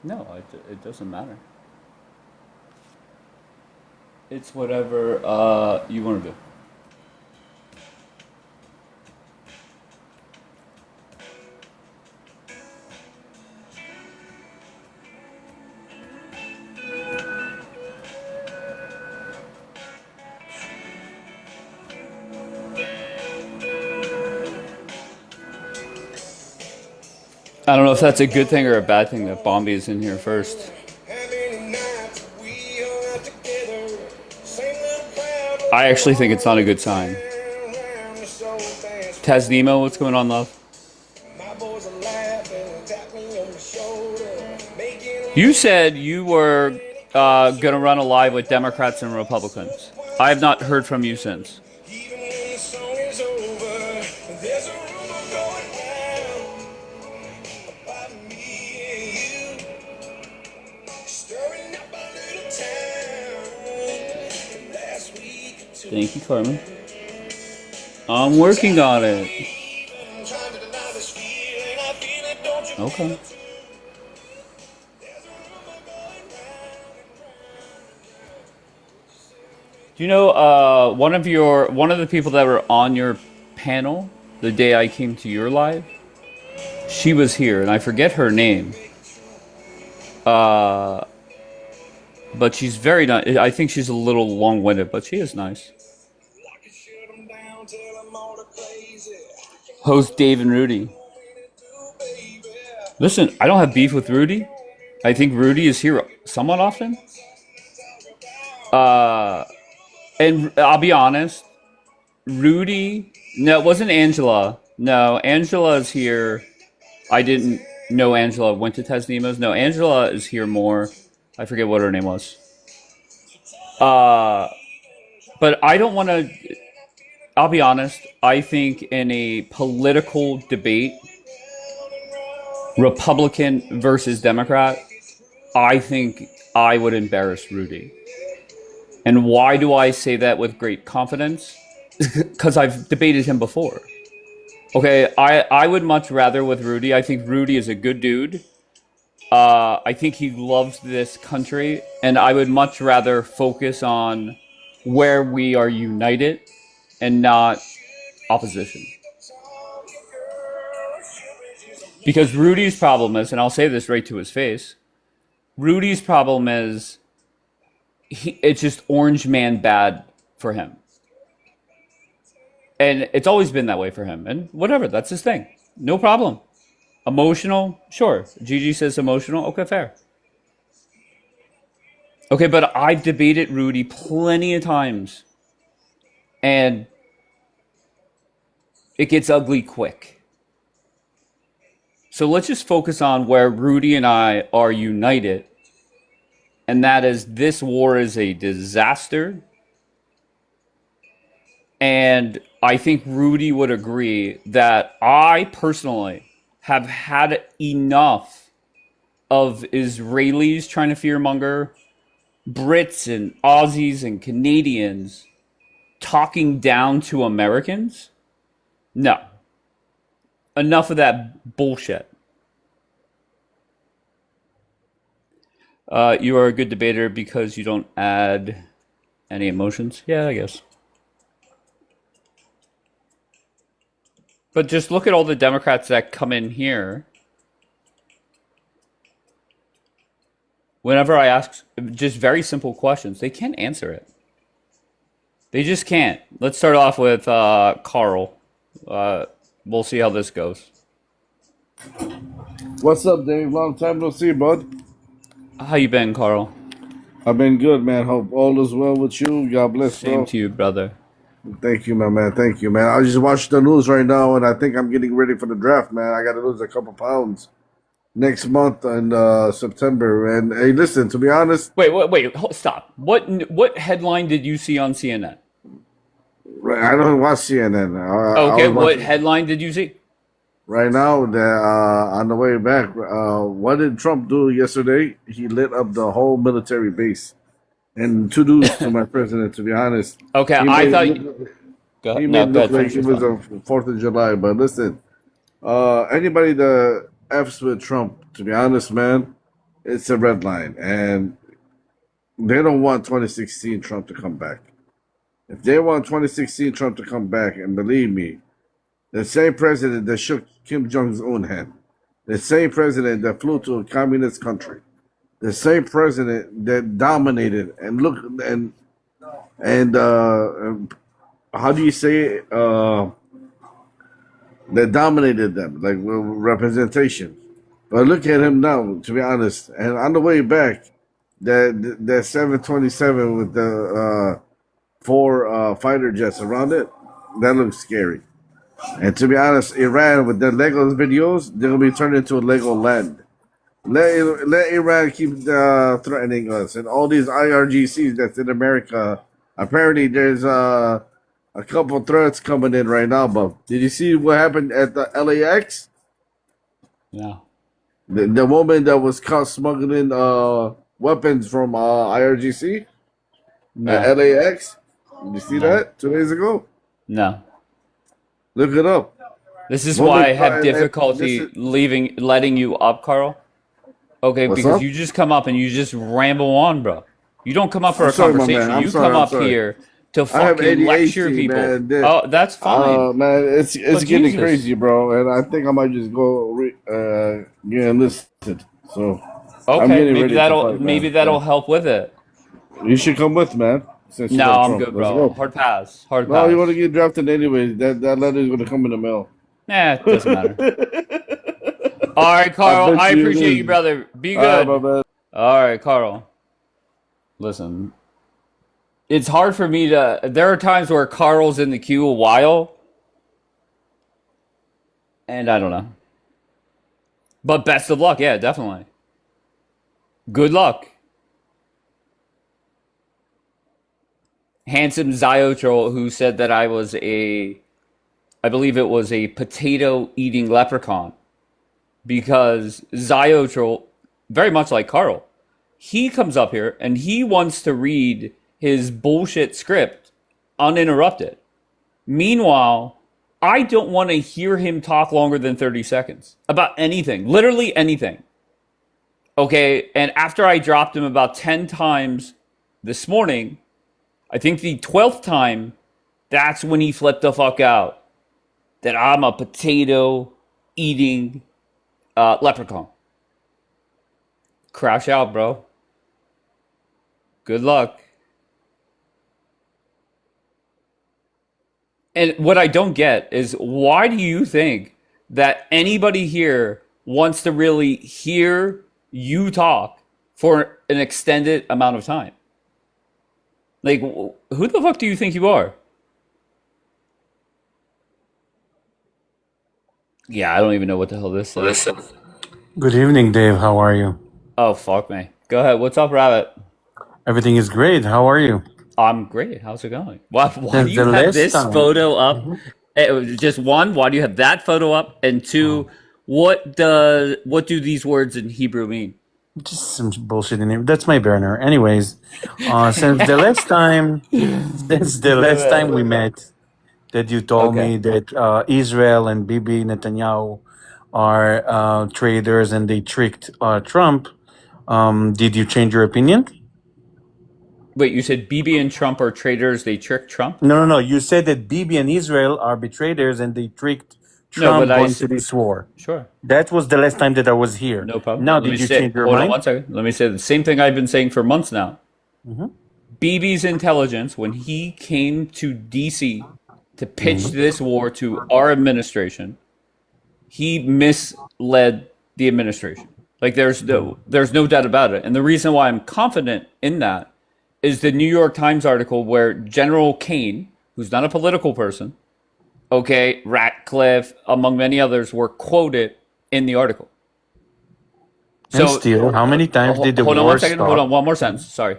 No, it doesn't matter. It's whatever you want to do. I don't know if that's a good thing or a bad thing that Bombi is in here first. I actually think it's not a good sign. Taz Nemo, what's going on, love? You said you were going to run a live with Democrats and Republicans. I have not heard from you since. Thank you, Carmen. I'm working on it. Okay. Do you know one of the people that were on your panel the day I came to your live? She was here, and I forget her name. But she's very nice. I think she's a little long-winded, but she is nice. Host Dave and Rudy. Listen, I don't have beef with Rudy. I think Rudy is here somewhat often. And I'll be honest, Rudy. No, it wasn't Angela. No, Angela is here. I didn't know Angela went to Tesnemo's. No, Angela is here more. I forget what her name was. But I don't want to. I'll be honest. I think in a political debate, Republican versus Democrat, I think I would embarrass Rudy. And why do I say that with great confidence? Because I've debated him before. Okay, I would much rather with Rudy. I think Rudy is a good dude. I think he loves this country. And I would much rather focus on where we are united and not opposition. Because Rudy's problem is, and I'll say this right to his face, Rudy's problem is it's just orange man bad for him. And it's always been that way for him. And whatever, that's his thing. No problem. Emotional, sure. Gigi says emotional. Okay, fair. Okay, but I've debated Rudy plenty of times. And it gets ugly quick. So let's just focus on where Rudy and I are united. And that is, this war is a disaster. And I think Rudy would agree that I personally have had enough of Israelis trying to fearmonger, Brits and Aussies and Canadians talking down to Americans. No. Enough of that bullshit. You are a good debater because you don't add any emotions. Yeah, I guess. But just look at all the Democrats that come in here. Whenever I ask just very simple questions, they can't answer it. They just can't. Let's start off with Carl. We'll see how this goes. What's up, Dave? Long time no see, bud. How you been, Carl? I've been good, man. Hope all is well with you. God bless, Same bro. to you, brother. Thank you, my man. Thank you, man. I just watched the news right now, and I think I'm getting ready for the draft, man. I got to lose a couple pounds next month in September. And hey, listen, to be honest, Wait, stop. What headline did you see on CNN? I don't watch CNN. Okay, I was what watching headline did you see? right now. On the way back, what did Trump do yesterday? He lit up the whole military base. And to do to my president, to be honest, Okay, he I made thought it you, look, go he ahead. made No, it go look ahead. like Finish it your was thought. a Fourth of July. But listen, anybody that f's with Trump, to be honest, man, it's a red line, and they don't want 2016 Trump to come back. If they want 2016 Trump to come back, and believe me, the same president that shook Kim Jong Un's hand, the same president that flew to a communist country, the same president that dominated and how do you say it? That dominated them, like representation. But look at him now, to be honest. And on the way back, that 727 with the four fighter jets around it, that looks scary. And to be honest, Iran with their Lego videos, they're gonna be turned into a Lego land. Let Iran keep threatening us and all these IRGCs that's in America. Apparently, there's a couple threats coming in right now. But did you see what happened at the LAX? Yeah. The woman that was caught smuggling weapons from IRGC at LAX. Did you see that 2 days ago? No. Look it up. This is why I have difficulty letting you up, Carl. Okay, What's because up? you just come up and you just ramble on, bro. You don't come up for I'm a sorry, my conversation. man. I'm You sorry, come I'm up sorry. here to I have fucking lecture ADHD, people. man. Oh, that's fine. Man, it's But getting Jesus. crazy, bro. And I think I might just go get enlisted. So I'm Okay, getting maybe ready that'll to fight, maybe man. that'll help with it. You should come with, man. Since you No, like I'm Trump. good, Let's bro. go. Hard pass. Hard No, you want to pass. get drafted anyway. That letter is gonna come in the mail. It doesn't matter. All right, I Carl. bet I you it appreciate you, is. brother. Be All right, my good. man. All right, Carl. Listen, it's hard for me to. There are times where Carl's in the queue a while, and I don't know. But best of luck. Yeah, definitely. Good luck. Handsome Ziotrol, who said that I was I believe it was a potato eating leprechaun, because Ziotrol, very much like Carl, he comes up here and he wants to read his bullshit script uninterrupted. Meanwhile, I don't want to hear him talk longer than 30 seconds about anything, literally anything. Okay, and after I dropped him about 10 times this morning, I think the 12th time, that's when he flipped the fuck out that I'm a potato eating leprechaun. Crash out, bro. Good luck. And what I don't get is, why do you think that anybody here wants to really hear you talk for an extended amount of time? Like, who the fuck do you think you are? Yeah, I don't even know what the hell this is. Good evening, Dave. How are you? Oh, fuck me. Go ahead. What's up, Rabbit? Everything is great. How are you? I'm great. How's it going? Why do Since you the have last this time. photo up? Just one, why do you have that photo up? And two, what do these words in Hebrew mean? Just some bullshit in here. That's my burner. Anyways, since the last time we met, that you told me Okay. that Israel and Bibi Netanyahu are traitors and they tricked Trump. Did you change your opinion? Wait, you said Bibi and Trump are traitors, they tricked Trump? No. You said that Bibi and Israel are betrayers and they tricked No, but Trump going to this war. sure. That was the last time that I was here. No problem. Now, Let me did you say, change your hold on mind? one second. Let me say the same thing I've been saying for months now. Mm-hmm. Bibi's intelligence, when he came to DC to pitch Mm-hmm. this war to our administration, he misled the administration. Like there's no doubt about it. And the reason why I'm confident in that is the New York Times article where General Kane, who's not a political person, okay, Ratcliffe, among many others, were quoted in the article. And So still, how many times did the hold on war one second. Hold on, stop? one more sentence. Sorry.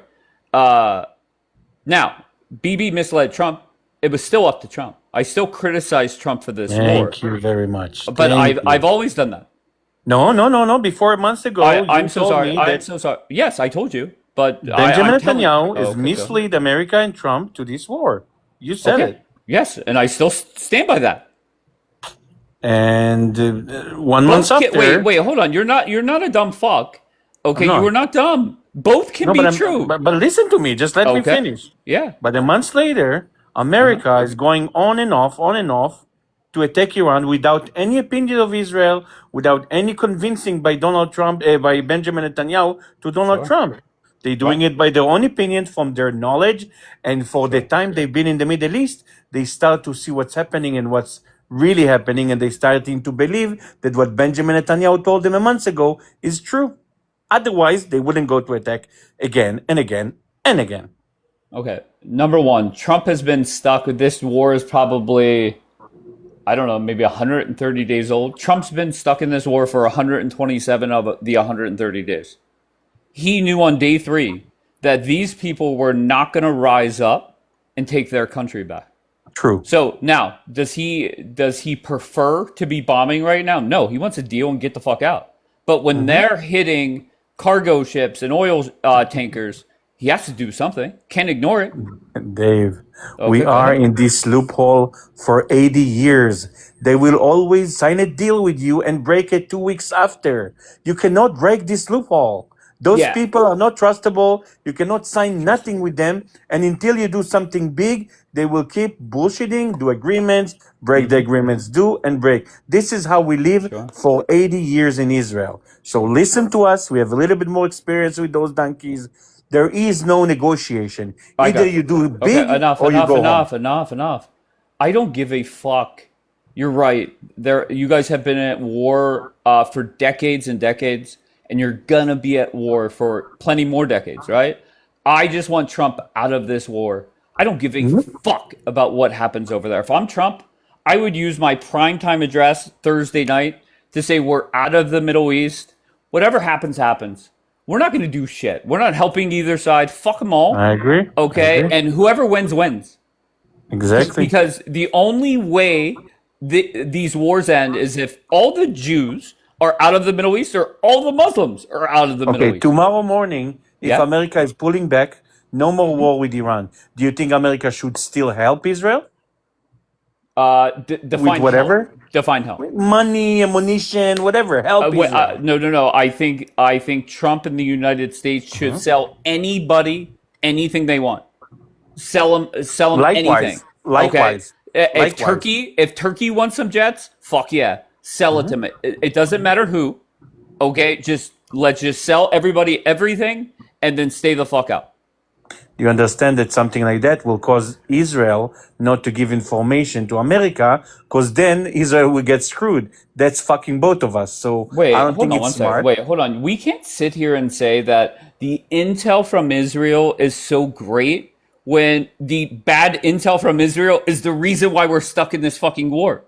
Now, Bibi misled Trump. It was still up to Trump. I still criticize Trump for this war, Thank you very much. but Thank I've you. always done that. No. Before months ago, I'm you so told sorry. me I'm that so sorry. Yes, I told you, but Benjamin I'm telling. Netanyahu is Okay, go ahead. misled America and Trump to this war. You said Okay. it. Yes, and I still stand by that. And 1 month Both wait, after, hold on. You're not a dumb fuck. I'm Okay, you not. are not dumb. Both can No, be true. but listen to me. Just let me Okay. finish. Yeah. But a month later, America is going on and off to attack Iran without any opinion of Israel, without any convincing by Donald Trump, by Benjamin Netanyahu to Donald Sure. Trump. They're doing Right. it by their own opinion, from their knowledge, and for the Sure. time they've been in the Middle East, they start to see what's happening and what's really happening, and they starting to believe that what Benjamin Netanyahu told them a month ago is true. Otherwise, they wouldn't go to attack again and again and again. Okay. Number one, Trump has been stuck with this war is probably, I don't know, maybe 130 days old. Trump's been stuck in this war for 127 of the 130 days. He knew on day 3 that these people were not going to rise up and take their country back. True. So now, does he prefer to be bombing right now? No, he wants a deal and get the fuck out. But when they're hitting cargo ships and oil tankers, he has to do something. Can't ignore it. Dave, Okay, we go are ahead. in this loophole for 80 years. They will always sign a deal with you and break it 2 weeks after. You cannot break this loophole. Those Yeah, people are not trustable. You cannot sign nothing with them. And until you do something big, they will keep bullshitting, do agreements, break the agreements, do and break. This is how we live sure. for 80 years in Israel. So listen to us. We have a little bit more experience with those donkeys. There is no negotiation. I Either got you you. do Okay, big enough, or you enough, go home. enough, enough, enough. I don't give a fuck. You're right. You guys have been at war for decades and decades, and you're gonna be at war for plenty more decades, right? I just want Trump out of this war. I don't give a fuck about what happens over there. If I'm Trump, I would use my primetime address Thursday night to say we're out of the Middle East. Whatever happens, happens. We're not going to do shit. We're not helping either side. Fuck them all. I agree. I Okay? agree. And whoever wins, wins. Exactly. Because the only way these wars end is if all the Jews are out of the Middle East or all the Muslims are out of the Okay, Middle East. tomorrow morning, if Yeah? America is pulling back, no more war with Iran. Do you think America should still help Israel with Define help. whatever? Define help. Money, ammunition, whatever. Help Israel. No. I think Trump and the United States should sell anybody anything they want. Sell them anything. Likewise. Okay. Likewise. If Likewise. Turkey wants some jets, fuck yeah, sell it to me. It doesn't matter who. Okay, let's just sell everybody everything and then stay the fuck out. You understand that something like that will cause Israel not to give information to America, because then Israel will get screwed. That's fucking both of us. So Wait, I don't hold think on one it's second. smart. Wait, hold on. We can't sit here and say that the intel from Israel is so great when the bad intel from Israel is the reason why we're stuck in this fucking war.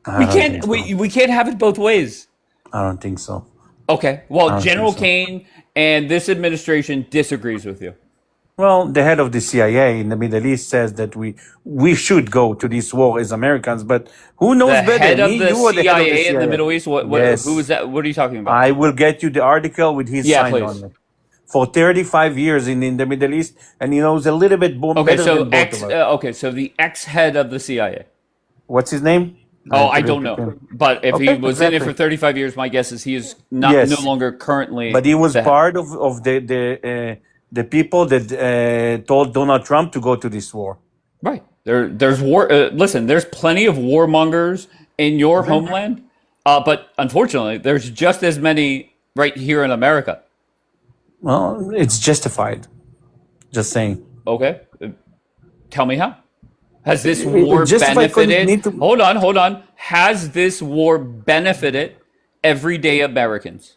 I We don't think can't so. we can't have it both ways. I don't think so. Okay. I Well, don't think General so. Kane and this administration disagrees with you. Well, the head of the CIA in the Middle East says that we should go to this war as Americans, but who knows The better, head me, of the you, or the head of the CIA in the CIA? Middle East, who is Yes, that? What are you talking about? I will get you the article with his Yeah, sign on please. it. For 35 years in the Middle East, and he knows a little bit Okay, better than both of us. so the ex-head of the CIA. What's his name? Oh, I forget don't his know. name. But if he Okay, was in it for exactly. 35 years, my guess is he is no Yes, longer but currently he was the head. part of the people that told Donald Trump to go to this war. Right. There's war. Listen, there's plenty of warmongers in your Okay. homeland, but unfortunately, there's just as many right here in America. Well, it's justified. Just saying. Okay, tell me how. Has this war It's justified because you benefited? need to. Hold on. Has this war benefited everyday Americans?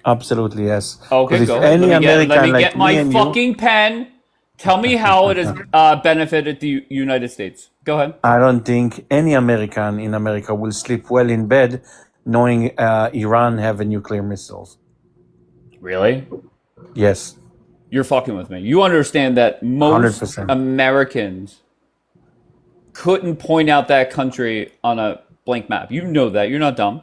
Absolutely, yes. Okay, Because if go ahead. any Let American me like get my me and you, fucking pen. Tell me how it has benefited the United States. Go ahead. I don't think any American in America will sleep well in bed knowing Iran have a nuclear missiles. Really? Yes, You're fucking with me. You understand that most 100%. Americans couldn't point out that country on a blank map. You know that. You're not dumb.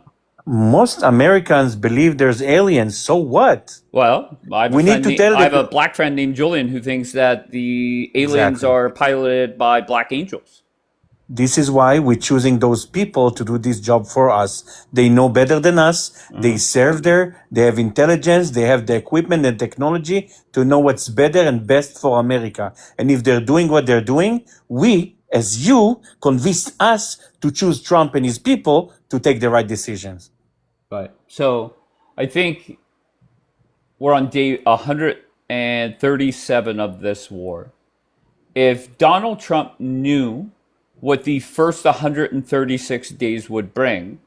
Most Americans believe there's aliens. So what? Well, We need to tell I have a the black friend named Julian who thinks that the aliens exactly. are piloted by black angels. This is why we're choosing those people to do this job for us. They know better than us. They serve there. They have intelligence. They have the equipment and technology to know what's better and best for America. And if they're doing what they're doing, we, as you, convinced us to choose Trump and his people to take the right decisions. Right. So I think we're on day 137 of this war. If Donald Trump knew what the first 136 days would bring,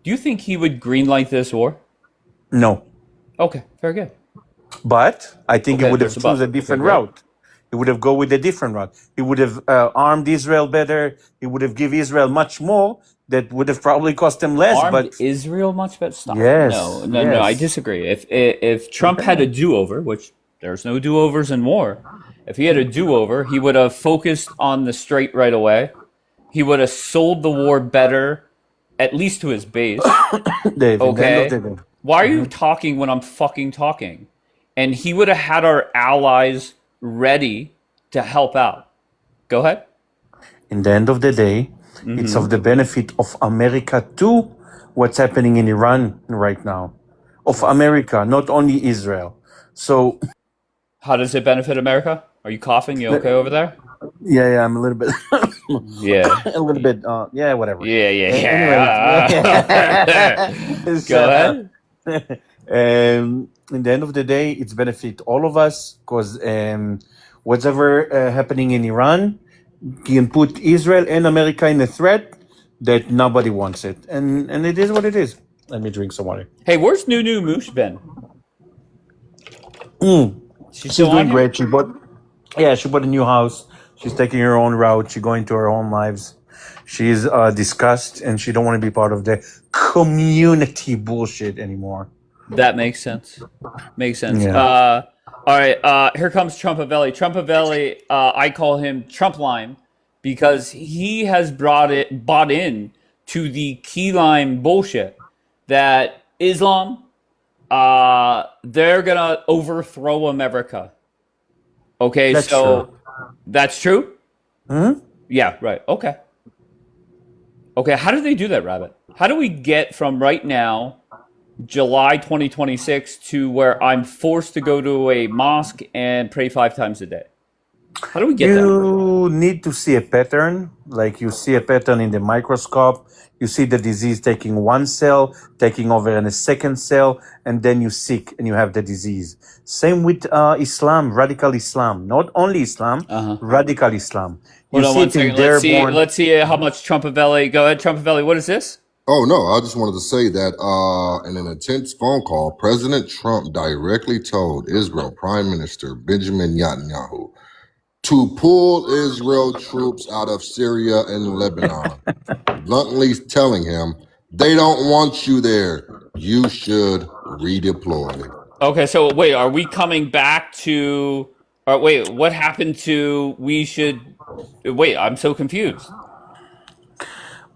do you think he would greenlight this war? No. Okay, very good. But I think he Okay, would have there's a chosen a but. different Okay, great. route. He would have go with a different route. He would have armed Israel better. He would have give Israel much more. That would have probably cost him less. Armed But Israel much better? Stop. yes, No, I yes. disagree. If Trump had a do-over, which there's no do-overs in war, if he had a do-over, he would have focused on the strait right away. He would have sold the war better, at least to his base. Dave, in the end of the Okay? day. Why are you talking when I'm fucking talking? And he would have had our allies ready to help out. Go ahead. In the end of the day, it's of the benefit of America too, what's happening in Iran right now. Of America, not only Israel. So, How does it benefit America? Are you coughing? You okay over there? yeah, I'm a little bit, Yeah. a little bit, whatever. Yeah. Anyways, Go ahead. in the end of the day, it's benefit all of us because whatever happening in Iran can put Israel and America in a threat that nobody wants it, and it is what it is. Let me drink some water. Hey, where's Nunu Moosh been? She's She's still doing on here? great. She bought a new house. She's taking her own route. She's going to her own lives. She's disgusted and she don't want to be part of the community bullshit anymore. That makes sense. Makes sense. Yeah. All right. Here comes Trumpavelli. Trumpavelli. I call him Trump Lime because he has bought in to the key lime bullshit that Islam, they're gonna overthrow America. Okay, That's so true. that's true. Yeah. Right. Okay. Okay. How do they do that, Rabbit? How do we get from right now, July 2026, to where I'm forced to go to a mosque and pray 5 times a day? How do we get there? You need to see a pattern, like you see a pattern in the microscope. You see the disease taking one cell, taking over in a second cell, and then you sick and you have the disease. Same with Islam, radical Islam. Not only Islam, radical Islam. You Hold on see one it in second. their Let's see. born. Let's see how much Trumpavelli. Go ahead, Trumpavelli. What is this? Oh, no, I just wanted to say that in an intense phone call, President Trump directly told Israel Prime Minister Benjamin Netanyahu to pull Israel troops out of Syria and Lebanon, bluntly telling him, they don't want you there. You should redeploy. Okay, so wait, are we coming back to? Or wait, what happened to? We should. Wait, I'm so confused.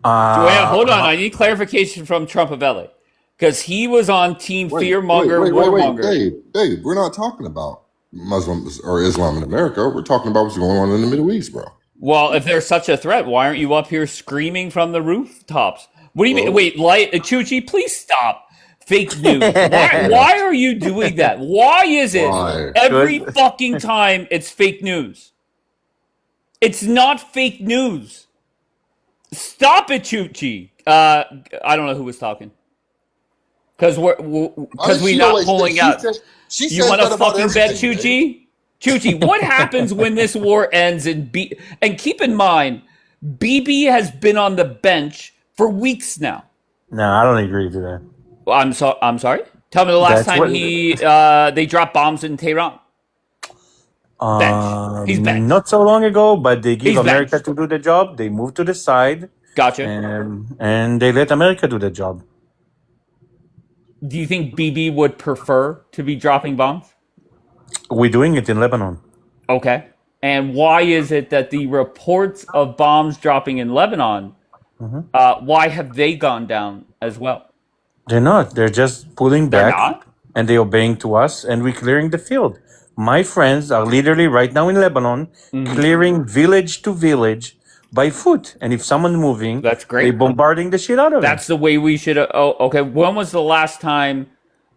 Wait, hold on. I need clarification from Trumpavelli because he was on Team Fearmonger, Warmonger. Dave, we're not talking about Muslims or Islam in America. We're talking about what's going on in the Middle East, bro. Well, if there's such a threat, why aren't you up here screaming from the rooftops? What do you mean? Wait, Chuchi, please stop. Fake news. Why are you doing that? Why is it Why? every fucking time it's fake news? It's not fake news. Stop it, Chuchi. I don't know who was talking. Because we're not pulling out. You want to fucking bet, Chuchi? Chuchi, what happens when this war ends? And keep in mind, BB has been on the bench for weeks now. No, I don't agree to that. Well, I'm sorry. Tell me the last time they dropped bombs in Tehran. Bench. He's benched. Not so long ago, but they give He's America benched. to do the job. They move to the side. Gotcha. And they let America do the job. Do you think BB would prefer to be dropping bombs? We're doing it in Lebanon. Okay. And why is it that the reports of bombs dropping in Lebanon, why have they gone down as well? They're not. They're just pulling They're back. not? And they're obeying to us, and we're clearing the field. My friends are literally right now in Lebanon, clearing village to village by foot. And if someone's moving, That's great. they bombarding the shit out of That's the way we should. Oh, okay. When was the last time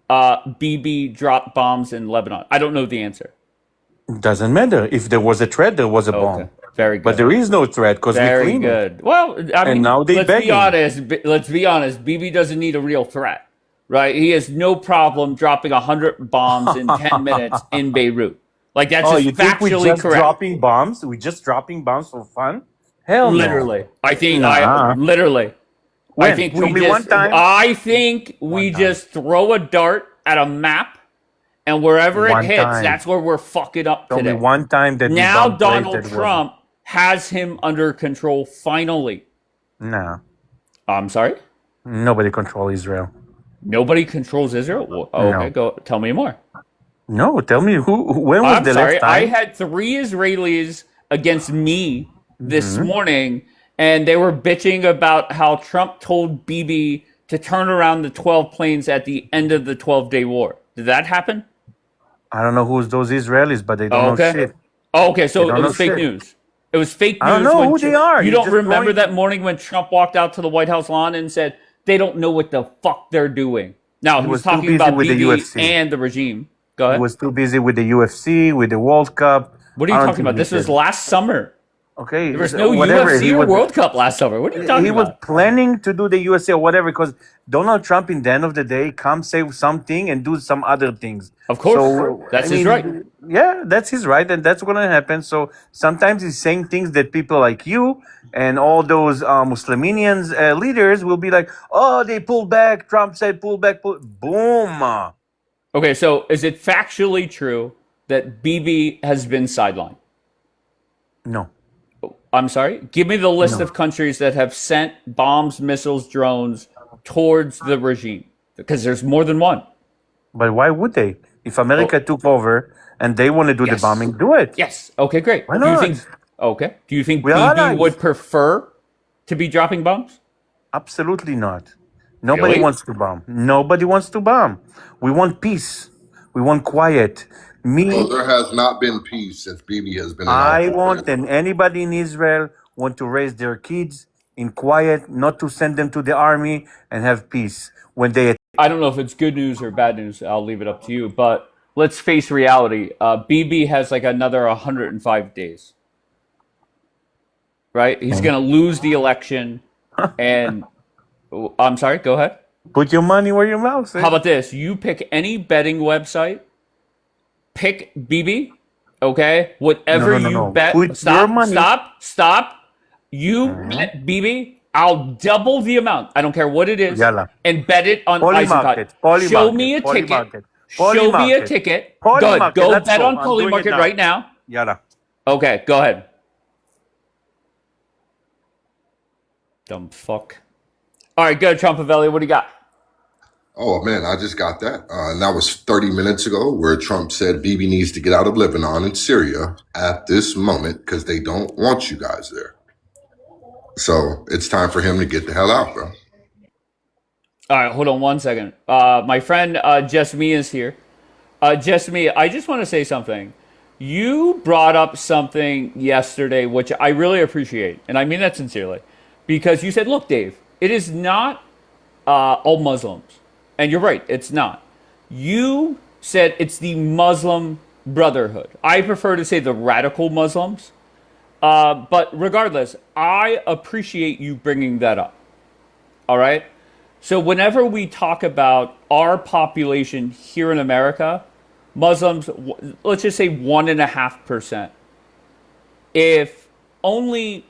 BB dropped bombs in Lebanon? I don't know the answer. it. Doesn't matter. If there was a threat, there was a bomb. Okay, very good. But there is no threat because we Very clean it. good. Well, I mean, now they let's be begging. honest. Let's be honest. BB doesn't need a real threat, right? He has no problem dropping 100 bombs in 10 minutes in Beirut. Like that's Oh, just you think we're factually just correct. dropping bombs? We're just dropping bombs for fun? Hell no. Literally, I think Nah. literally. When? I think Show we me just. one time. I think we just throw a dart at a map, and wherever it One hits, time. that's where we're fucking up Show me today. one time that we Now bombed place Donald that wasn't- Trump has him under control. Finally, Nah. I'm sorry. Nobody control Israel. Nobody controls Israel. Well, okay, No. go tell me more. No, tell me when was I'm the sorry. last time? I had 3 Israelis against me this Mm-hmm. morning, and they were bitching about how Trump told Bibi to turn around the 12 planes at the end of the 12-day war. Did that happen? I don't know who's those Israelis, but they don't know Okay. shit. Oh, okay, so don't it know was fake shit. news. It was fake news. I don't know when who they are. You You're don't just remember throwing- that morning when Trump walked out to the White House lawn and said they don't know what the fuck they're doing. Now, he was was too talking busy about with the Bibi UFC. and the regime. Go He ahead. was too busy with the UFC, with the World Cup. What are I you don't talking think about? he This was did. last summer. Okay, There was no whatever. UFC He or was- World Cup last summer. What are you talking He was about? planning to do the USA or whatever because Donald Trump, in the end of the day, come say something and do some other things. Of course. So, That's I his mean, right. Yeah, that's his right, and that's going to happen. So sometimes he's saying things that people like you and all those Musliminians leaders will be like, "Oh, they pulled back. Trump said pull back. Boom." Okay, so is it factually true that Bibi has been sidelined? No, I'm sorry? Give me the list of countries that have sent bombs, missiles, drones towards the regime. Because there's more than one. but why would they? If America took over and they want to do the Yes. bombing, do it. Yes. Okay, great. Why Do you not? think okay. Do you think We are Bibi allies. would prefer to be dropping bombs? Absolutely not. Nobody Really? wants to bomb. Nobody wants to bomb. We want peace. We want quiet. Well, Me, there has not been peace since Bibi has been in I office. want, and anybody in Israel want to raise their kids in quiet, not to send them to the army and have peace. When they I don't know if it's good news or bad news. I'll leave it up to you. But let's face reality. Bibi has like another 105 days. Right? He's going to lose the election. And I'm sorry, go ahead. put your money where your mouth is. How about this? You pick any betting website, pick Bibi, okay? Whatever No. you bet. Put Stop, your money- stop. You bet Bibi, I'll double the amount. I don't care what it is. Yalla. And bet it on Poly Eisenkot. market, poly Show market, me a poly ticket. market, poly Show me a market. ticket. Poly Good. market, Go let's bet go. on I'm Poly doing it Market now. right now. Yalla. Okay, go ahead. Dumb fuck. All right, good, Trumpavelli. What do you got? Oh man, I just got that. And that was 30 minutes ago where Trump said Bibi needs to get out of Lebanon and Syria at this moment because they don't want you guys there. So it's time for him to get the hell out, bro. All right, hold on one second. My friend Jessme is here. Jessme, I just want to say something. You brought up something yesterday, which I really appreciate, and I mean that sincerely, because you said, look, Dave, it is not all Muslims. And you're right, it's not. You said it's the Muslim Brotherhood. I prefer to say the radical Muslims. But regardless, I appreciate you bringing that up. All right? So whenever we talk about our population here in America, Muslims, let's just say 1.5%. If only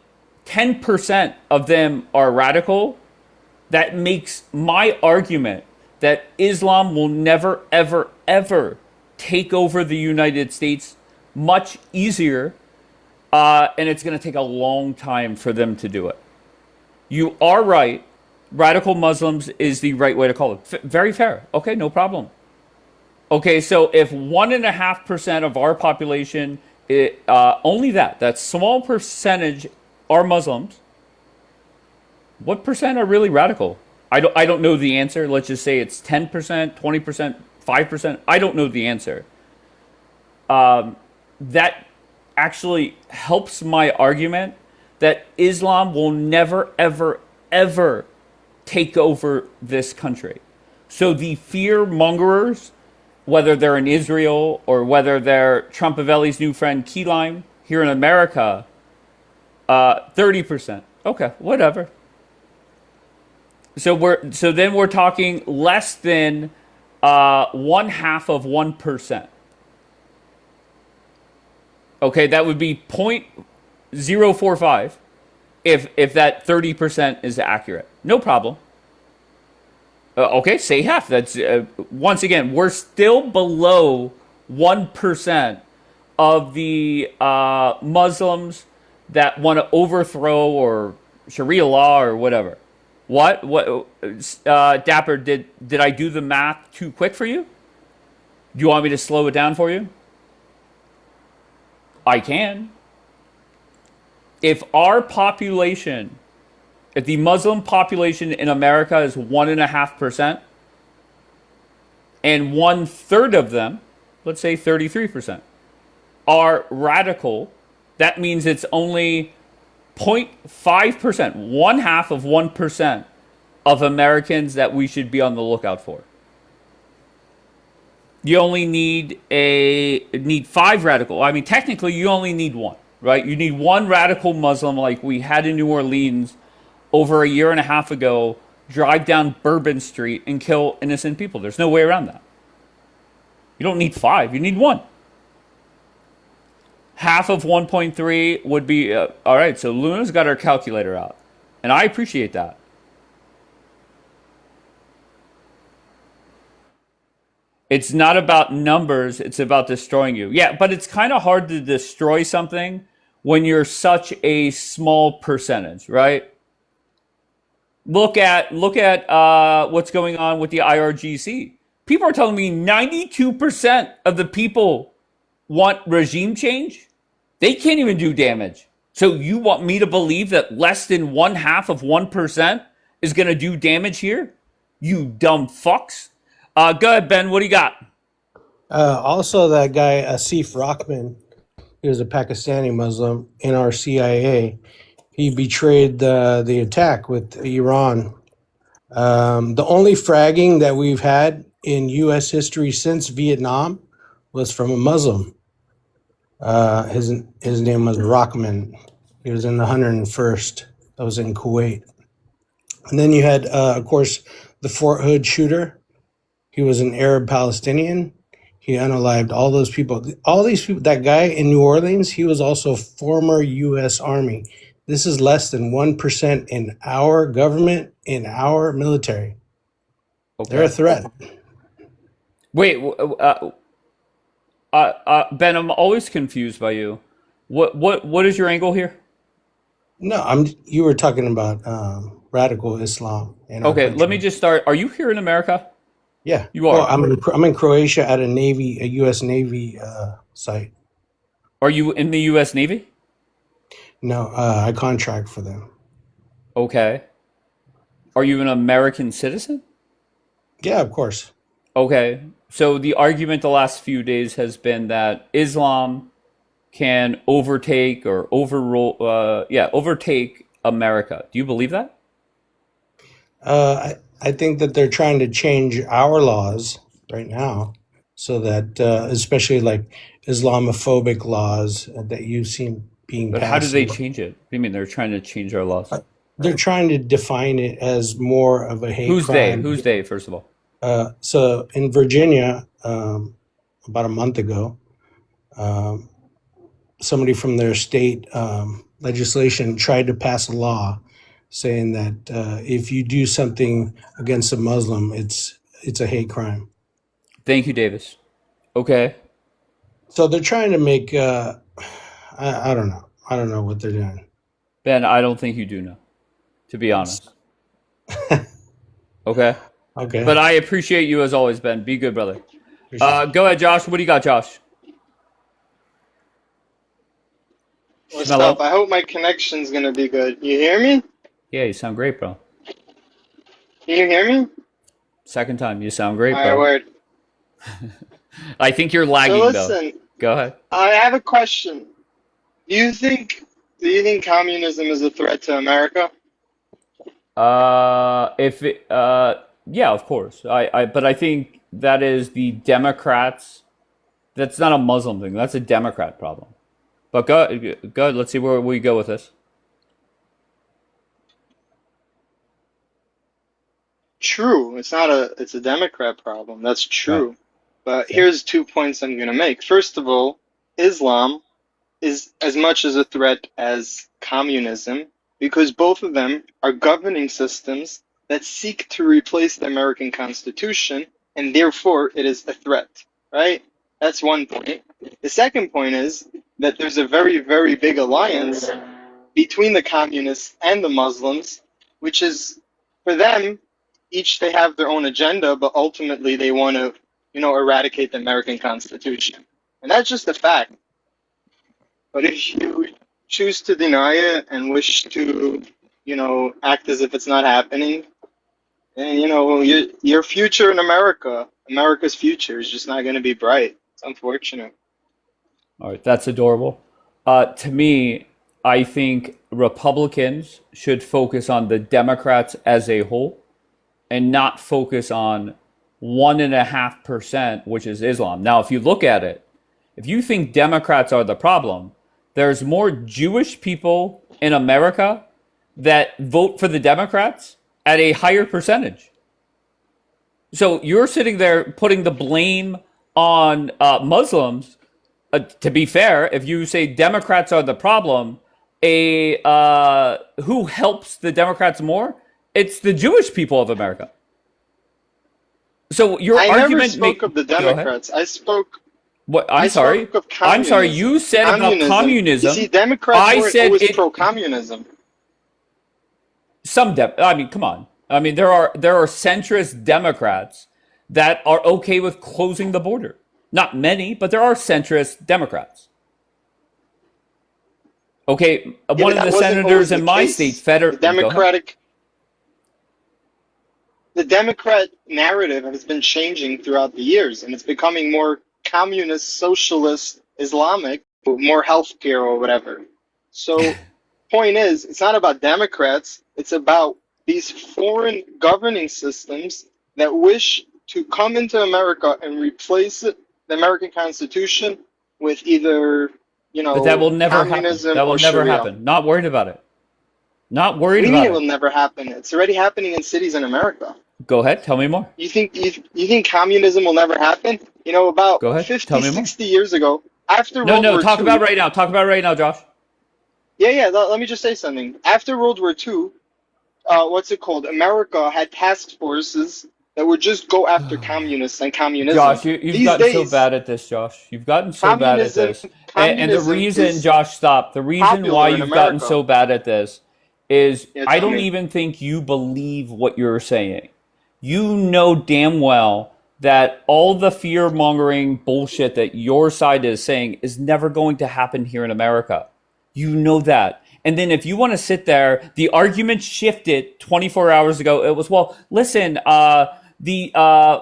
10% of them are radical, that makes my argument that Islam will never, ever, ever take over the United States much easier, and it's going to take a long time for them to do it. You are right. Radical Muslims is the right way to call it. Very fair. Okay, no problem. Okay, so if 1.5% of our population, only that small percentage are Muslims, what percent are really radical? I don't know the answer. Let's just say it's 10%, 20%, 5%. I don't know the answer. That actually helps my argument that Islam will never, ever, ever take over this country. So the fear mongerers, whether they're in Israel or whether they're Trumpavelli's new friend Keyline here in America, 30%. Okay, whatever. So then we're talking less than 0.5%. Okay, that would be 0.045 if that 30% is accurate. No problem. Okay, say half. That's once again, we're still below 1% of the Muslims that want to overthrow or Sharia law or whatever. What? Dapper, did I do the math too quick for you? Do you want me to slow it down for you? I can. If our population, if the Muslim population in America is 1.5%, and 1/3 of them, let's say 33%, are radical, that means it's only 0.5%, 0.5% of Americans that we should be on the lookout for. You only need 5 radical. I mean, technically, you only need one, right? You need one radical Muslim like we had in New Orleans over a year and a half ago, drive down Bourbon Street and kill innocent people. There's no way around that. You don't need 5. You need 1. Half of 1.3 would be, all right, so Luna's got her calculator out. And I appreciate that. It's not about numbers, it's about destroying you. Yeah, but it's kind of hard to destroy something when you're such a small percentage, right? Look at what's going on with the IRGC. People are telling me 92% of the people want regime change. They can't even do damage. So you want me to believe that less than 0.5% is going to do damage here? You dumb fucks. Go ahead, Ben. What do you got? Also, that guy, Asif Rahman, he was a Pakistani Muslim in our CIA. He betrayed the attack with Iran. The only fragging that we've had in U.S. history since Vietnam was from a Muslim. His name was Rahman. He was in the 101st. That was in Kuwait. And then you had, of course, the Fort Hood shooter. He was an Arab Palestinian. He unalived all those people. All these people, that guy in New Orleans, he was also former U.S. Army. This is less than 1% in our government, in our military. Okay. They're a threat. Wait, Ben, I'm always confused by you. What is your angle here? No, you were talking about radical Islam. Okay, let me just start. Are you here in America? Yeah, you are. Well, I'm in Croatia at a U.S. Navy site. Are you in the U.S. Navy? No, I contract for them. Okay. Are you an American citizen? Yeah, of course. Okay. So the argument the last few days has been that Islam can overtake or overtake America. Do you believe that? I think that they're trying to change our laws right now so that, especially like Islamophobic laws that you've seen being But passed. how do they change it? What do you mean they're trying to change our laws? They're trying to define it as more of a hate Who's crime. they? Who's they, first of all? So in Virginia, about a month ago, somebody from their state legislation tried to pass a law saying that if you do something against a Muslim, it's a hate crime. Thank you, Davis. Okay. So they're trying to make, I don't know. I don't know what they're doing. Ben, I don't think you do know, to be honest. Okay? Okay. But I appreciate you as always, Ben. Be good, brother. Go ahead, Josh. What do you got, Josh? What's Hello? up? I hope my connection's gonna be good. You hear me? Yeah, you sound great, bro. Can you hear me? Second time, you sound great, All right, bro. word. I think you're lagging, So though. listen, Go ahead. I have a question. Do you think Do you think communism is a threat to America? If it, yeah, of course. But I think that is the Democrats. That's not a Muslim thing. That's a Democrat problem. But go. Let's see where we go with this. True. It's a Democrat problem. That's Right. true. But Okay. here's 2 points I'm going to make. First of all, Islam is as much as a threat as communism because both of them are governing systems that seek to replace the American Constitution, and therefore it is a threat, right? That's one point. The second point is that there's a very, very big alliance between the communists and the Muslims, which is for them, each they have their own agenda, but ultimately they want to, eradicate the American Constitution. And that's just a fact. But if you choose to deny it and wish to, act as if it's not happening, then, your future in America, America's future is just not going to be bright. It's unfortunate. All right, that's adorable. To me, I think Republicans should focus on the Democrats as a whole and not focus on 1.5%, which is Islam. Now, if you look at it, if you think Democrats are the problem, there's more Jewish people in America that vote for the Democrats at a higher percentage. So you're sitting there putting the blame on Muslims. To be fair, if you say Democrats are the problem, who helps the Democrats more? It's the Jewish people of America. So your I never argument spoke of the go ahead. Democrats. I spoke What? I I'm sorry. spoke of I'm sorry. communism. You said about You communism. see, Democrats I weren't said always it. pro-communism. I mean, come on. I mean, there are centrist Democrats that are okay with closing the border. Not many, but there are centrist Democrats. Okay, Yeah, one but of that the wasn't senators always in the my case. state, The Democrat narrative has been changing throughout the years, and it's becoming more communist, socialist, Islamic, more healthcare or whatever. So, point is, it's not about Democrats, it's about these foreign governing systems that wish to come into America and replace the American Constitution with either, but that will never happen. communism That will or never Sharia. happen. Not worried about it. Not What worried do you mean about it will it. never happen? It's already happening in cities in America. Go ahead. Tell me more. You think communism will never happen? About Go ahead. Tell 50, me more. 60 years ago, after No, World no. War Talk about II, right now. Talk about right now, Josh. yeah, let me just say something. After World War II, what's it called? America had task forces that would just go after communists and communism. Josh, you've These gotten so days, bad at this, Josh. You've gotten so bad at communism this. And the communism reason, is Josh, stop. The reason why popular in you've gotten America. so bad at this is Yeah, I tell don't me. even think you believe what you're saying. You know damn well that all the fear mongering bullshit that your side is saying is never going to happen here in America. You know that. And then if you want to sit there, the argument shifted 24 hours ago. It was, well, listen, the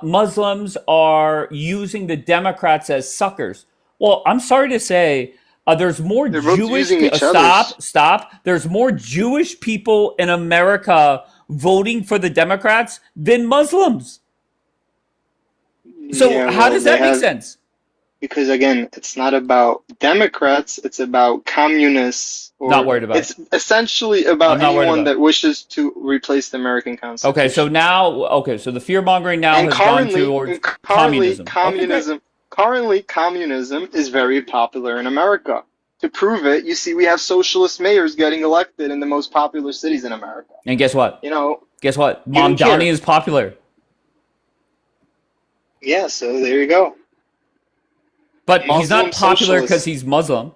Muslims are using the Democrats as suckers. Well, I'm sorry to say, there's more They're both Jewish using people. each other's. Stop. There's more Jewish people in America voting for the Democrats than Muslims. So Yeah, how well, does they that make have. sense? Because again, it's not about Democrats, it's about communists, Not or worried about it. it's essentially I'm about not worried anyone about it. that wishes to replace the American Okay, so Constitution. now, so the fear mongering now And has gone currently, towards and currently, communism. Okay, great. communism is very popular in America. To prove it, you see, we have socialist mayors getting elected in the most popular cities in America. And guess what? Guess what? You don't Mamdani care. is popular. Yeah, so there you go. But he's not Muslim popular because socialist. he's Muslim.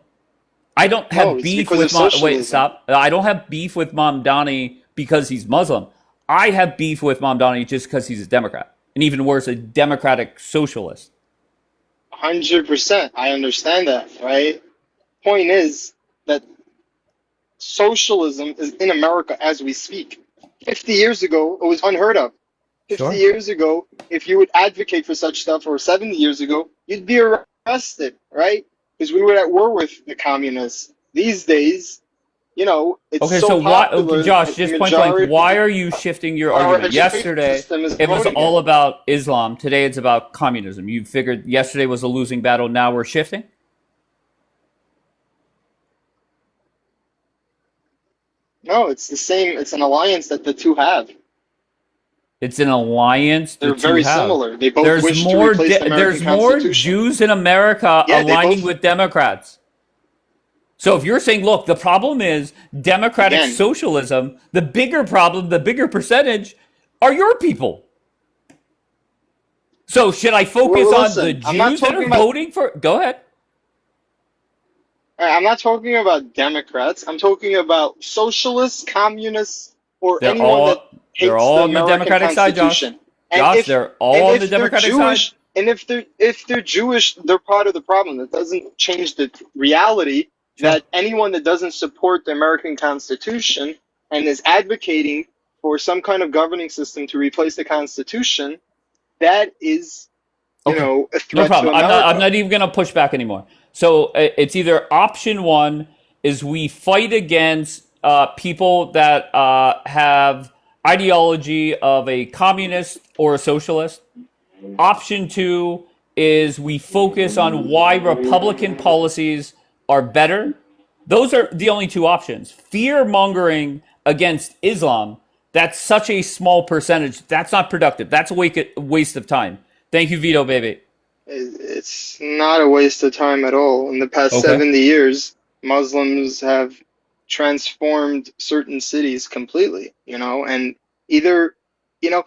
I don't No, have it's beef because with of Wait, socialism. stop. I don't have beef with Mamdani because he's Muslim. I have beef with Mamdani just because he's a Democrat. And even worse, a democratic socialist. 100%. I understand that, right? Point is that socialism is in America as we speak. 50 years ago, it was unheard of. 50 Sure. years ago, if you would advocate for such stuff, or 70 years ago, you'd be arrested, right? Because we were at war with the communists. These days, it's Okay, so so why, popular Josh, that the just point blank, majority why are you shifting your of our argument? education Yesterday, system is it was voting all it. about Islam. Today, it's about communism. You figured yesterday was a losing battle. Now we're shifting? No, it's the same. It's an alliance that the two have. It's an alliance the They're two very have. similar. They both wish to replace the American There's more Constitution. Jews in America Yeah, they aligning both. with Democrats. So if you're saying, look, the problem is democratic Again, socialism, the bigger problem, the bigger percentage are your people. So should I focus well, on the listen. I'm not Jews that are talking about. voting for? Go ahead. I'm not talking about Democrats. I'm talking about socialists, communists, or They're anyone that all they're hates all the on the American Democratic side, Josh. Constitution. And Josh, if they're and all on the if they're Democratic side. Jewish, and if they're Jewish, they're part of the problem. That doesn't change the reality Sure. that anyone that doesn't support the American Constitution and is advocating for some kind of governing system to replace the Constitution, that is, Okay. a No threat to problem. I'm America. not even going to push back anymore. So it's either option one is we fight against people that have ideology of a communist or a socialist. Option two is we focus on why Republican policies are better. Those are the only two options. Fear mongering against Islam, that's such a small percentage. That's not productive. That's a waste of time. Thank you, Vito, baby. It's not a waste of time at all. In the past Okay. 70 years, Muslims have transformed certain cities completely, and either, you know,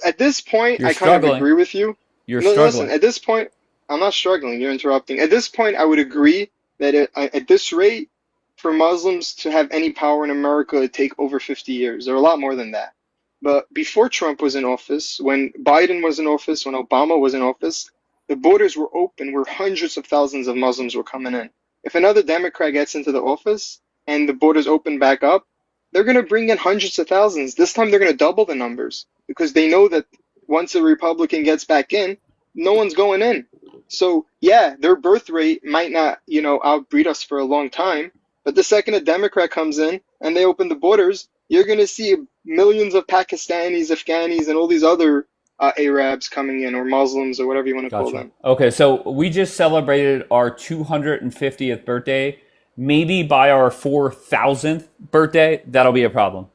at this point, You're I kind of struggling. agree with you. You're No, listen, struggling. at this point, I'm not struggling. You're interrupting. At this point, I would agree that at this rate, for Muslims to have any power in America, it'd take over 50 years, or a lot more than that. But before Trump was in office, when Biden was in office, when Obama was in office, the borders were open where hundreds of thousands of Muslims were coming in. If another Democrat gets into the office and the borders open back up, they're going to bring in hundreds of thousands. This time they're going to double the numbers because they know that once a Republican gets back in, no one's going in. So, yeah, their birth rate might not, outbreed us for a long time. But the second a Democrat comes in and they open the borders, you're going to see millions of Pakistanis, Afghanis, and all these other Arabs coming in, or Muslims, or whatever you want to call Gotcha. them. Okay, so we just celebrated our 250th birthday. Maybe by our 4,000th birthday, that'll be a problem.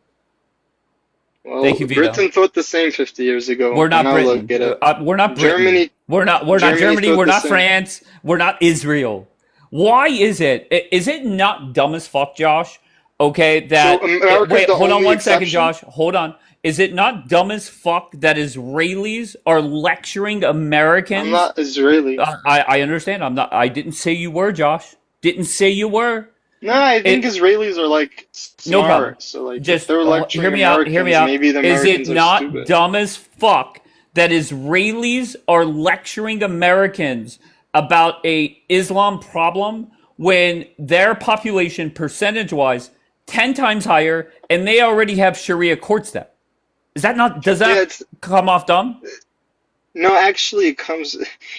Well, Thank you, Vito. Britain thought the same 50 years ago, We're and not now look Britain. at it. We're not Britain. Germany, We're not Germany. thought We're the not same. France. We're not Israel. Why is it? Is it not dumb as fuck, Josh? Okay, So America's wait, the hold on only 1 second, exception? Josh. Hold on. Is it not dumb as fuck that Israelis are lecturing I'm Americans? not Israeli. I understand. I'm not. I didn't say you were, Josh. Didn't say you were. No, I think It, Israelis are like no problem. smart. So like, if Just they're hear lecturing me out. Hear me Americans, out. maybe the Is it Americans are not stupid. dumb as fuck that Israelis are lecturing Americans about a Islam problem when their population percentage wise 10 times higher and they already have Sharia courts there? Is that not, does Yeah, that come off dumb? no, actually, it comes.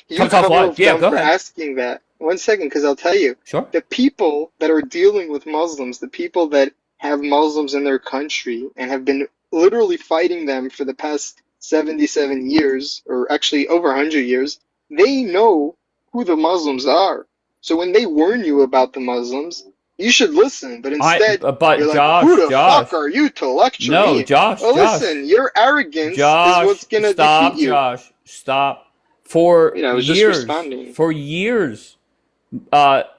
You Comes off come what? off Yeah, dumb go for ahead. asking that. 1 second, because I'll tell you. Sure. The people that are dealing with Muslims, the people that have Muslims in their country and have been literally fighting them for the past 77 years, or actually over 100 years, they know who the Muslims are. So when they warn you about the Muslims, you should listen. But instead, But you're like, who the Josh, fuck are you to lecture no, me? Well, Josh. listen, your arrogance is Josh, what's going to defeat stop, you. Josh, stop. For I was just years, responding.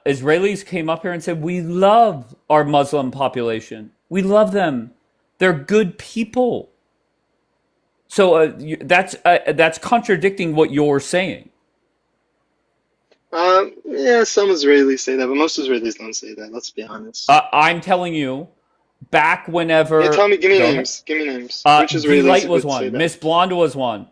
Israelis came up here and said, we love our Muslim population. We love them. They're good people. So that's contradicting what you're saying. Yeah, some Israelis say that, but most Israelis don't say that. Let's be honest. I'm telling you, back Yeah, whenever. tell me, give me Go ahead. names. Give me names. Which D Light Israelis was would say one. that? Miss Blonde was one.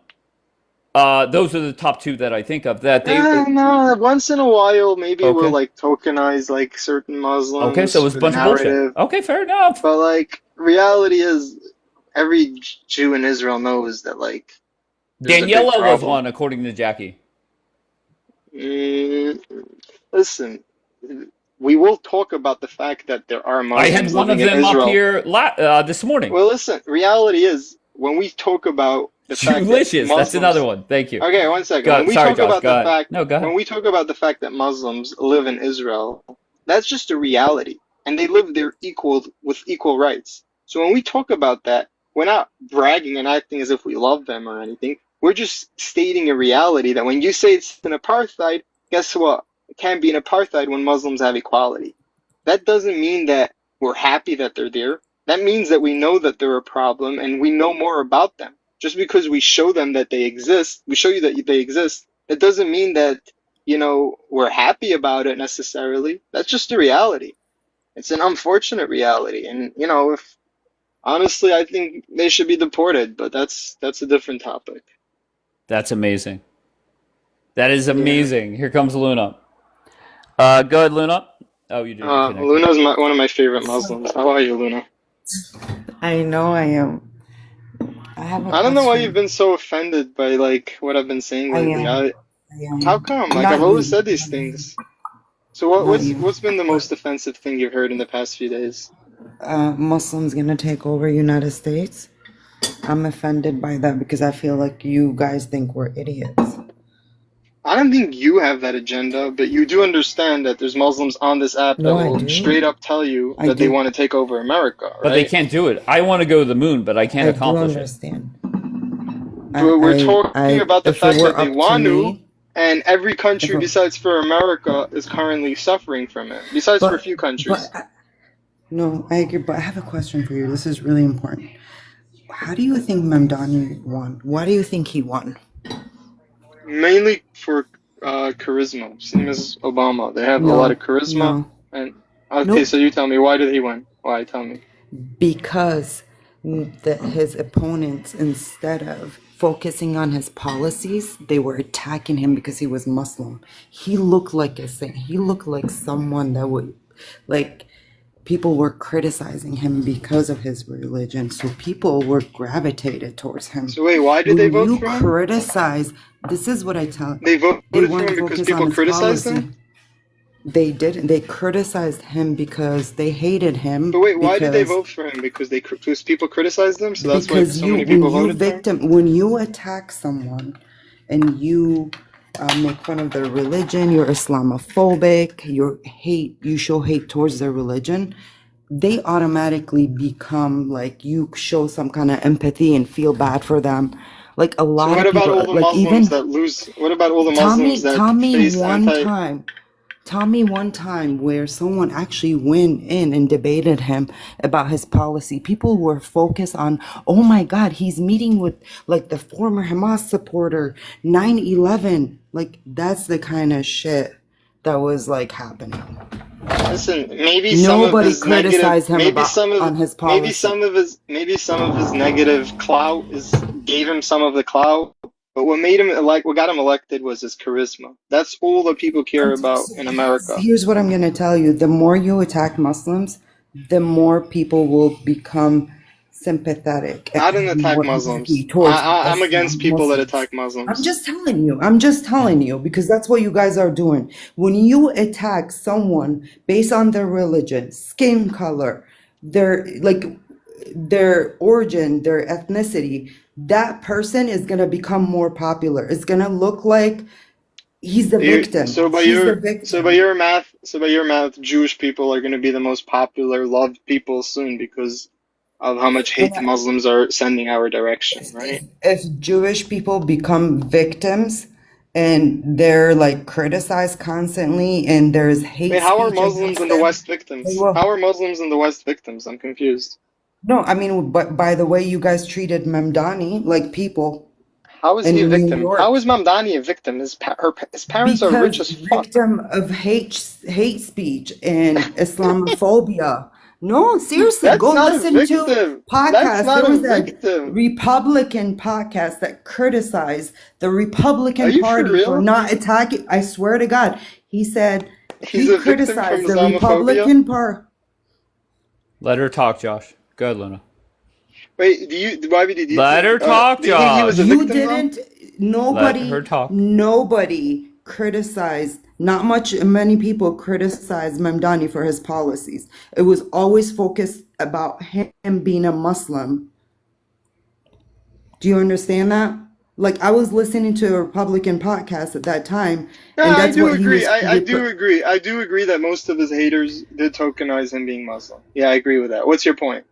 Those are the top two that I think of. That they. No, once in a while, maybe we'll Okay. like tokenize like certain Okay, so it Muslims was a for the bunch of bullshit. narrative. Okay, fair enough. But like, reality is, every Jew in Israel knows that like, there's a big Daniela was problem. one, according to Jackie. Mm, listen, we will talk about the fact that there are I had Muslims one of living in them up Israel. here this morning. Well, listen, reality is when we talk about the fact that Jewlicious. That's another Muslims. one. Thank you. Okay, one second. Go. When we Sorry, talk Josh. about Go the ahead. fact, No, go ahead. when we talk about the fact that Muslims live in Israel, that's just a reality, and they live there with equal rights. So when we talk about that, we're not bragging and acting as if we love them or anything. We're just stating a reality that when you say it's an apartheid, guess what? It can't be an apartheid when Muslims have equality. That doesn't mean that we're happy that they're there. That means that we know that they're a problem and we know more about them. Just because we show them that they exist, we show you that they exist, that doesn't mean that, we're happy about it necessarily. That's just a reality. It's an unfortunate reality. And, if honestly, I think they should be deported, but that's a different topic. That's amazing. That is Yeah. amazing. Here comes Luna. Go ahead, Luna. Oh, you didn't connect. Luna's one of my favorite Muslims. How are you, Luna? I know I am. I have a I don't know why question. you've been so offended by what I've been saying I lately. am. How come? Like Not I've always you. said these things. So what, Not what's you. what's been the most offensive thing you've heard in the past few days? Muslims gonna take over United States. I'm offended by that because I feel like you guys think we're idiots. I don't think you have that agenda, but you do understand that there's Muslims on this app that No, I will do. straight up tell you I that they do. want to take over America, But they right? can't do it. I want to go to the moon, but I can't I do accomplish it. understand. But we're talking about the If it fact were that they up to want to, me, and every if country it, besides for America is currently suffering from it. Besides for a few countries. no, I agree. But I have a question for you. This is really important. How do you think Mamdani won? Why do you think he won? Mainly for charisma, same as Obama. They have a lot of charisma. No. And okay, Nope. so you tell me, why did he win? Why? Tell me. Because his opponents, instead of focusing on his policies, they were attacking him because he was Muslim. He looked like a saint. He looked like someone that would, like, people were criticizing him because of his religion. So people were gravitated towards him. So wait, why did they vote for him? Criticize, this is what I tell. They voted They for weren't him because focused people on his criticized policy. him? They didn't. They criticized him because they hated him. But wait, why did they because vote for him? Because people criticized them, so that's why because so you many people when you voted for him? when you attack someone and you make fun of their religion, you're Islamophobic, you show hate towards their religion, they automatically become like, you show some kind of empathy and feel bad for them. Like a So lot what of about all people, the like Muslims even that lose? What about all the tell Muslims that me face one anti? time. Tell me one time where someone actually went in and debated him about his policy. People were focused on, oh my God, he's meeting with like the former Hamas supporter, 9/11. Like that's the kind of shit that was like happening. Listen, maybe some of Nobody his negative, criticized him maybe about some of, on his maybe policy some of his, maybe some of his negative clout gave him some of the clout. But what made him what got him elected was his charisma. That's all that people care about in America. Here's what I'm going to tell you. The more you attack Muslims, the more people will become sympathetic I didn't and attack more Muslims. empathy towards I'm against people that Muslims. attack I'm Muslims. just telling you. I'm just telling you because that's what you guys are doing. When you attack someone based on their religion, skin color, their origin, their ethnicity, that person is going to become more popular. It's going to look like he's the victim. So by She's the your, victim. so by your math, Jewish people are going to be the most popular, loved people soon because of how much hate the Muslims are sending our direction, right? If Jewish people become victims and they're like criticized constantly and there's hate Wait, how are speech Muslims against in the them, West they victims? will. How are Muslims in the West victims? I'm confused. No, I mean, but by the way you guys treated Mamdani like people How is he a in New victim? How York. is Mamdani a victim? His parents are rich Because as fuck. victim of hate speech and Islamophobia. No, seriously, That's go not a listen to victim. That's podcasts. not There a was a victim. Republican podcast that criticized the Are Republican you for Party for real? not attacking. I swear to God, he said He's he a victim from criticized the Islamophobia? Republican Party. Let her talk, Josh. Go ahead, Luna. Wait, why did you Let her talk, do you think he was a Josh. You victim though? didn't. Let her talk. Nobody many people criticized Mamdani for his policies. It was always focused about him being a Muslim. Do you understand that? Like, I was listening to a Republican podcast at that time, Yeah, and I that's do what he agree. was. I do agree. I do agree that most of his haters did tokenize him being Muslim. Yeah, I agree with that. What's your point?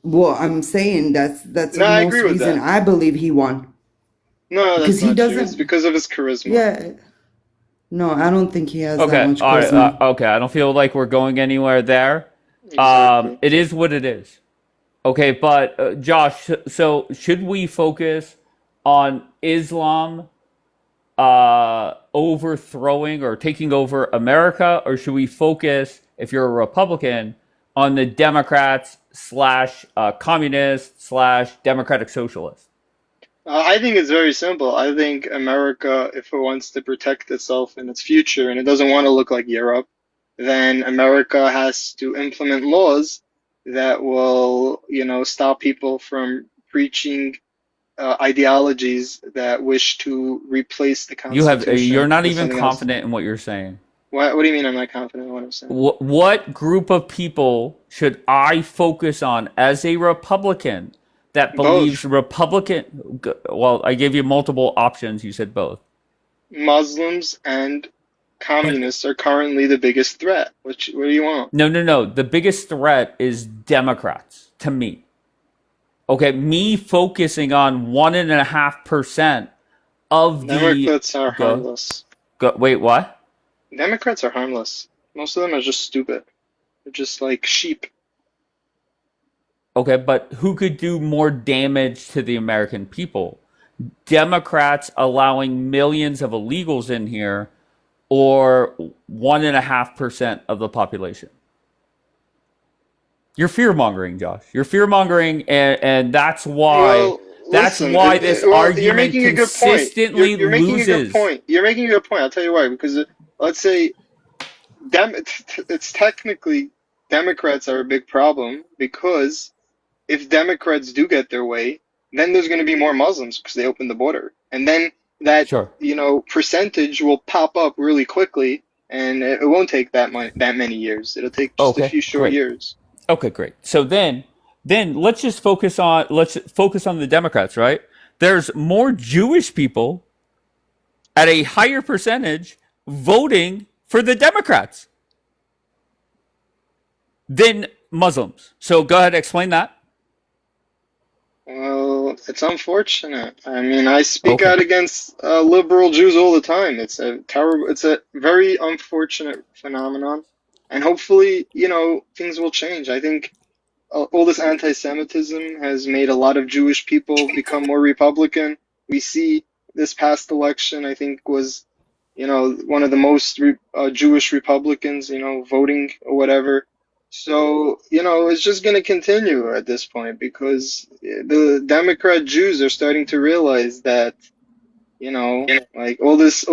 Well, I'm saying that's the No, I most agree with reason that. I believe he won No, because that's he not true. It's doesn't. because of his charisma. Yeah, no, I don't think he has that Okay, much all right, charisma. okay. I don't feel like we're going anywhere there. Exactly. It is what it is. Okay, but Josh, so should we focus on Islam overthrowing or taking over America, or should we focus, if you're a Republican, on the Democrats slash communists slash democratic socialists? I think it's very simple. I think America, if it wants to protect itself and its future, and it doesn't want to look like Europe, then America has to implement laws that will, stop people from preaching ideologies that wish to replace the You're Constitution not with even something else. confident in what you're saying. What do you mean I'm not confident in what I'm saying? What group of people should I focus on as a Republican that believes Both. Republican? Well, I gave you multiple options. You said both. Muslims and But communists are currently the biggest threat. What do you want? no. The biggest threat is Democrats to me. Okay, me focusing on 1.5% of the Democrats are go, harmless. wait, what? Democrats are harmless. Most of them are just stupid. They're just like sheep. Okay, but who could do more damage to the American people? Democrats allowing millions of illegals in here, or 1.5% of the population? You're fear mongering, Josh. You're fear mongering, and that's why Well, listen. this Well, you're argument making a good point. consistently You're making a good loses. point. You're making a good point. I'll tell you why. Because let's say it's technically Democrats are a big problem because if Democrats do get their way, then there's going to be more Muslims because they open the border, and then that Sure. percentage will pop up really quickly, and it won't take that many years. It'll take just a Okay, few short great. years. Okay, great. So then let's focus on the Democrats, right? There's more Jewish people at a higher percentage voting for the Democrats than Muslims. So go ahead, explain that. Well, it's unfortunate. I mean, I speak Okay. out against liberal Jews all the time. It's a terrible, it's a very unfortunate phenomenon, and hopefully, things will change. I think all this anti-Semitism has made a lot of Jewish people become more Republican. We see this past election, I think, was, one of the most Jewish Republicans, voting or whatever. So, it's just going to continue at this point because the Democrat Jews are starting to realize that, like all this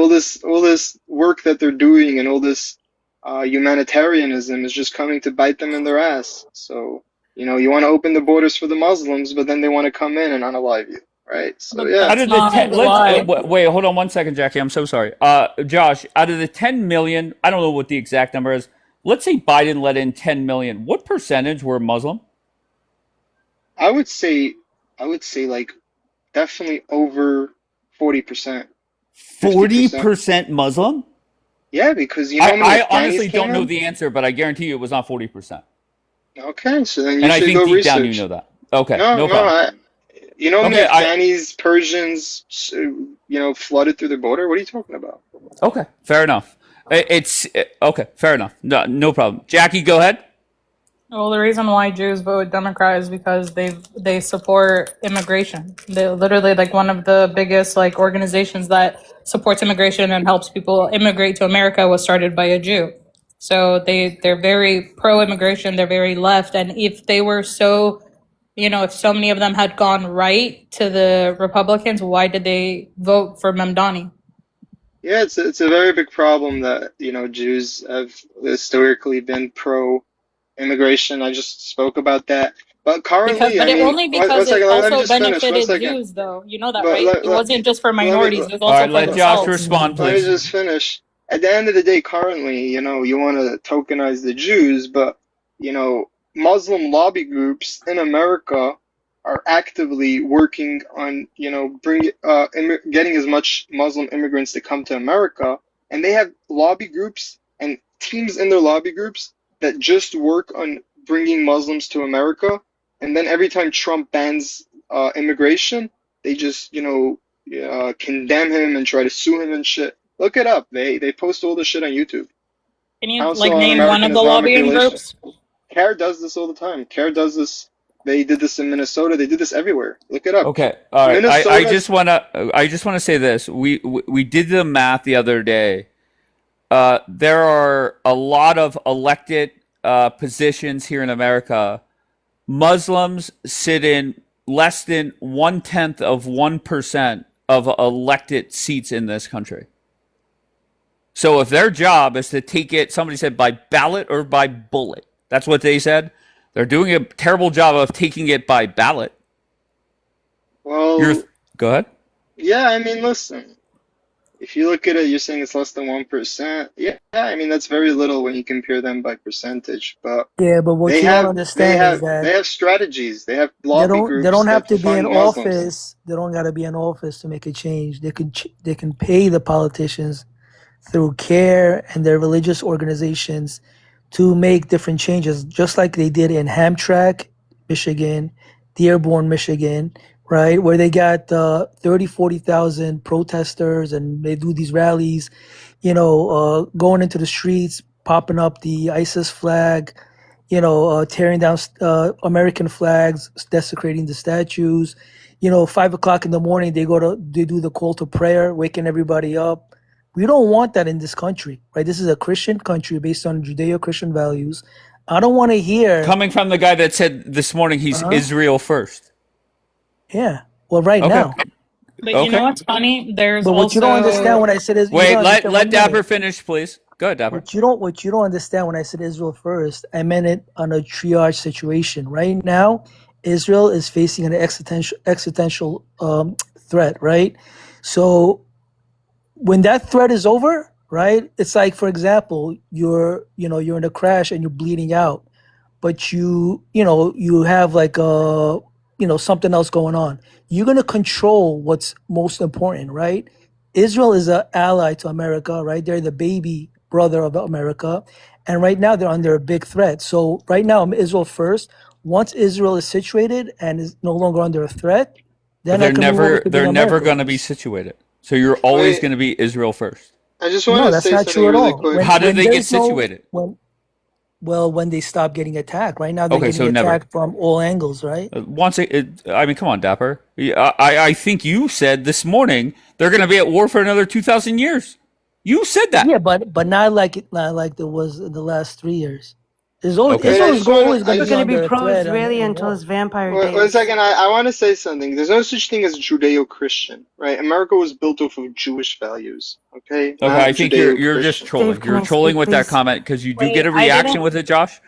work that they're doing and all this humanitarianism is just coming to bite them in their ass. So, you want to open the borders for the Muslims, but then they want to come in and unalive you, right? So, But yeah. Out that's of the not 10, why. wait, hold on one second, Jackie. I'm so sorry. Josh, out of the 10 million, I don't know what the exact number is. Let's say Biden let in 10 million. What percentage were Muslim? I would say, like definitely over 40%, 50%. 40% Muslim? Yeah, because you know how many I Afghanis honestly came don't know in? the answer, but I guarantee you it was not 40%. Okay, so then you And I should think go deep down you research. know that. Okay, No, no no, problem. you know how many Okay, Afghanis, Persians, flooded through the border? What are you talking about? okay, fair enough. Okay, fair enough. No problem. Jackie, go ahead. Well, the reason why Jews vote Democrat is because they support immigration. They're literally like one of the biggest like organizations that supports immigration and helps people immigrate to America was started by a Jew. So they're very pro immigration. They're very left. And if they were so, if so many of them had gone right to the Republicans, why did they vote for Mamdani? Yeah, it's a very big problem that, Jews have historically been pro immigration. I just spoke about that. But currently, I But it mean, only one because it second, let me also just finish. One benefited second. Jews, though. You know that, But right? It wasn't just for let me, minorities; it was All also right, for let Josh themselves. respond, let me please. just finish. At the end of the day, currently, you want to tokenize the Jews, but, Muslim lobby groups in America are actively working on, getting as much Muslim immigrants to come to America. And they have lobby groups and teams in their lobby groups that just work on bringing Muslims to America. And then every time Trump bans immigration, they just, condemn him and try to sue him and shit. Look it up. They post all this shit on YouTube. Can you Council on name one American of the Islamic lobbying Relations. groups? CARE does this all the time. CARE does this. They did this in Minnesota. They did this everywhere. Look it up. Okay, all right. I Minnesota. just wanna say this. We did the math the other day. There are a lot of elected positions here in America. Muslims sit in less than 1/10 of 1% of elected seats in this country. So if their job is to take it, somebody said by ballot or by bullet. That's what they said. They're doing a terrible job of taking it by ballot. Well, Go ahead. yeah. I mean, listen. If you look at it, you're saying it's less than 1%. Yeah, I mean that's very little when you compare them by percentage. But Yeah, but what they you don't have they understand is have that they have strategies. They have they lobby don't groups have that to be in fund Muslims. office. They don't got to be in office to make a change. They can pay the politicians through CARE and their religious organizations to make different changes, just like they did in Hamtramck, Michigan, Dearborn, Michigan, right? Where they got 30, 40,000 protesters and they do these rallies, going into the streets, popping up the ISIS flag, tearing down American flags, desecrating the statues. 5 o'clock in the morning, they do the call to prayer, waking everybody up. We don't want that in this country, right? This is a Christian country based on Judeo-Christian values. I don't want to hear, Coming from the guy that said this morning he's Israel first. yeah. Well, right Okay. now, But you know Okay. what's funny? There's but what you don't understand also when I said is you Wait, don't understand let one Dapper minute. finish, please. Go ahead, Dapper. What you don't understand when I said Israel first, I meant it on a triage situation. Right now, Israel is facing an existential threat, right? So when that threat is over, right? It's like, for example, you're in a crash and you're bleeding out, but you have like something else going on. You're gonna control what's most important, right? Israel is an ally to America, right? They're the baby brother of America, and right now they're under a big threat. So right now, Israel first. Once Israel is situated and is no longer under a threat, But then I can move over to being they're never America going to be first. situated. So you're always Wait, going to be Israel first. I just want No, to that's say not something true at really all. quick. How did When they get there's no situated? when they stop getting attacked. Right now they're Okay, getting so never. attacked from all angles, right? I mean, come on, Dapper. I think you said this morning they're going to be at war for another 2,000 years. You said that. Yeah, but not like there was in the last 3 years. Okay. Wait, Israel is always going to We're be gonna be under a threat pro-Israeli in until his war. vampire One days. second, I want to say something. There's no such thing as Judeo-Christian, right? America was built off of Jewish values, okay? Okay, Not I think you're just Judeo-Christian. trolling. Dave, can You're I trolling speak, with that please? comment because you do get wait. a reaction with it, Josh.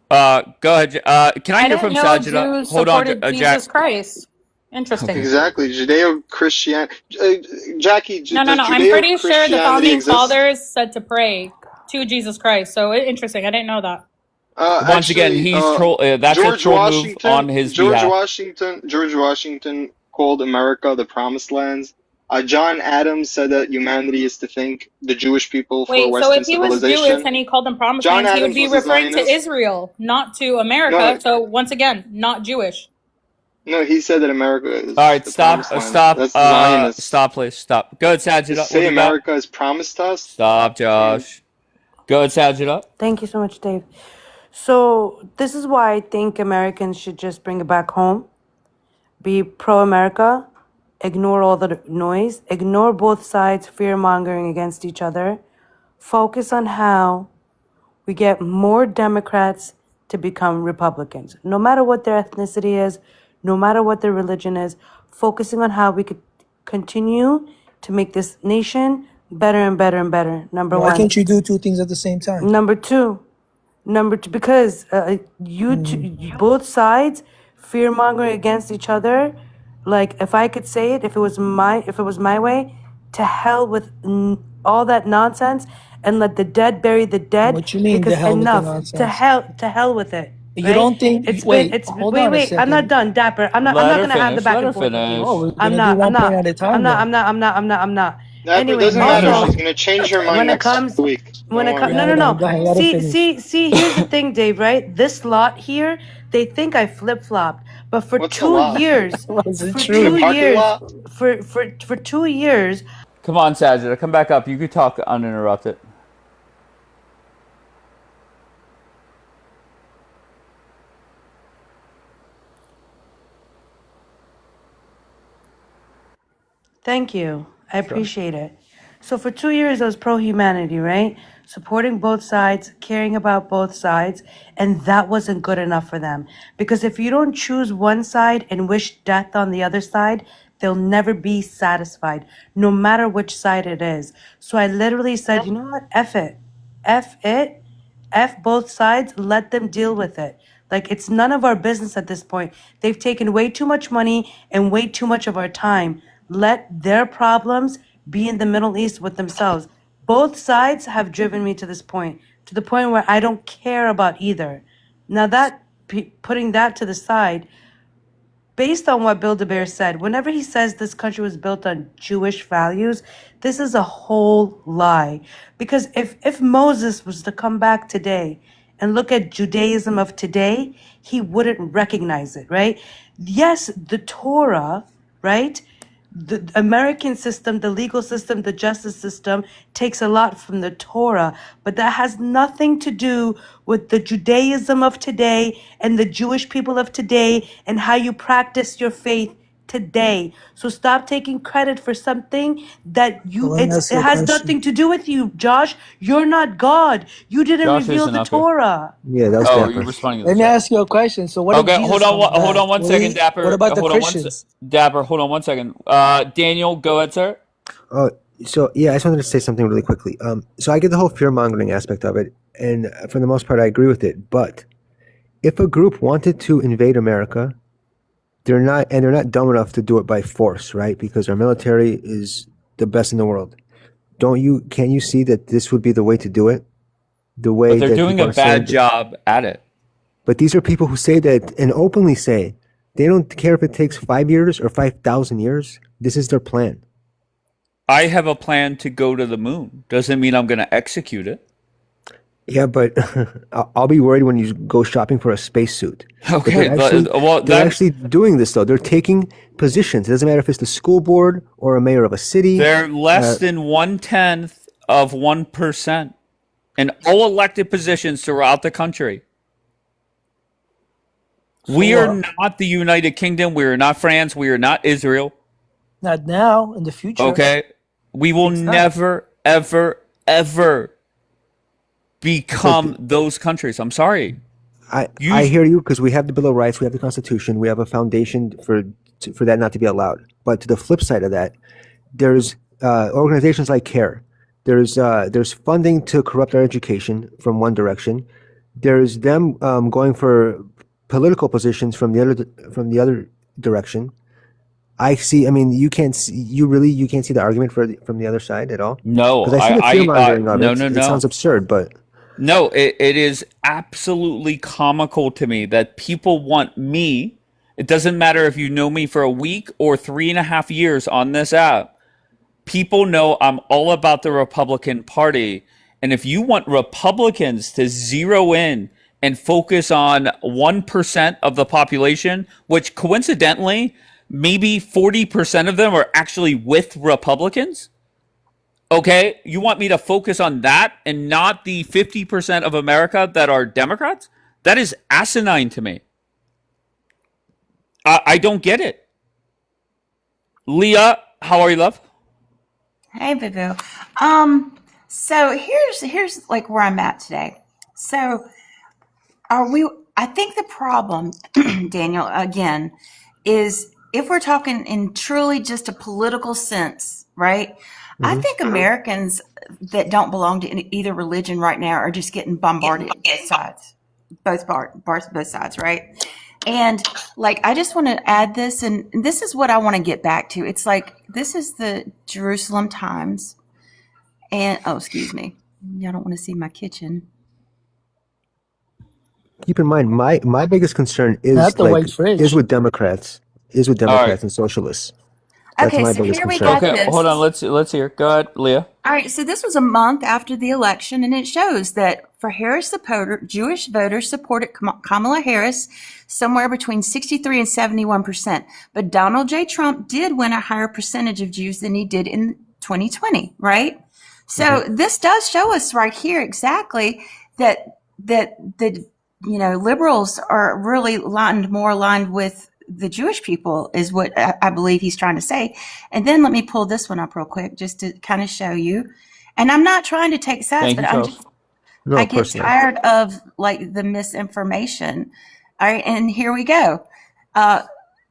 Go ahead. Can I I hear didn't from know Sajida? Jews Hold on, supported Jesus Jack. Christ. Interesting. Okay. Exactly, Judeo-Christian. Jackie, No. does I'm pretty sure the Judeo-Christianity founding exist? fathers said to pray to Jesus Christ. So interesting. I didn't know that. Once again, Actually, he's troll. That's a troll move on his behalf. George Washington called America the Promised Lands. John Adams said that humanity is to thank the Jewish people for Wait, so Western if he was Jewish civilization. and he called them promised John lands, he would Adams be was a referring to Zionist. Israel, not to No, America. So once again, not Jewish. no, he said that America All is right, the stop, Promised Land. stop, That's Zionists. stop, please, stop. Go ahead, To Sajida. What do say you got? America is promised to us? Stop, Man. Josh. Go ahead, Sajida. Thank you so much, Dave. So this is why I think Americans should just bring it back home. Be pro-America. Ignore all the noise. Ignore both sides fear-mongering against each other. Focus on how we get more Democrats to become Republicans. No matter what their ethnicity is, no matter what their religion is, focusing on how we could continue to make this nation better and better and better. Number Why one. can't you do two things at the same time? Number two, Number two, because both sides fear mongering against each other. Like, if I could say it, if it was my way, to hell with all that nonsense, and let the dead bury the dead. What you mean, the Because hell with the enough, nonsense? to hell with it. You Right? don't think? Wait, hold on a Wait. I'm not second. done, Dapper. I'm Let not her gonna have the finish. back Let and her forth with you. finish. Oh, we're I'm gonna do not. one point at a time then. I'm not. Dapper, it Anyway, doesn't matter. also, She's gonna change her mind when it next comes week. when Don't it comes worry. no, Yeah, no, hold on. no. Go ahead. Let her finish. Here's the thing, Dave, right? This lot here, they think I flip-flopped, but for What's the two lot? years, Was it for The true? 2 parking years, lot? for 2 years, Come on, Sajida, come back up. You could talk uninterrupted. thank you. I Sure. appreciate it. So for 2 years, I was pro-humanity, right? Supporting both sides, caring about both sides, and that wasn't good enough for them. Because if you don't choose one side and wish death on the other side, they'll never be satisfied, no matter which side it is. So I literally said, you know what? F it. F it. F both sides, let them deal with it. Like, it's none of our business at this point. They've taken way too much money and way too much of our time. Let their problems be in the Middle East with themselves. Both sides have driven me to the point where I don't care about either. Now, putting that to the side, based on what Bill DeBear said, whenever he says this country was built on Jewish values, this is a whole lie. Because if Moses was to come back today and look at Judaism of today, he wouldn't recognize it, right? Yes, the Torah, right? The American system, the legal system, the justice system takes a lot from the Torah, but that has nothing to do with the Judaism of today and the Jewish people of today and how you practice your faith today. So stop taking credit for something that So let me ask it you a has question. nothing to do with you, Josh. You're not God. You didn't Josh reveal isn't the up here. Torah. Yeah, that was Oh, you're Dapper. responding to the Let me chat. ask you a question. So what if Okay, Jesus comes hold back? on one second, What Dapper. about the Hold on Christians? Dapper, hold on one second. Daniel, go ahead, sir. Oh, so yeah, I just wanted to say something really quickly. So I get the whole fear mongering aspect of it, and for the most part, I agree with it. But if a group wanted to invade America, they're not dumb enough to do it by force, right? Because our military is the best in the world. Can't you see that this would be the way to do it? The But way they're that doing people a are saying bad that, job at it. but these are people who say that and openly say they don't care if it takes 5 years or 5,000 years. This is their plan. I have a plan to go to the moon. Doesn't mean I'm going to execute it. Yeah, but I'll be worried when you go shopping for a spacesuit. But Okay, well, they're that's actually doing this though. They're taking positions. It doesn't matter if it's the school board or a mayor of a city. they're less than 1/10 of 1% in all elected positions throughout the country. So We are what? not the United Kingdom. We are not France. We are not Israel. Not now. In the future, Okay, we will takes time. never, ever, ever But become those countries. I'm sorry. I hear you because we have the Bill of Rights, we have the Constitution, we have a foundation for that not to be allowed. But to the flip side of that, there's organizations like CARE. There's funding to corrupt our education from one direction. There's them going for political positions from the other direction. I see. I mean, you can't see the argument from the other side at all. No, Because I see the fear mongering of no, it. no, It no. sounds absurd, but No, it is absolutely comical to me that people want me. It doesn't matter if you know me for a week or 3.5 years on this app. People know I'm all about the Republican Party. And if you want Republicans to zero in and focus on 1% of the population, which coincidentally, maybe 40% of them are actually with Republicans. Okay, you want me to focus on that and not the 50% of America that are Democrats? That is asinine to me. I don't get it. Leah, how are you, love? Hey, boo boo. So here's like where I'm at today. So are we? I think the problem, Daniel, again, is if we're talking in truly just a political sense, right? I Hmm. think Americans that don't belong to either religion right now are just getting bombarded on both sides, both sides, right? And like, I just want to add this, and this is what I want to get back to. It's like, this is the Jerusalem Times, and oh, excuse me, y'all don't want to see my kitchen. Keep in mind, my biggest concern Not is the white fridge. with Democrats, All right. and socialists. That's Okay, my so biggest here we concern. got Okay, hold on. this. Let's hear. Go ahead, Leah. All right, so this was a month after the election, and it shows that for Harris supporter, Jewish voters supported Kamala Harris somewhere between 63 and 71%. But Donald J. Trump did win a higher percentage of Jews than he did in 2020, right? So this does show us right here exactly that the liberals are really more aligned with the Jewish people is what I believe he's trying to say. And then let me pull this one up real quick just to kind of show you. And I'm not trying to take sides, Thank you, but Charles. No, I of get course not. tired of like the misinformation. All right, and here we go.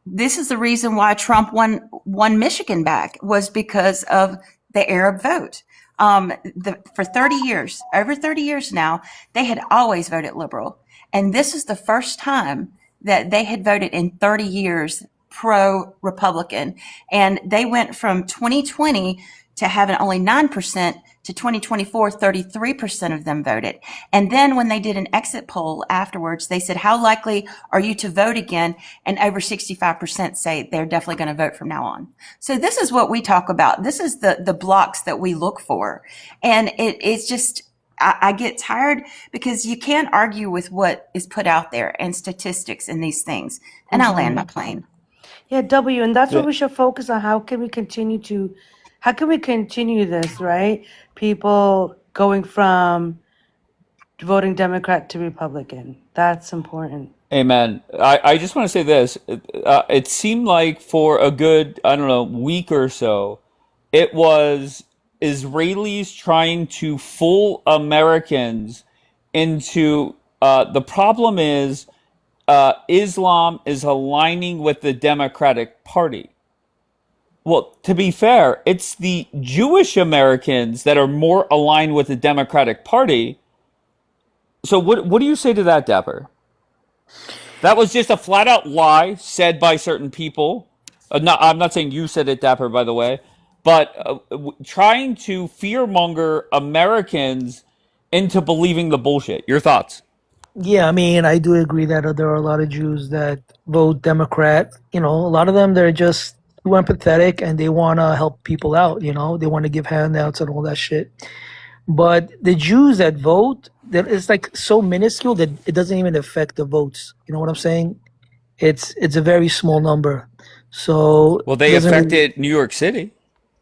This is the reason why Trump won Michigan back, was because of the Arab vote. For 30 years, over 30 years now, they had always voted liberal. And this is the first time that they had voted in 30 years pro-Republican. And they went from 2020 to having only 9% to 2024, 33% of them voted. And then when they did an exit poll afterwards, they said, how likely are you to vote again? And over 65% say they're definitely going to vote from now on. So this is what we talk about. This is the blocks that we look for. And it's just, I get tired because you can't argue with what is put out there and statistics and these things. And I'll land my plane. Yeah, W, and that's what Yeah. we should focus on. How can we continue this, right? People going from voting Democrat to Republican. That's important. Amen. I just want to say this. It seemed like for a good, I don't know, week or so, it was Israelis trying to fool Americans into the problem is Islam is aligning with the Democratic Party. Well, to be fair, it's the Jewish Americans that are more aligned with the Democratic Party. So what do you say to that, Dapper? That was just a flat out lie said by certain people. I'm not saying you said it, Dapper, by the way, but trying to fearmonger Americans into believing the bullshit. Your thoughts? Yeah, I mean, I do agree that there are a lot of Jews that vote Democrat. A lot of them, they're just too empathetic and they want to help people out. They want to give handouts and all that shit. But the Jews that vote, it's like so minuscule that it doesn't even affect the votes. You know what I'm saying? It's a very small number. So Well, it they doesn't really, affected New York City,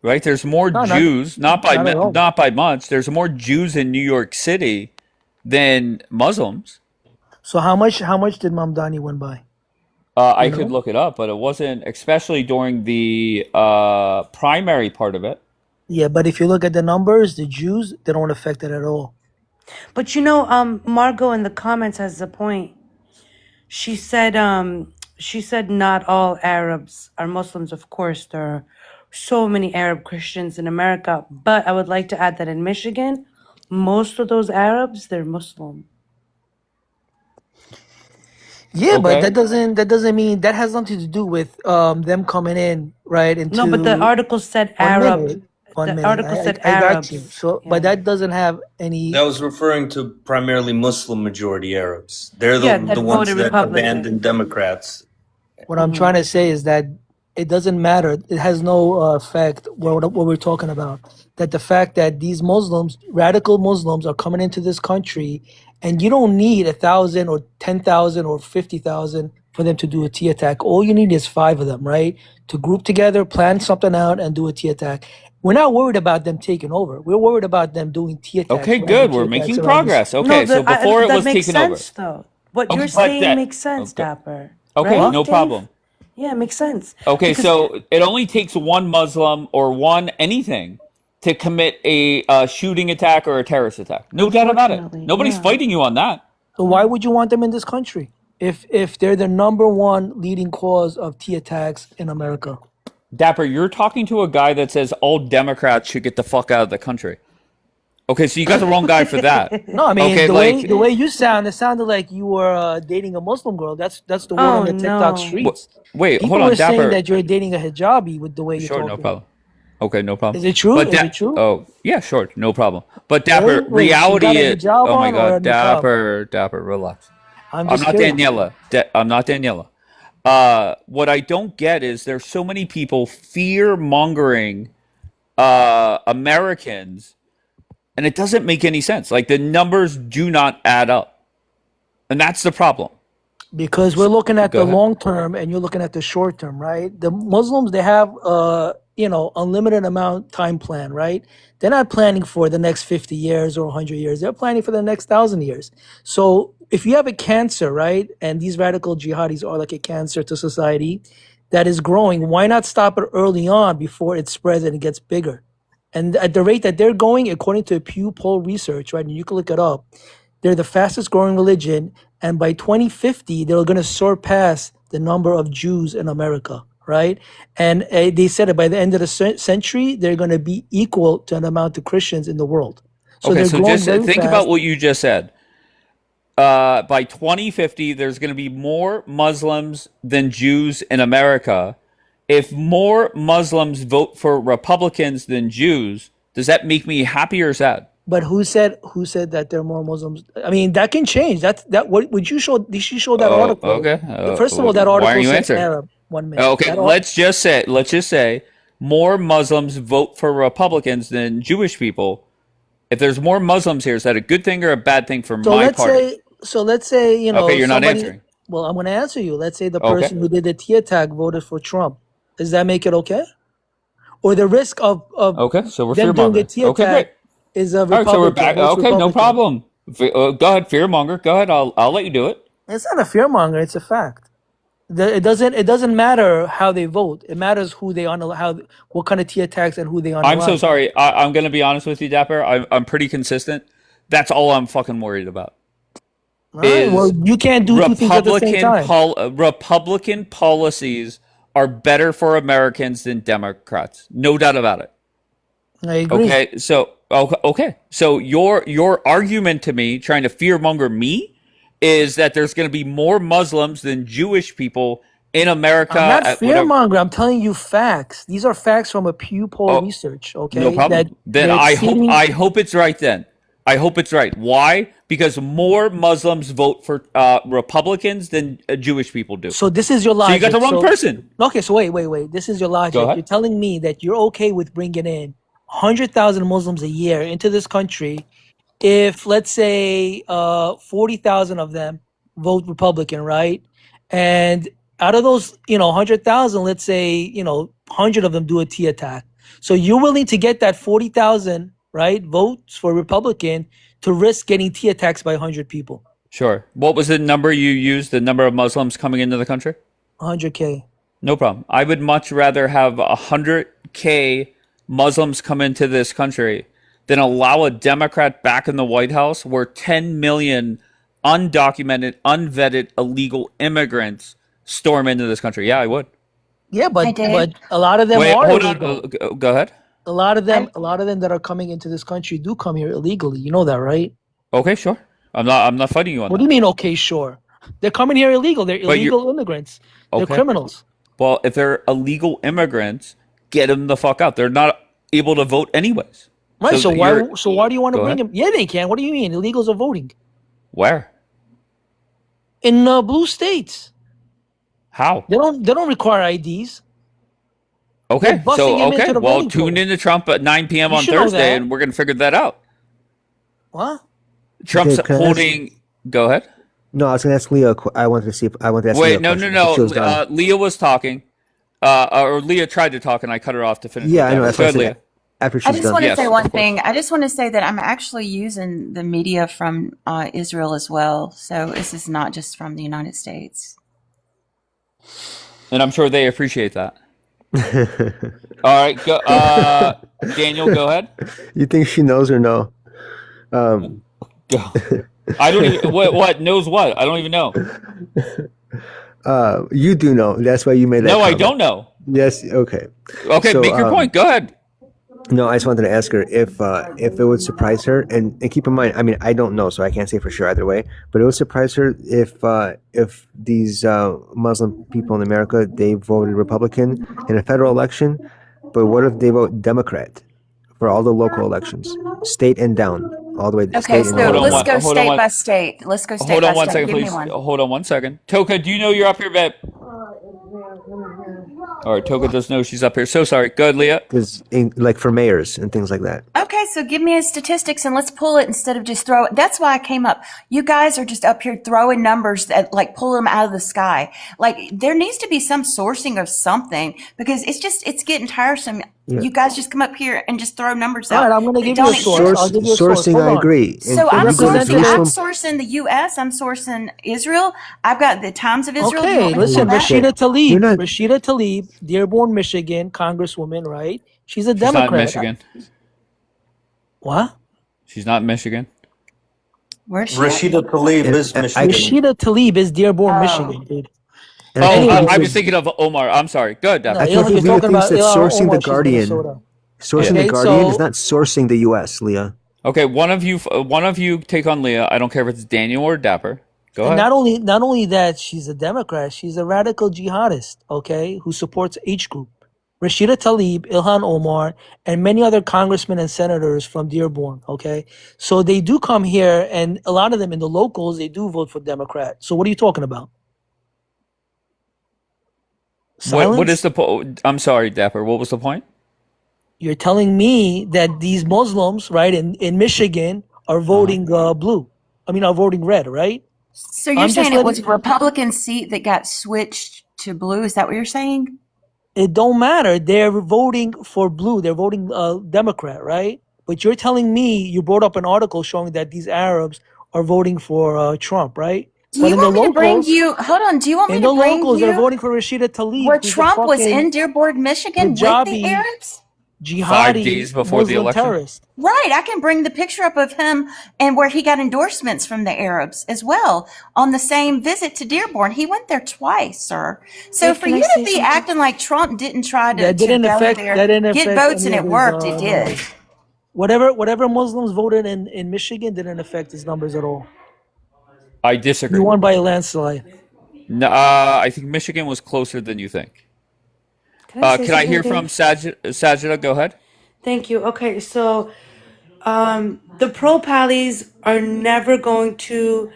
right? There's more no, Jews, not not at all. by much. There's more Jews in New York City than Muslims. So how much did Mamdani win by? I You could know? look it up, but it wasn't, especially during the primary part of it. Yeah, but if you look at the numbers, the Jews, they don't affect it at all. But Margot in the comments has a point. She said not all Arabs are Muslims. Of course, there are so many Arab Christians in America. But I would like to add that in Michigan, most of those Arabs, they're Muslim. Yeah, but Okay. that doesn't mean that has nothing to do with them coming in right No, but the into article said one Arab. minute. One The minute. article said I got you. Arabs. So, but Yeah. that doesn't have any. That was referring to primarily Muslim majority Arabs. They're Yeah, the that ones voted that Republican. abandoned Democrats. What I'm trying to say is that it doesn't matter. It has no effect what we're talking about. That the fact that these Muslims, radical Muslims, are coming into this country, and you don't need 1,000 or 10,000 or 50,000 for them to do a T attack. All you need is 5 of them, right? To group together, plan something out, and do a T attack. We're not worried about them taking over. We're worried about them doing T attacks. Okay, random good. T We're attacks making around progress. Okay, so before it that was makes taken over. sense, though. What Okay, you're but saying makes sense, okay. Dapper. Okay, Right, no Dave? problem. Yeah, it makes sense. Okay, Because so it only takes one Muslim or one anything to commit a shooting attack or a terrorist attack. No doubt about it. unfortunately, Nobody's yeah. fighting you on that. So why would you want them in this country if they're the number one leading cause of T attacks in America? Dapper, you're talking to a guy that says all Democrats should get the fuck out of the country. Okay, so you got the wrong guy for that. No, I mean Okay, the way you sound, it sounded like you were dating a Muslim girl. That's the word on Oh the TikTok no. streets. wait, hold People on, are saying Dapper. that you're dating a hijabi with the way you're Sure, no talking. problem. Okay, no problem. Is it true? But Is it true? oh, yeah, sure, no problem. But Really? Dapper, Wait, she reality got a is, hijab oh my on or a God, niqab? Dapper, relax. I'm I'm just not curious. Daniela. I'm not Daniela. What I don't get is there's so many people fear mongering Americans, and it doesn't make any sense. Like the numbers do not add up, and that's the problem. Because we're looking at Go the ahead. long term and you're looking at the short term, right? The Muslims, they have unlimited amount time plan, right? They're not planning for the next 50 years or 100 years. They're planning for the next 1,000 years. So if you have a cancer, right, and these radical jihadis are like a cancer to society that is growing, why not stop it early on before it spreads and it gets bigger? And at the rate that they're going, according to Pew poll research, right, and you can look it up, they're the fastest growing religion, and by 2050, they're going to surpass the number of Jews in America, right? And they said that by the end of the century, they're going to be equal to an amount of Christians in the world. So Okay, they're so growing just very think about fast. what you just said. By 2050, there's going to be more Muslims than Jews in America. If more Muslims vote for Republicans than Jews, does that make me happy or sad? But who said that there are more Muslims? I mean, that can change. What would you show? Did she show that Oh, article? okay. First of all, that Why aren't article you said answering? Arab. 1 minute. Okay, let's just say more Muslims vote for Republicans than Jewish people. If there's more Muslims here, is that a good thing or a bad thing for So my let's party? say, Okay, you're not somebody. answering. Well, I'm going to answer you. Let's say the Okay. person who did the T attack voted for Trump. Does that make it okay? Or the risk of Okay, so we're them fear doing a mongering. T Okay, great. attack is a All right, so we're Republican. back. Votes Okay, no Republican. problem. Go ahead, fear monger. Go ahead. I'll let you do it. It's not a fear monger. It's a fact. It doesn't matter how they vote. It matters who they what kind of T attacks and who they I'm so unalive. sorry. I'm gonna be honest with you, Dapper. I'm pretty consistent. That's all I'm fucking worried about. All right. Well, Is you can't do two things at the same time. Republican policies are better for Americans than Democrats. No doubt about it. I agree. Okay, so your argument to me, trying to fearmonger me, is that there's going to be more Muslims than Jewish people in America. I'm not at fear whatever. monger. I'm telling you facts. These are facts from a Pew poll Oh, research. no Okay, problem. Then they're exceeding. I hope it's right. Then I hope it's right. Why? Because more Muslims vote for Republicans than Jewish people do. So this is your So you logic. got the wrong person. Okay, so wait. This is your Go logic. ahead. You're telling me that you're okay with bringing in 100,000 Muslims a year into this country if, let's say, 40,000 of them vote Republican, right? And out of those, 100,000, let's say, 100 of them do a T attack. So you're willing to get that 40,000, right, votes for Republican to risk getting T attacks by 100 people, Sure. What was the number you used? The number of Muslims coming into the country? 100K. No problem. I would much rather have 100K Muslims come into this country than allow a Democrat back in the White House where 10 million undocumented, unvetted, illegal immigrants storm into this country. Yeah, I would. Yeah, I but did. a lot of them Wait, are hold on. illegal. Go ahead. A lot of them, I, that are coming into this country do come here illegally. You know that, right? Okay, sure. I'm not fighting you on What do you that. mean? Okay, sure. They're coming here illegal. They're But you're illegal immigrants. They're okay. criminals. Well, if they're illegal immigrants, get them the fuck out. They're not able to vote anyways. Right. So You're why do you want to go bring ahead. them? Yeah, they can. What do you mean? Illegals are voting Where? in blue states. How? They don't require IDs. They're Okay, busting him into okay. the Well, voting tune polls. in to Trump at 9 p.m. You on should know Thursday, that. and we're gonna figure that out. What? Trump's Dave, can I ask? holding. Go ahead. No, I was going to ask Leah. I wanted to see if I wanted to ask Leah Wait, a no, question. no, If she no. was done. Leah was talking, or Leah tried to talk, and I cut her off to finish with Yeah, I know. Deborah. That's Go why I ahead, said Leah. after I she's just done. want to Yes, say of one course. thing. I just want to say that I'm actually using the media from Israel as well. So this is not just from the United States. And I'm sure they appreciate that. All right, go, Daniel, go ahead. You think she knows or no? Um, Go. I don't even what knows what. I don't even know. you do know. That's why you made that No, I comment. don't know. Yes. Okay. Okay, So make your point. Go ahead. no, I just wanted to ask her if it would surprise her, and keep in mind, I mean, I don't know, so I can't say for sure either way, but it would surprise her if these Muslim people in America, they voted Republican in a federal election, but what if they vote Democrat for all the local elections, state and down, all the way Okay, state and so Hold on down? let's go hold on state one. by state. Let's go state Hold by on one state. second, Give me please. one. Hold on one second. Toka, do you know you're up here, babe? All right, Toka does know she's up here. So sorry. Go ahead, Leah. Because like for mayors and things like that. Okay, so give me a statistics and let's pull it instead of just throw it. That's why I came up. You guys are just up here throwing numbers that like pull them out of the sky. Like there needs to be some sourcing of something because it's getting tiresome. Yeah. You guys just come up here and just throw numbers All right, out. I'm going to that give you don't a source. exist. I'll give you a source. Sourcing, Hold I on. agree. So And I'm you go to sourcing. I'm Jerusalem. sourcing the U.S. I'm sourcing Israel. I've got the Times of Israel. Do you Okay, want me to listen, pull that? Shit. Rashida You're Tlaib, not. Rashida Tlaib, Dearborn, Michigan, Congresswoman, right? She's a She's not in Democrat. Michigan. What? She's not in Michigan. Where's she at? Rashida Tlaib And is I Michigan. Rashida Tlaib is Dearborn, Oh. Michigan, dude. and I Oh, can't Anyway, believe I was this. thinking of Omar. I'm sorry. Go ahead, no, Dapper. I can't you're believe Leah talking thinks about that Ilhan sourcing the Omar. She's Guardian, Minnesota. sourcing Yeah. the Okay, Guardian is so not sourcing the U.S. Leah. Okay, one of you take on Leah. I don't care if it's Daniel or Dapper. Go and ahead. not only that, she's a Democrat. She's a radical jihadist. Okay, who supports H group. Rashida Tlaib, Ilhan Omar, and many other congressmen and senators from Dearborn. Okay, so they do come here, and a lot of them in the locals they do vote for Democrat. So what are you talking about? What is Silence? the I'm sorry, Dapper. What was the point? You're telling me that these Muslims, right, in Michigan are voting blue. I mean, are voting red, right? So you're I'm just saying it was letting a Republican seat that got switched to blue? Is that what you're saying? it don't matter. They're voting for blue. They're voting Democrat, right? But you're telling me you brought up an article showing that these Arabs are voting for Trump, right? Do But you in the want me to bring locals, you? Hold on. Do you want me in to the bring locals, they're you voting for Rashida Tlaib, where who's a Trump was fucking in Dearborn, Michigan, with the hijabi, Arabs? 5 jihadi days before the Muslim election. terrorist. Right. I can bring the picture up of him and where he got endorsements from the Arabs as well on the same visit to Dearborn. He went there twice, sir. So Wait, for can I you to say be something? acting like Trump didn't try That to didn't go affect. there, That didn't get affect votes, and any of it his worked, it did. numbers. Whatever Muslims voted in Michigan didn't affect his numbers at all. I He disagree. won by a landslide. No, I think Michigan was closer than you think. Can I say Can I something, hear from Dave? Sajida? Go ahead. Thank you. Okay, so the pro-pallies are never going to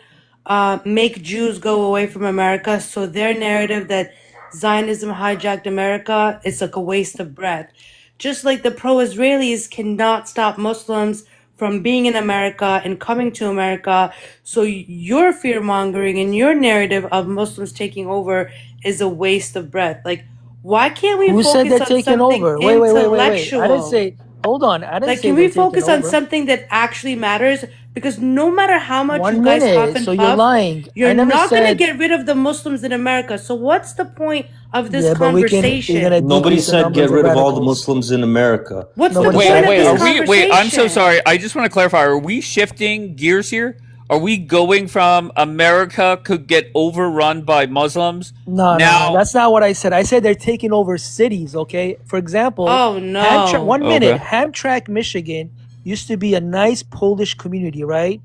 make Jews go away from America. So their narrative that Zionism hijacked America is like a waste of breath. Just like the pro-Israelis cannot stop Muslims from being in America and coming to America. So your fear-mongering and your narrative of Muslims taking over is a waste of breath. Like, why can't we Who said focus they're on taking something over? Wait. I didn't intellectual? say. Hold on. I didn't Like, say can we they're taking focus on over. something that actually matters? Because no matter how much you 1 guys huff minute. and So you're puff, lying. you're I never not going to said. get rid of the Muslims in America. So what's the point of this Yeah, but we're gonna conversation? Nobody decrease the said get numbers of rid of all the radicals. Muslims in America. What's the Nobody Wait, said point of wait. this Are that. we? Wait. I'm so conversation? sorry. I just want to clarify. Are we shifting gears here? Are we going from America could get overrun by Muslims No. now? That's not what I said. I said they're taking over cities. Okay. For example, Oh, Hamtramck. no. 1 minute. Okay. Hamtramck, Michigan, used to be a nice Polish community, right?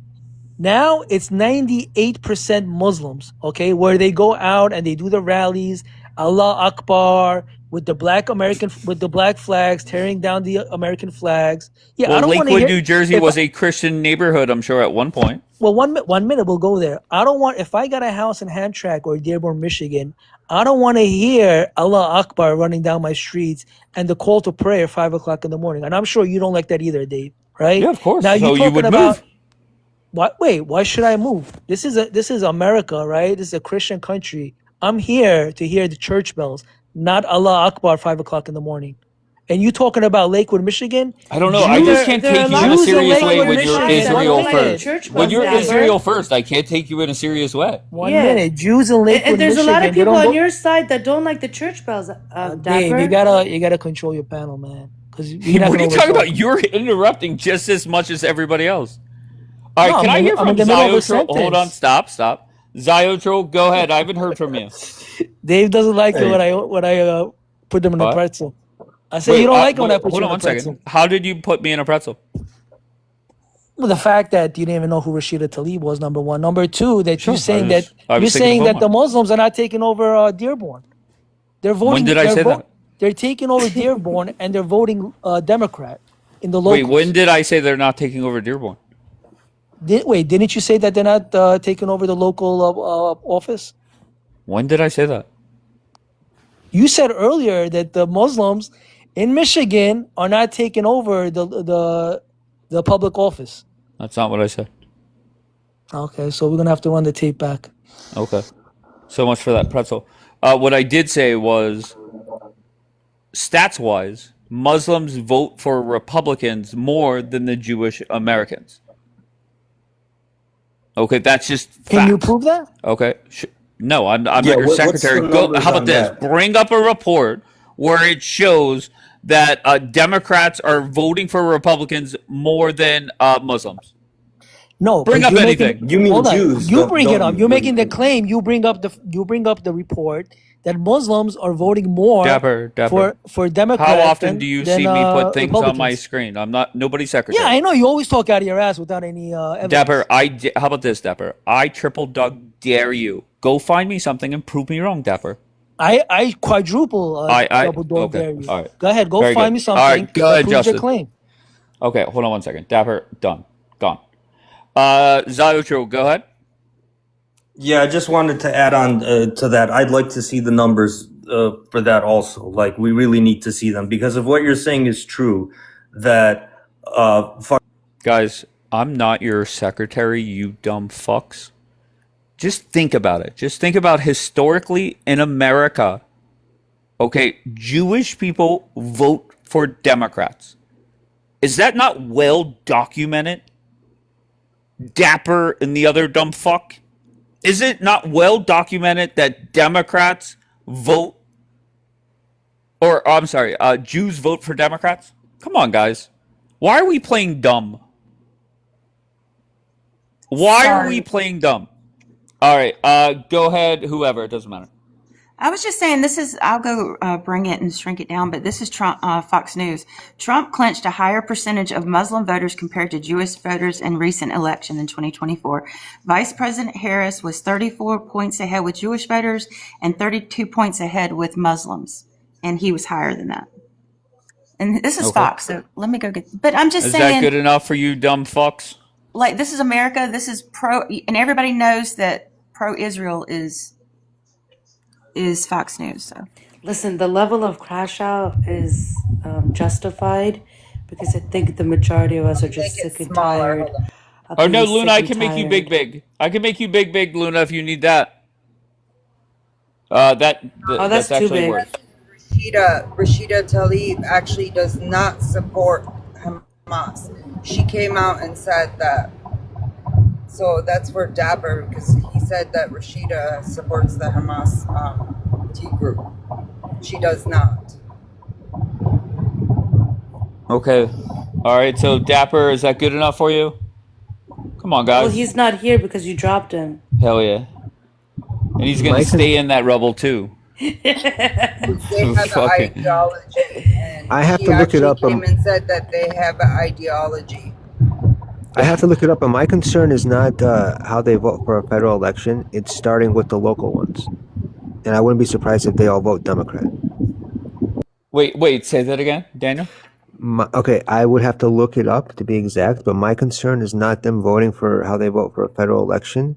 Now it's 98% Muslims, okay, where they go out and they do the rallies, Allah Akbar, with the black flags, tearing down the American flags. Yeah, I Well, don't want to Lakewood, hear New Jersey if was a Christian neighborhood, I'm sure, at one point. well 1 minute we'll go there. I don't want if I got a house in Hamtramck or Dearborn, Michigan, I don't want to hear Allah Akbar running down my streets and the call to prayer 5 o'clock in the morning. And I'm sure you don't like that either, Dave. Right? Yeah, of course. Now So you you talking would about move. what? Wait, why should I move? This is America, right? This is a Christian country. I'm here to hear the church bells, not Allah Akbar 5 o'clock in the morning. And you talking about Lakewood, Michigan? I don't know. I Jews, just can't There are a take you lot in a of Jews in people serious in way Lakewood, when you're Michigan Michigan. that One Israel don't like the minute. first. church When bells, you're Dapper. Israel first, I can't take you in a serious way. One Yeah. minute. Jews in And Lakewood, there's a lot of Michigan. They people don't on go. your side that don't like the church bells, Dave, you Dapper. gotta control your panel, man, because you're not What are gonna you talking overtalk about? me. You're interrupting just as much as everybody else. All right, No, can I hear I'm in from the middle of a Ziotro? Hold on, sentence. stop. Ziotro, go ahead. I haven't heard from you. Dave doesn't like it Hey, when I put them in a What? pretzel. I said Wait, you don't like it when I wait, put hold you on in a one second. pretzel. How did you put me in a pretzel? Well, the fact that you didn't even know who Rashida Tlaib was, number one. Number two, that Sure. you're saying that I you're was thinking saying of that the Omar. Muslims are not taking over Dearborn. They're When voting. did I say that? They're taking over Dearborn and they're voting Democrat in the Wait, locals. when did I say they're not taking over Dearborn? Didn't you say that they're not taking over the local office? When did I say that? You said earlier that the Muslims in Michigan are not taking over the public office. That's not what I said. Okay, so we're gonna have to run the tape back. Okay. So much for that pretzel. What I did say was, stats wise, Muslims vote for Republicans more than the Jewish Americans. Okay, that's just facts. Can you prove that? Okay. No, I'm not Yeah, your what's the secretary. numbers How about on this? that? Bring up a report where it shows that Democrats are voting for Republicans more than Muslims. No, Bring but up anything. You mean hold on. Jews? You bring it don't up. you? You're making the claim. You bring up the report that Muslims are voting more Dapper. for Democrats. How often do you see me put things on my Republicans. screen? I'm not nobody's secretary. Yeah, I know. You always talk out of your ass without any evidence. Dapper, how about this, Dapper? I triple dog dare you. Go find me something and prove me wrong, Dapper. I quadruple double dog okay. dare you. All right. Go ahead. Go Very find good. me something All right, go that ahead, proves Justin. your claim. Okay, hold on one second. Dapper, done. Gone. Zayotro, go ahead. Yeah, I just wanted to add on to that. I'd like to see the numbers for that also. Like, we really need to see them because if what you're saying is true, that Guys, I'm not your secretary, you dumb fucks. Just think about it. Just think about historically in America. Okay, Jewish people vote for Democrats. Is that not well documented? Dapper and the other dumb fuck? Is it not well documented that Democrats vote, or I'm sorry, Jews vote for Democrats? Come on, guys. Why are we playing dumb? Why are we Sorry. playing dumb? All right, go ahead, whoever, it doesn't matter. I was just saying, I'll go bring it and shrink it down, but this is Trump, Fox News. Trump clinched a higher percentage of Muslim voters compared to Jewish voters in recent election in 2024. Vice President Harris was 34 points ahead with Jewish voters and 32 points ahead with Muslims. And he was higher than that. And this is Okay. Fox, so let me go but I'm just Is saying, that good enough for you dumb fucks? like, this is America, this is and everybody knows that pro-Israel is Fox News, so. Listen, the level of crash out is justified because I think the majority of us are just Make it sick and smaller. tired of Oh no, being Luna, sick I and can make you tired. big. I can make you big, Luna, if you need that. That's That's too actually big. worse. Rashida Tlaib actually does not support Hamas. She came out and said that. So that's for Dapper, because he said that Rashida supports the Hamas T group. She does not. Okay. All right. So Dapper, is that good enough for you? Come on, Well, guys. he's not here because you dropped him. Hell yeah. And he's gonna Mike is- stay in that rubble too. They have an Fucking- ideology. And I have she to look it actually up, came and said that they have an ideology. I have to look it up, but my concern is not how they vote for a federal election. It's starting with the local ones, and I wouldn't be surprised if they all vote Democrat. Wait. Say that again, Daniel. Okay, I would have to look it up to be exact, but my concern is not them voting for how they vote for a federal election.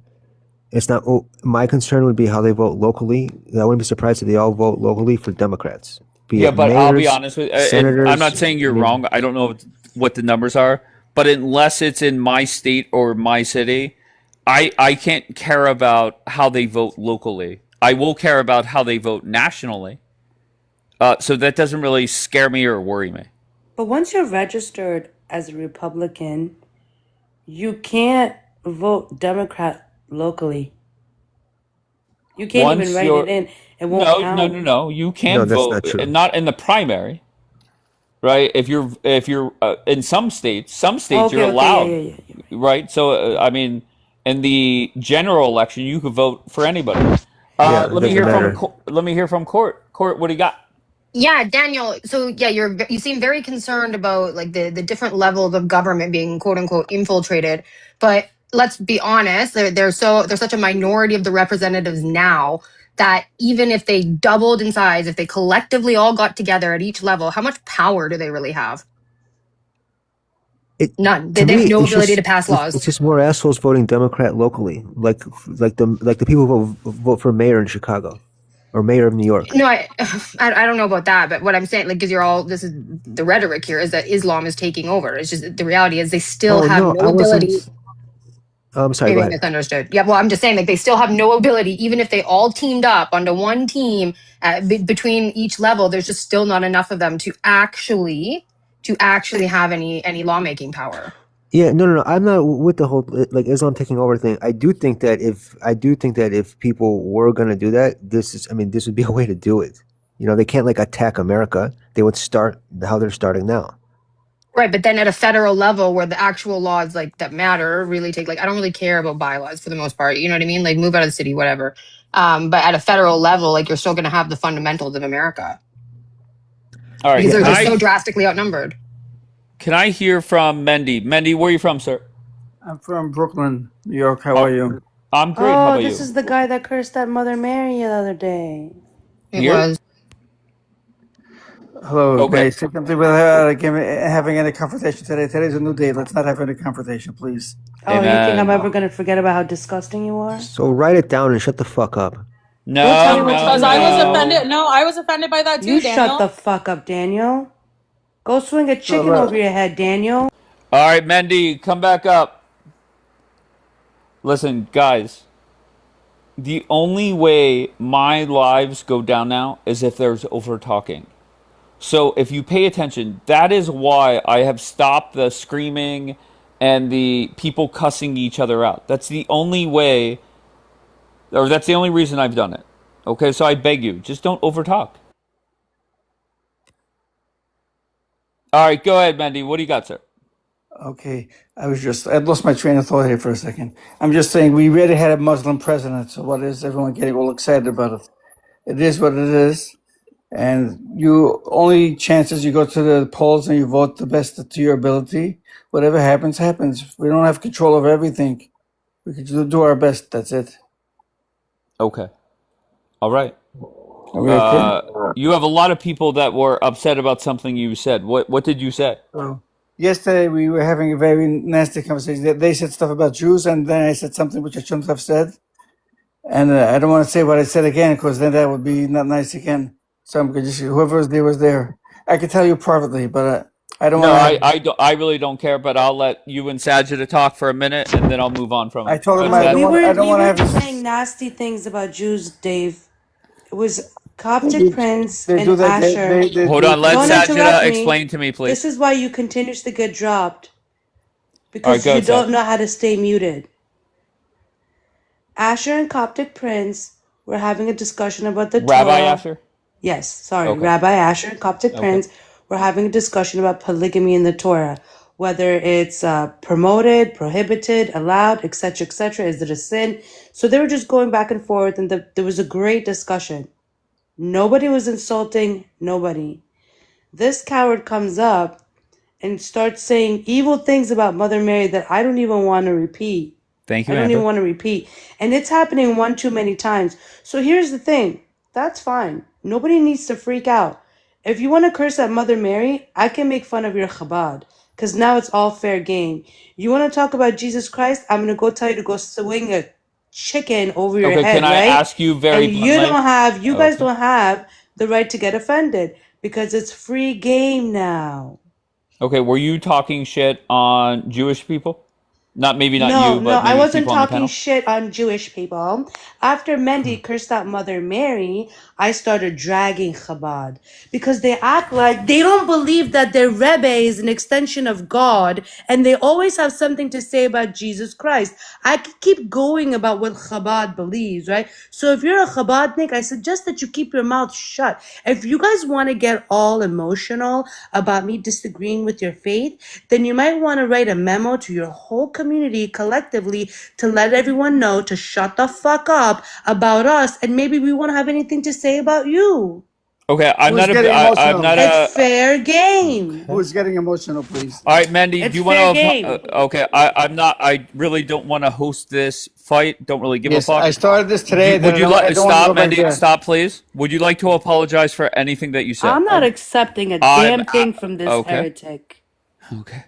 It's not. My concern would be how they vote locally. I wouldn't be surprised if they all vote locally for Democrats. Yeah, but I'll be mayors, honest with you. senators. I'm not saying you're wrong. I don't know what the numbers are, but unless it's in my state or my city, I can't care about how they vote locally. I will care about how they vote nationally. So that doesn't really scare me or worry me. But once you're registered as a Republican, you can't vote Democrat locally. You can't Once even write you're- it in. It won't count. No. You can No, that's vote, not true. not in the primary, right? If you're in some states, you're allowed, Yeah. right? So I mean, in the general election, you could vote for anybody. Yeah, it Let me doesn't matter. hear from Court. Court, what do you got? Yeah, Daniel. So yeah, you seem very concerned about like the different levels of government being quote unquote infiltrated. But let's be honest, they're such a minority of the representatives now that even if they doubled in size, if they collectively all got together at each level, how much power do they really have? It None. to They have me, no it's ability to just pass it's laws. just more assholes voting Democrat locally, like the people who vote for mayor in Chicago or mayor of New York. No, I don't know about that, but what I'm saying, like, because this is the rhetoric here, is that Islam is taking over. It's just the reality is they still Oh have no, I no ability. wasn't. I'm sorry. Go Maybe I ahead. misunderstood. Yeah, well, I'm just saying, like, they still have no ability, even if they all teamed up onto one team between each level. There's just still not enough of them to actually have any lawmaking power. Yeah, no. I'm not with the whole like Islam taking over thing. I do think that if people were gonna do that, this would be a way to do it. They can't like attack America. They would start how they're starting now. Right, but then at a federal level where the actual laws like that matter really take, like, I don't really care about bylaws for the most part. You know what I mean? Like, move out of the city, whatever. But at a federal level, like, you're still going to have the fundamentals of America All right. because Yeah, they're Can just so I drastically outnumbered. can I hear from Mendy? Mendy, where are you from, sir? I'm from Brooklyn, New York. How Oh, are you? I'm great. How Oh, about this you? is the guy that cursed at Mother Mary the other day. It Here? was. Hello. May Okay. I say something without having any confrontation today? Today's a new day. Let's not have any confrontation, please. Oh, you think I'm Amen. ever gonna forget about how disgusting you are? so write it down and shut the fuck up. Don't tell No, me what to no, do, Because I was Daniel. offended. No, I was offended by that You too, shut the Daniel. fuck up, Daniel. Go swing a So, chicken over your head, Daniel. All right, Mendy, come back up. Listen, guys, the only way my lives go down now is if there's over talking. So if you pay attention, that is why I have stopped the screaming and the people cussing each other out. That's the only way, or that's the only reason I've done it. Okay, so I beg you, just don't overtalk. All right, go ahead, Mendy. What do you got, sir? okay. I lost my train of thought here for a second. I'm just saying we already had a Muslim president. So what is everyone getting all excited about it? It is what it is. And only chances you go to the polls and you vote the best to your ability. Whatever happens, happens. We don't have control over everything. We can do our best. That's it. Okay. All right. Are we okay? You have a lot of people that were upset about something you said. What did you say? Yesterday we were having a very nasty conversation. They said stuff about Jews, and then I said something which I shouldn't have said. And I don't want to say what I said again because then that would be not nice again. So I'm just whoever was there was there. I could tell you privately, but I don't No, want to have. I really don't care, but I'll let you and Sajida talk for a minute, and then I'll move on from I it. told him What's I that? don't We want. I weren't don't we want to weren't have saying this. nasty things about Jews, Dave. It was Coptic Prince They do and that. Asher. They Hold do. on, let Don't Sajida interrupt me. explain to me, This please. is why you continuously get dropped. All right, Because go you ahead, Saj. don't know how to stay muted. Asher and Coptic Prince were having a discussion about the Rabbi Torah. Asher? Yes, sorry, Okay. Rabbi Asher and Coptic Okay. Prince were having a discussion about polygamy in the Torah, whether it's promoted, prohibited, allowed, etc., is it a sin? So they were just going back and forth, and there was a great discussion. Nobody was insulting nobody. This coward comes up and starts saying evil things about Mother Mary that I don't even want to repeat. Thank I you, don't even Amber. want to repeat. And it's happening one too many times. So here's the thing. That's fine. Nobody needs to freak out. If you want to curse at Mother Mary, I can make fun of your Chabad. Because now it's all fair game. You want to talk about Jesus Christ? I'm going to go tell you to go swing a chicken over your Okay, can head, I right? ask you very And you bluntly? guys Okay. don't have the right to get offended. Because it's free game now. Okay, were you talking shit on Jewish people? Maybe not No, you, no, but I maybe wasn't people on the talking panel? shit on Jewish people. After Mendy cursed out Mother Mary, I started dragging Chabad because they act like they don't believe that their Rebbe is an extension of God and they always have something to say about Jesus Christ. I could keep going about what Chabad believes, right? So if you're a Chabadnik, I suggest that you keep your mouth shut. If you guys want to get all emotional about me disagreeing with your faith, then you might want to write a memo to your whole community collectively to let everyone know to shut the fuck up about us and maybe we won't have anything to say about you. Okay, I'm Who's not getting a. I'm emotional? not It's a. fair game. Who's getting emotional, please? All right, Mendy, do It's you want fair to? game. Okay, I'm not. I really don't want to host this fight. Don't really give a Yes, I fuck. started this today. Then Would you I like don't want to stop, go back Mendy? there. Stop, please. Would you like to apologize for anything that you said? I'm not accepting a I'm damn thing from this okay. heretic. Okay.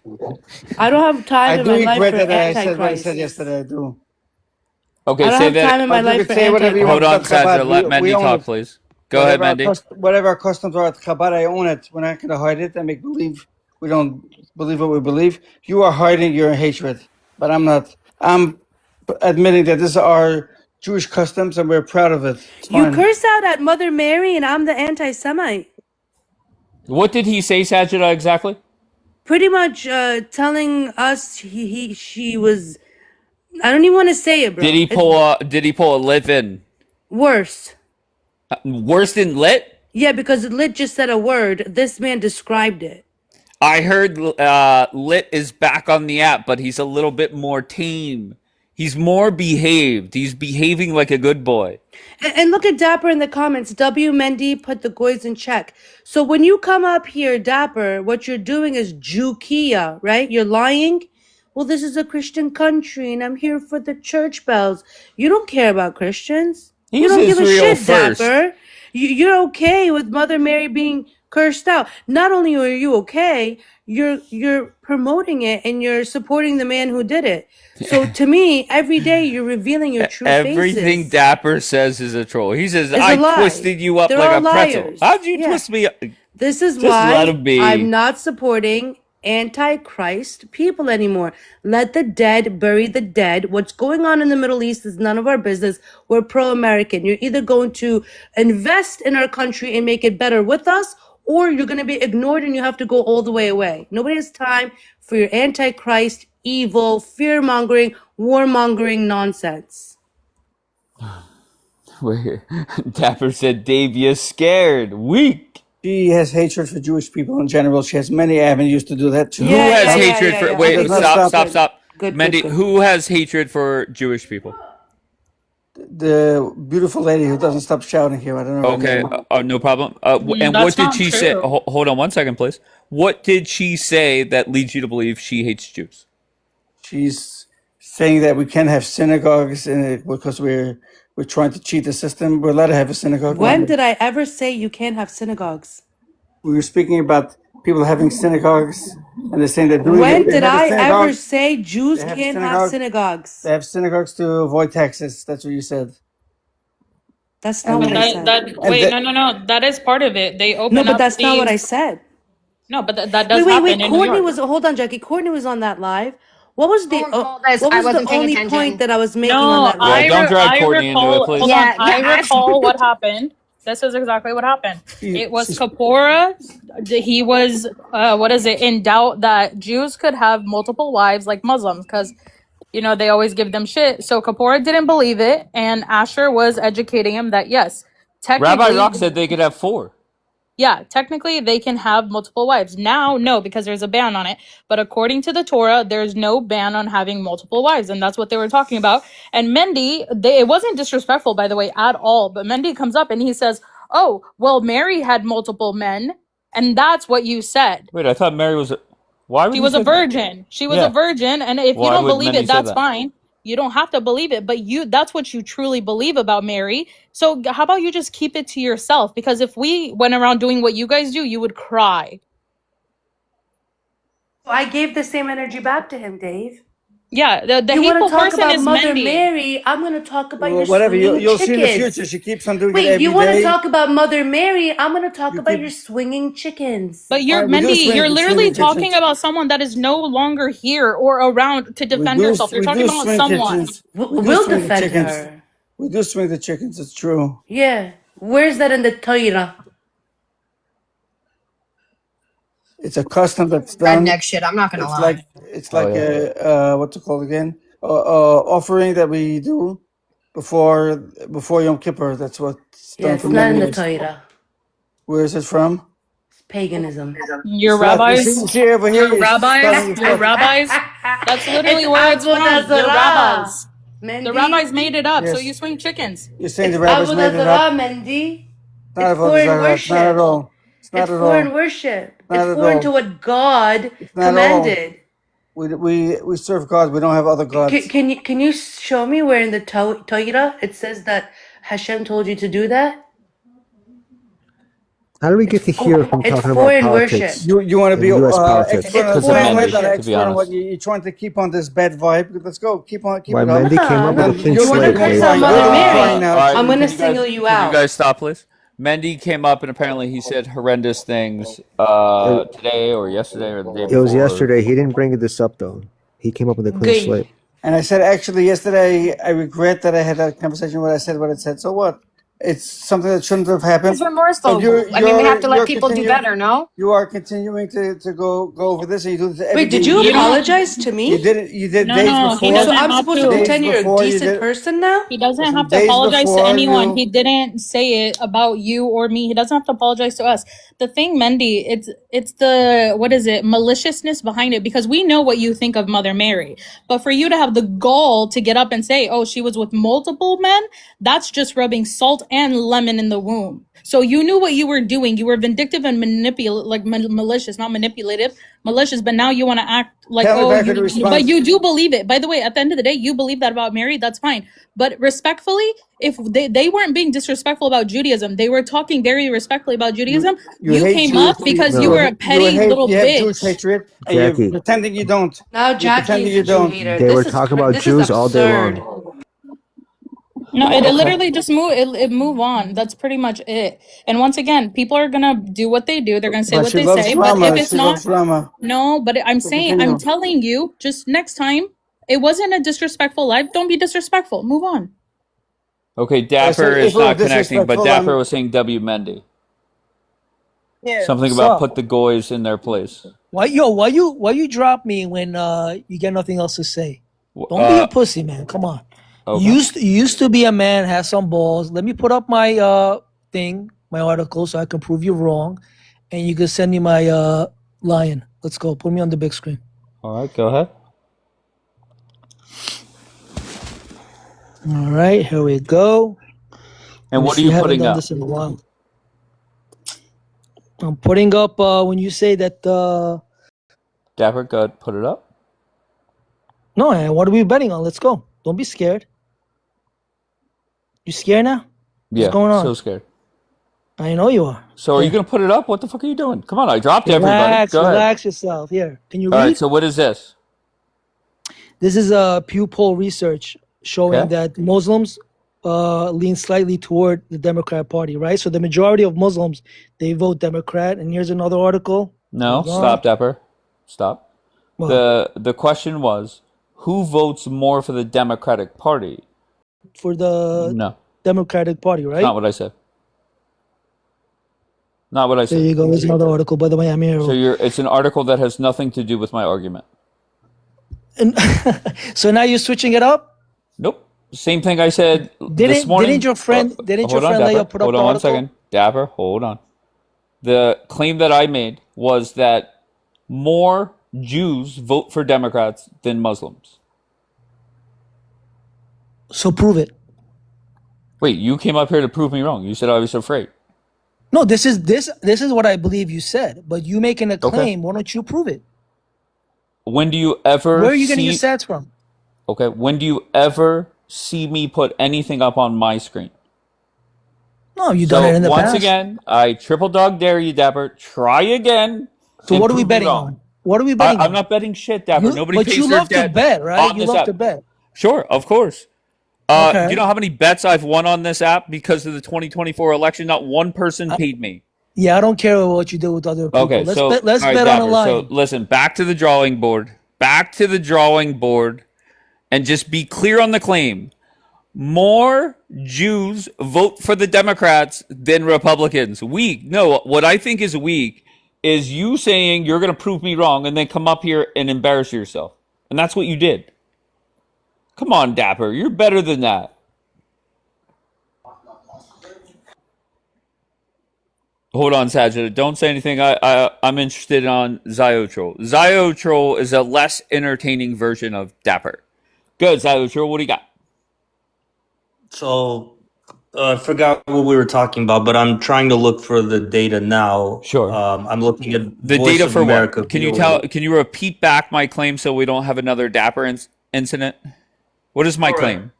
I don't have time I in do my life regret for that I said what I said antichrist. yesterday. I do. Okay. I don't Say have time that. in my But you life could for say whatever you want Hold on, antichrist. about Sandra. Chabad. Let We Mendy own talk, it. please. Go ahead, Mendy. Whatever our customs are at Chabad, I own it. We're not going to hide it and make believe we don't believe what we believe. You are hiding your hatred, but I'm not. I'm admitting that this is our Jewish customs and we're proud of it. It's You fine. curse out at Mother Mary, and I'm the anti-Semite. What did he say, Sajida, exactly? Pretty much telling us she was. I don't even want to say it, bro. Did he It's pull a? Did he pull a live in? worse. Worse than lit? Yeah, because Lit just said a word. This man described it. I heard Lit is back on the app, but he's a little bit more tame. He's more behaved. He's behaving like a good boy. And look at Dapper in the comments. W. Mendy put the goys in check. So when you come up here, Dapper, what you're doing is Jukia, right? You're lying. Well, this is a Christian country, and I'm here for the church bells. You don't care about Christians. You He's don't give a Israel shit, first. Dapper. You're okay with Mother Mary being cursed out. Not only are you okay, you're promoting it and you're supporting the man who did it. So to me, every day you're revealing your true Everything faces. Dapper says is a troll. He says, It's I a lie. twisted you up They're like all a pretzel. liars. How'd you Yeah. twist me up? This is Just let him why be. I'm not supporting anti-Christ people anymore. Let the dead bury the dead. What's going on in the Middle East is none of our business. We're pro-American. You're either going to invest in our country and make it better with us, or you're going to be ignored and you have to go all the way away. Nobody has time for your anti-Christ, evil, fear-mongering, war-mongering nonsense. Wait, Dapper said, Dave, you're scared. Weak. She has hatred for Jewish people in general. She has many avenues to do that too. Who has hatred for? Wait, Does not stop. Good, Mendy, good. who has hatred for Jewish people? The beautiful lady who doesn't stop shouting here. I don't know. Okay, her name. no problem. And That's what did not she say? true. Hold on one second, please. What did she say that leads you to believe she hates Jews? She's saying that we can't have synagogues in it because we're trying to cheat the system. We're allowed to have a synagogue. When did I ever say you can't have synagogues? We were speaking about people having synagogues, and they're saying they're doing When it. They did have a I ever synagogue. say Jews They have can't have synagogue. synagogues? They have synagogues to avoid taxes. That's what you said. That's not And what I then- said. That wait, no. That is part of it. They open No, but up that's not what I these. said. No, but that does Wait. happen in New Courtney York. was, hold on, Jackie. Courtney was on that live. What was the What what I was the wasn't paying only attention. point that I was making No, on that live? don't drag I Courtney into it, recall. please. Hold Yeah, on, I yeah. recall what happened. This is exactly what happened. It was Kapoor. He was in doubt that Jews could have multiple wives like Muslims because they always give them shit. So Kapoor didn't believe it, and Asher was educating him that yes, Rabbi technically, Rock said they could have 4. yeah, technically they can have multiple wives. Now, no, because there's a ban on it. But according to the Torah, there's no ban on having multiple wives. And that's what they were talking about. And Mendy, it wasn't disrespectful, by the way, at all. But Mendy comes up and he says, oh, well, Mary had multiple men. And that's what you said. Wait, I thought Mary was. Why would She he was a say that? virgin. She was Yeah. a virgin. And if Why you don't would believe Mendy it, say that's that? fine. You don't have to believe it, but that's what you truly believe about Mary. So how about you just keep it to yourself? Because if we went around doing what you guys do, you would cry. I gave the same energy back to him, Dave. Yeah, the You want hateful to talk person about is Mother Mendy. Mary? I'm going to talk about Well, your whatever. swinging You'll see in the chickens. future. She keeps on doing it Wait, every you want to day. talk about Mother Mary? I'm going to talk about keep- your swinging chickens. But you're Alright, we do Mendy, swing- you're we literally swing talking kitchens. about someone that is no longer here or around to defend herself. You're talking about someone. We'll defend her. We do swing the chickens. It's true. Yeah. Where's that in the Torah? It's a custom that's done. Redneck shit. I'm not gonna It's lie. like what's it called again? Offering that we do before Yom Kippur. That's what's Yeah, done it's for not in many the years. Torah. Where is it from? It's paganism. Your It's not- rabbis, see over here, your you're rabbis, starting- your rabbis. That's literally It's where it's from. Avodah Your Zarah. rabbis. The Mendy? rabbis made it up, so Yes. you swing chickens. You're saying It's the rabbis made Avodah it Zarah, up. Mendy. Not It's about foreign Zara. It's not at worship. all. It's not It's at foreign all. worship. Not It's at foreign to all. what God It's not at all. commanded. We serve God. We don't have other gods. Can you show me where in the Torah it says that Hashem told you to do that? How do we get to here from It's talking about foreign politics worship. You want to and be U.S. politics? expert on It's Because of foreign Muhammad, Mendy, not worship. to be expert on what honest. you're trying to keep on this bad vibe. Let's go. Keep Why it up. Mendy came up with a No, clean you wanna slate, curse dude. out Mother You're Mary? crying now. All right, I'm gonna can you guys single you can you out. guys stop, please? Mendy came up and apparently he said horrendous things It, today or yesterday or the day it was before. yesterday. He didn't bring this up though. He came up with a clean Good. slate. And I said, actually, yesterday, I regret that I had that conversation where I said what I said. So what? It's something that shouldn't have happened. It's remorseful. But I mean, we have to let people do better, no? you are continuing to go over this, and you do this every Wait, did day. you You don't. apologize to me? You did No, days no, he before. So doesn't I'm have supposed to to. pretend you're a Before you decent did. person now? He doesn't Listen, have to days apologize to before anyone. you. He didn't say it about you or me. He doesn't have to apologize to us. The thing, Mendy, it's the what is it? Maliciousness behind it because we know what you think of Mother Mary. But for you to have the gall to get up and say, "Oh, she was with multiple men," that's just rubbing salt and lemon in the wound. So you knew what you were doing. You were vindictive and malicious, not manipulative, malicious. But now you want to act like, Tell me oh, if I could you. respond. But you do believe it. By the way, at the end of the day, you believe that about Mary. That's fine. But respectfully, if they weren't being disrespectful about Judaism, they were talking very respectfully about Judaism. You You hate came Jews. up because you No, were a petty little You have Jewish bitch. hatred, and you're Jackie. pretending you don't. Now You're Jackie pretending is you a Jew don't. hater. they were talking about This is Jews all day absurd. long. No, it Okay. literally just move on. That's pretty much it. And once again, people are gonna do what they do. They're gonna say But what she they loves say. But if drama. it's She not, loves drama. no. But I'm So saying, I'm continue. telling you, just next time, it wasn't a disrespectful life. Don't be disrespectful. Move on. Okay, I Dapper said, if is it was not connecting, but disrespectful, Dapper was saying W Mendy. Yeah. Something What's about up? put the goys in their place. Why you drop me when you got nothing else to say? Don't be a pussy, man. Come on. Okay. You used to be a man, have some balls. Let me put up my thing, my article, so I can prove you wrong, and you can send me my lion. Let's go. Put me on the big screen. All right, go ahead. All right, here we go. And Let me what are see, you I haven't putting done up? this in a while. I'm putting up when you say that. Dapper, go ahead, put it up. No, and what are we betting on? Let's go. Don't be scared. You scared now? Yeah, What's going on? so scared. I know you are. So are you Here. gonna put it up? What the fuck are you doing? Come on, I dropped everybody. Relax, Go ahead. relax yourself. Here, can you All right, read? so what is this? This is a Pew poll research showing Okay. that Muslims lean slightly toward the Democrat Party, right? So the majority of Muslims, they vote Democrat. And here's another article. No, Hold on. stop, Dapper. Stop. What? The question was, who votes more for the Democratic Party? For the No, Democratic Party, it's right? not what I said. Not what I There said. you go. There's another article by the Miami Herald. So it's an article that has nothing to do with my argument. And so now you're switching it up? Nope. Same thing I said this morning. Didn't your friend Hold on, Leia Dapper. put up Hold the on one article? second. Dapper, hold on. The claim that I made was that more Jews vote for Democrats than Muslims. So prove it. Wait, you came up here to prove me wrong. You said I was afraid. No, this is what I believe you said. But you making a Okay. claim, why don't you prove it? When do you ever Where are you getting your see stats from? Okay, when do you ever see me put anything up on my screen? No, you've done it in the once past. again, I triple dog dare you, Dapper. Try again. So and what are we prove me betting wrong. on? What are we betting I'm on? not betting shit, Dapper. Nobody But pays you their love to debt bet, right? on You this love app. to bet. Sure, of course. Okay. You know how many bets I've won on this app because of the 2024 election? Not one person paid me. Yeah, I don't care what you do with other people. Okay, Let's so bet. Let's all right, bet on a Dapper. line. So listen, back to the drawing board. Back to the drawing board, and just be clear on the claim. More Jews vote for the Democrats than Republicans. Weak. No, what I think is weak is you saying you're going to prove me wrong and then come up here and embarrass yourself. And that's what you did. Come on, Dapper. You're better than that. Hold on, Sajid. Don't say anything. I'm interested on Ziotroll. Ziotroll is a less entertaining version of Dapper. Good, Ziotroll. What do you got? So I forgot what we were talking about, but I'm trying to look for the data now. Sure. I'm looking at The Voice data of for America. what? Can you VOA. Can you repeat back my claim so we don't have another Dapper incident? What is my All right. claim?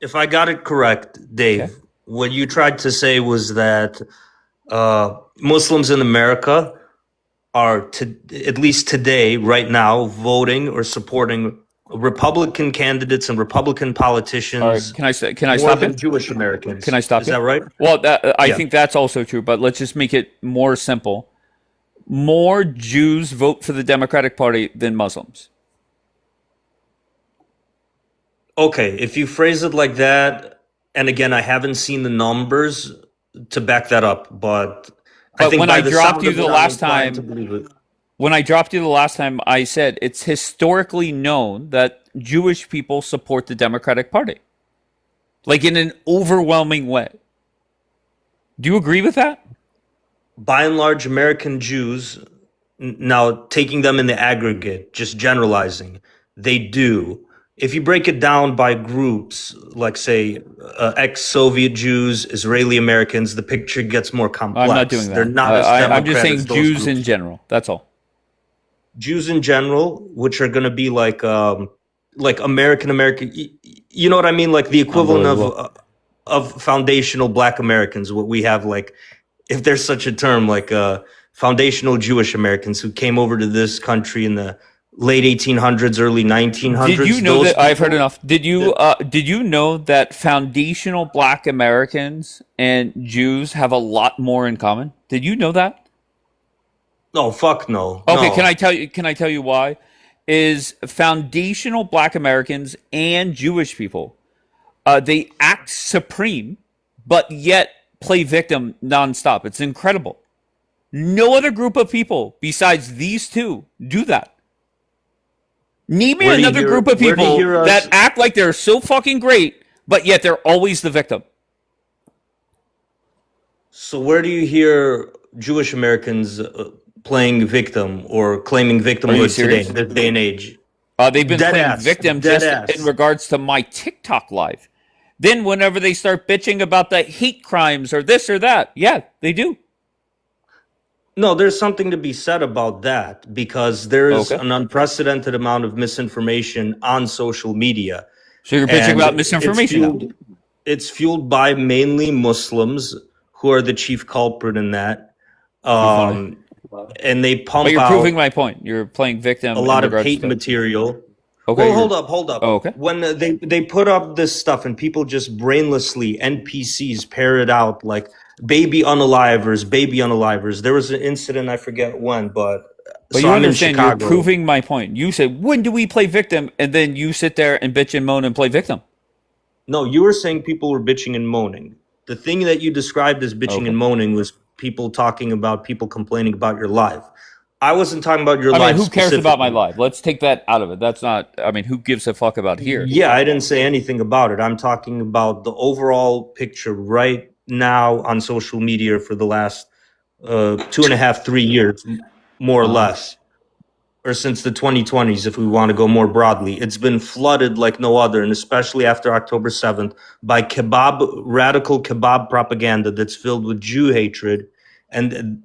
If I got it correct, Dave, Okay. what you tried to say was that Muslims in America are, at least today, right now, voting or supporting Republican candidates and Republican All right. politicians Can I more stop you? than Jewish Americans. Can I stop Is you? that right? Well, I Yeah. think that's also true, but let's just make it more simple. More Jews vote for the Democratic Party than Muslims. Okay, if you phrase it like that, and again, I haven't seen the numbers to back that up, but I But think when by I the dropped sound you of the it, I'm last inclined to time, believe it. I said it's historically known that Jewish people support the Democratic Party, like in an overwhelming way. Do you agree with that? By and large, American Jews, now taking them in the aggregate, just generalizing, they do. If you break it down by groups, like say ex-Soviet Jews, Israeli Americans, the picture gets more I'm not complex. doing They're that. not as I'm just Democrat as saying those Jews in groups. general. That's all. Jews in general, which are going to be like American, you know what I mean? Like the equivalent Unbelievable. of foundational Black Americans. What we have, like, if there's such a term, like foundational Jewish Americans who came over to this country in the late 1800s, early Did you 1900s. know Those that I've heard people. enough? Did you know that foundational Black Americans and Jews have a lot more in common? Did you know that? No, fuck no, Okay, can no. I tell you? Can I tell you why? Is foundational Black Americans and Jewish people they act supreme, but yet play victim nonstop. It's incredible. No other group of people besides these two do that. Name me Where do you another hear? group of Where do you people hear that us? act like they're so fucking great, but yet they're always the victim. So where do you hear Jewish Americans playing victim or claiming Are you victimhood today, serious? in this day and age? They've been Dead playing ass, victim dead just in ass. regards to my TikTok live. Then, whenever they start bitching about the hate crimes or this or that, yeah, they do. No, there's something to be said about that because there is Okay. an unprecedented amount of misinformation on social media, So you're bitching and about misinformation now. it's fueled by mainly Muslims who are the chief culprit in that, Too funny. and they But pump you're proving out my point. You're playing victim a in lot of regards hate to. material. Okay, Well, you're. hold up. Oh, okay. When they put up this stuff and people just brainlessly NPCs pair it out like baby unalivers. There was an incident, I forget when, but But so you I'm in understand, you're Chicago. proving my point. You said, when do we play victim? And then you sit there and bitch and moan and play victim. No, you were saying people were bitching and moaning. The thing that you described as bitching Okay. and moaning was people talking about people complaining about your life. I wasn't talking about your I mean, life who cares about my specifically. live? Let's take that out of it. That's not, I mean, who gives a fuck about here? Yeah, I didn't say anything about it. I'm talking about the overall picture right now on social media for the last 2.5, 3 years, more or less, or since the 2020s, if we want to go more broadly. It's been flooded like no other, and especially after October 7th, by radical kebab propaganda that's filled with Jew hatred, and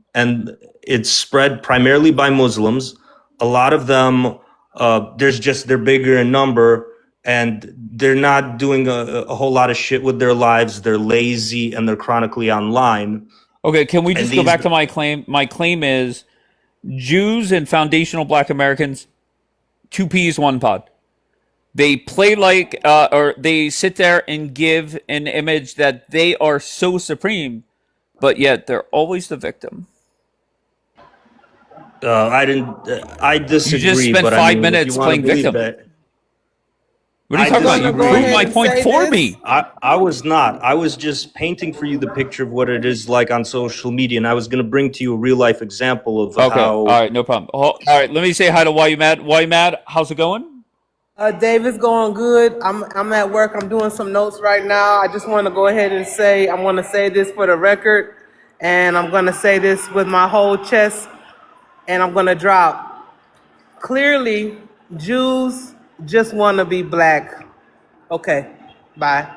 it's spread primarily by Muslims. A lot of them, they're bigger in number, and they're not doing a whole lot of shit with their lives. They're lazy and they're chronically online. Okay, can we And just go these, back to my claim? My claim is Jews and foundational Black Americans, two peas, one pod. They play like, or they sit there and give an image that they are so supreme, but yet they're always the victim. I You just disagree, spent but I 5 mean, if you minutes want to playing believe victim. that, What are you I talking about? You disagree. proved my point for me. I was not. I was just painting for you the picture of what it is like on social media, and I was going to bring to you a real life example of Okay, all how. right, no problem. All right, let me say hi to Why You Mad. Why You Mad? How's it going? Dave, it's going good. I'm at work. I'm doing some notes right now. I just want to go ahead and say I want to say this for the record, and I'm going to say this with my whole chest, and I'm going to drop. Clearly, Jews just want to be black. Okay, bye.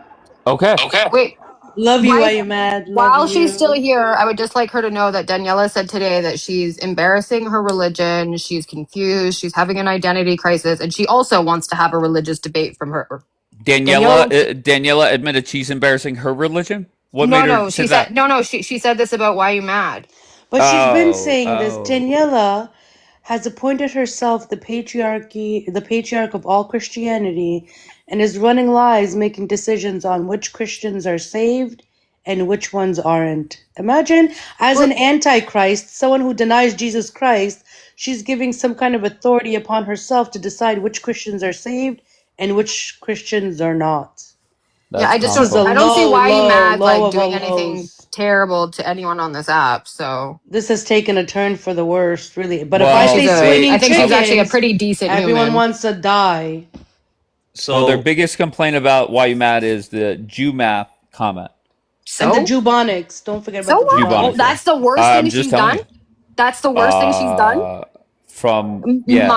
Okay. Wait, Love you. why? Why you mad? Love While she's still you. here, I would just like her to know that Daniela said today that she's embarrassing her religion. She's confused. She's having an identity crisis, and she also wants to have a religious debate from her. Daniela wants. Daniela admitted she's embarrassing her religion. What made No, her no, say she said that? no, no. She said this about why you mad. But she's been Oh, saying this. oh. Daniela has appointed herself the patriarch of all Christianity, and is running lies, making decisions on which Christians are saved and which ones aren't. Imagine, as an Well, antichrist, someone who denies Jesus Christ, she's giving some kind of authority upon herself to decide which Christians are saved and which Christians are not. yeah, That's This is a comical. I don't see low, why you low, mad low like of doing all anything lows. terrible to anyone on this app. So This has taken a turn for the worst, really. But if I I think Well, say they I swinging think she's actually a chickens, pretty decent everyone human. wants to die. well, their So biggest complaint about why you mad is the Jew math comment. And the So Jubonics. Don't forget so about the what? Oh, Jubonics, Jubonics. yeah. that's the worst thing I'm just she's telling done. you. That's the worst thing she's done. From yeah.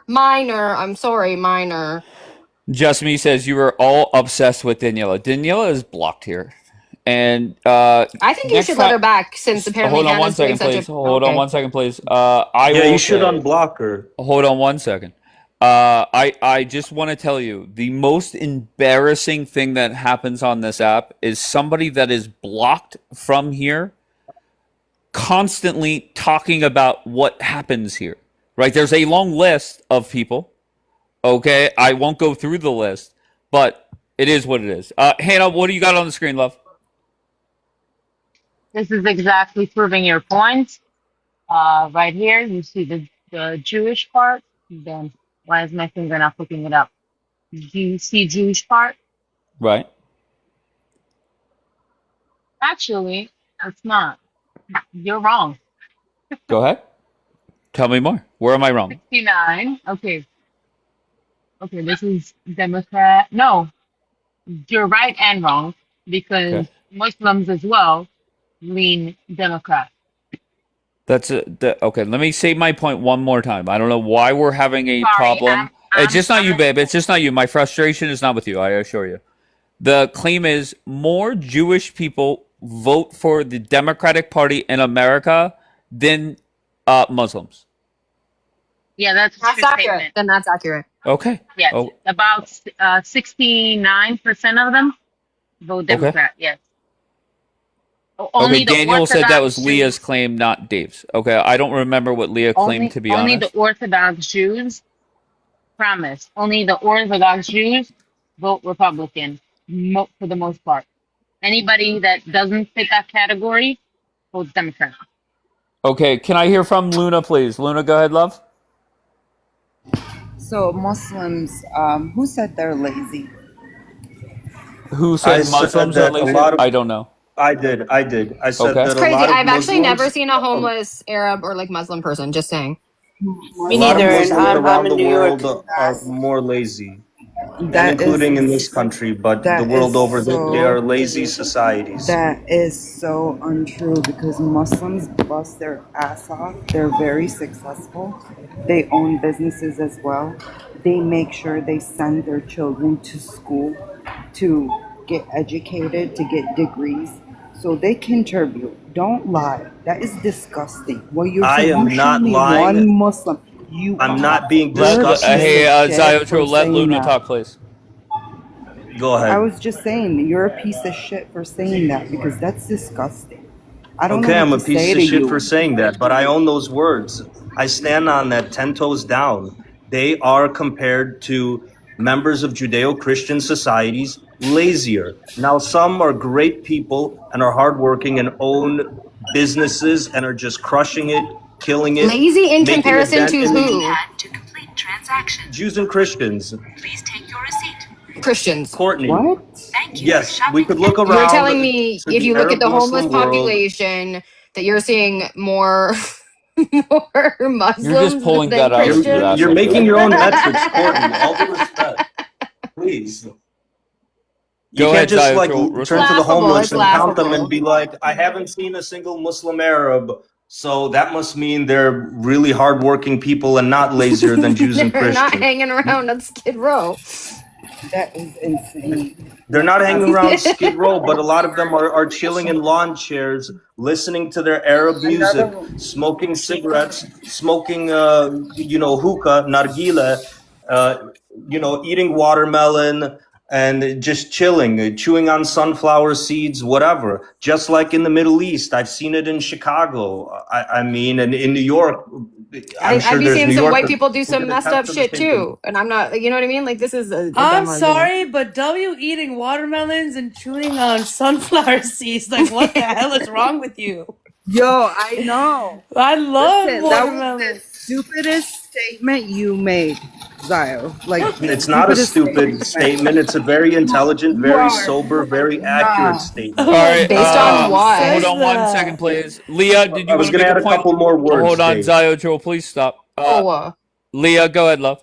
Minor. I'm sorry, minor. Just Me says you were all obsessed with Daniela. Daniela is blocked here. And I think you next should let time, her back since apparently hold on one Hannah's doing second, such please. a Hold on okay. one second, please. I yeah, you will should say, unblock her. hold on one second. I just want to tell you the most embarrassing thing that happens on this app is somebody that is blocked from here constantly talking about what happens here. Right? There's a long list of people. Okay, I won't go through the list, but it is what it is. Hannah, what do you got on the screen, love? This is exactly proving your point. Right here, you see the Jewish part. Then why is my finger not picking it up? Do you see Jewish part? Right. Actually, it's not. You're wrong. Go ahead. Tell me more. Where am I wrong? 69. Okay. Okay, this is Democrat. No, you're right and wrong because Okay. Muslims as well lean Democrat. That's okay. Let me say my point one more time. I don't know why we're having a Sorry, problem. It's just not you, babe. It's just not you. My frustration is not with you. I assure you. The claim is more Jewish people vote for the Democratic Party in America than Muslims. Yeah, that's a That's true accurate. statement. Then that's accurate. Okay. Yes, Oh, about 69% of them vote okay. Democrat. Yes. Okay. Only the Daniel said that was Orthodox Leah's Jews, claim, not Dave's. Okay. I don't remember what Leah claimed, to be only the honest. Orthodox Jews, promise, only the Orthodox Jews vote Republican for the most part. Anybody that doesn't fit that category votes Democrat. Okay. Can I hear from Luna, please? Luna, go ahead, love. So Muslims, who said they're lazy? Who I said said Muslims are that a lazy? lot of I don't know. I did. I said Okay. It's that a crazy. lot of I've actually never Muslims seen a homeless Arab or like Muslim person. Just saying. a Me lot of neither, and Muslims I'm around in the New York. world are more lazy, and That is including in this country, but the that is world over, they so are lazy societies. that is so untrue because Muslims bust their ass off. They're very successful. They own businesses as well. They make sure they send their children to school to get educated, to get degrees, so they contribute. Don't lie. That is disgusting. What you're I saying, you am show not me lying. one Muslim. You I'm are. not being You're a piece Hey, of disgusting. shit for Ziotro, let saying Luna that. talk, please. Go I ahead. was just saying, you're a piece of shit for saying that because that's disgusting. I don't know Okay, what I'm a to piece say of to shit for you. saying that, but I own those words. I stand on that 10 toes down. They are compared to members of Judeo-Christian societies lazier. Now, some are great people and are hardworking and own businesses and are just crushing it, killing it, Lazy in making a comparison dent to in the who? Jews and Christians. Christians. Courtney, What? yes, we could look You're around telling me to if the you look at Arab the homeless Muslim world. population that you're seeing more more You're just Muslims pulling than that out of your ass, Christians? You're I feel making like. your own metrics, Courtney. All due respect, please. You Go can't ahead, just like Ziotro, It's turn to respond. the laughable. homeless It's and count them and laughable. be like, I haven't seen a single Muslim Arab, so that must mean they're really hardworking people and not lazier than Jews and They're not Christians. hanging around on Skid Row. That is insane. They're Like, not hanging around absolutely. Skid Row, but a lot of them are chilling in lawn chairs, listening to their Arab music, Another smoking cigarettes, smoking, hookah, nargile, uh, eating watermelon, and just chilling, chewing on sunflower seeds, whatever. Just like in the Middle East, I've seen it in Chicago. I mean, and in New York, I'm I sure be there's seeing New some white Yorkers people do who some can messed attest up to the shit same thing. too, and I'm not. You know what I mean? Like this is a I'm dumb argument. sorry, but W eating watermelons and chewing on sunflower seeds, like what the hell is wrong with you? Yo, I know. I love Listen, that was the watermelon. stupidest statement you made, Zio. Like the It's not a stupidest statement stupid you made. statement. It's a very intelligent, You very are. sober, very accurate Nah. All statement. I'm like, right. Based bro, on who Hold says what? on one second, that? please. Leah, did I you want was to going to make a add a point? couple more words, Hold on, Dave. Zio, Joel, please stop. Oh, Leah, go ahead, love.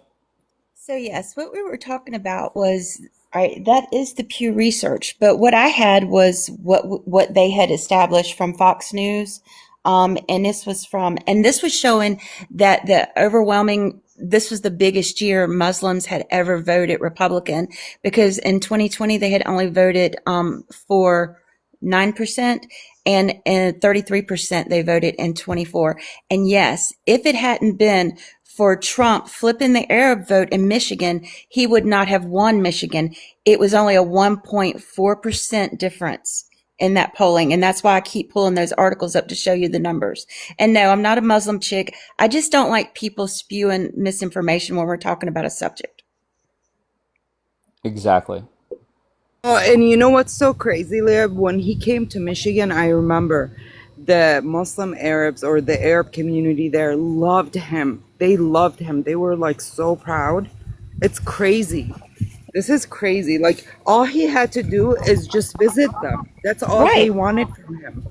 So yes, what we were talking about was that is the Pew Research, but what I had was what they had established from Fox News, and this was showing that the overwhelming. This was the biggest year Muslims had ever voted Republican, because in 2020 they had only voted for 9%, and 33% they voted in 24. And yes, if it hadn't been for Trump flipping the Arab vote in Michigan, he would not have won Michigan. It was only a 1.4% difference in that polling. And that's why I keep pulling those articles up to show you the numbers. And no, I'm not a Muslim chick. I just don't like people spewing misinformation when we're talking about a subject. Exactly. Oh, and you know what's so crazy, Leah? When he came to Michigan, I remember the Muslim Arabs or the Arab community there loved him. They loved him. They were like so proud. It's crazy. This is crazy. Like all he had to do is just visit them. That's all they Right. wanted from him.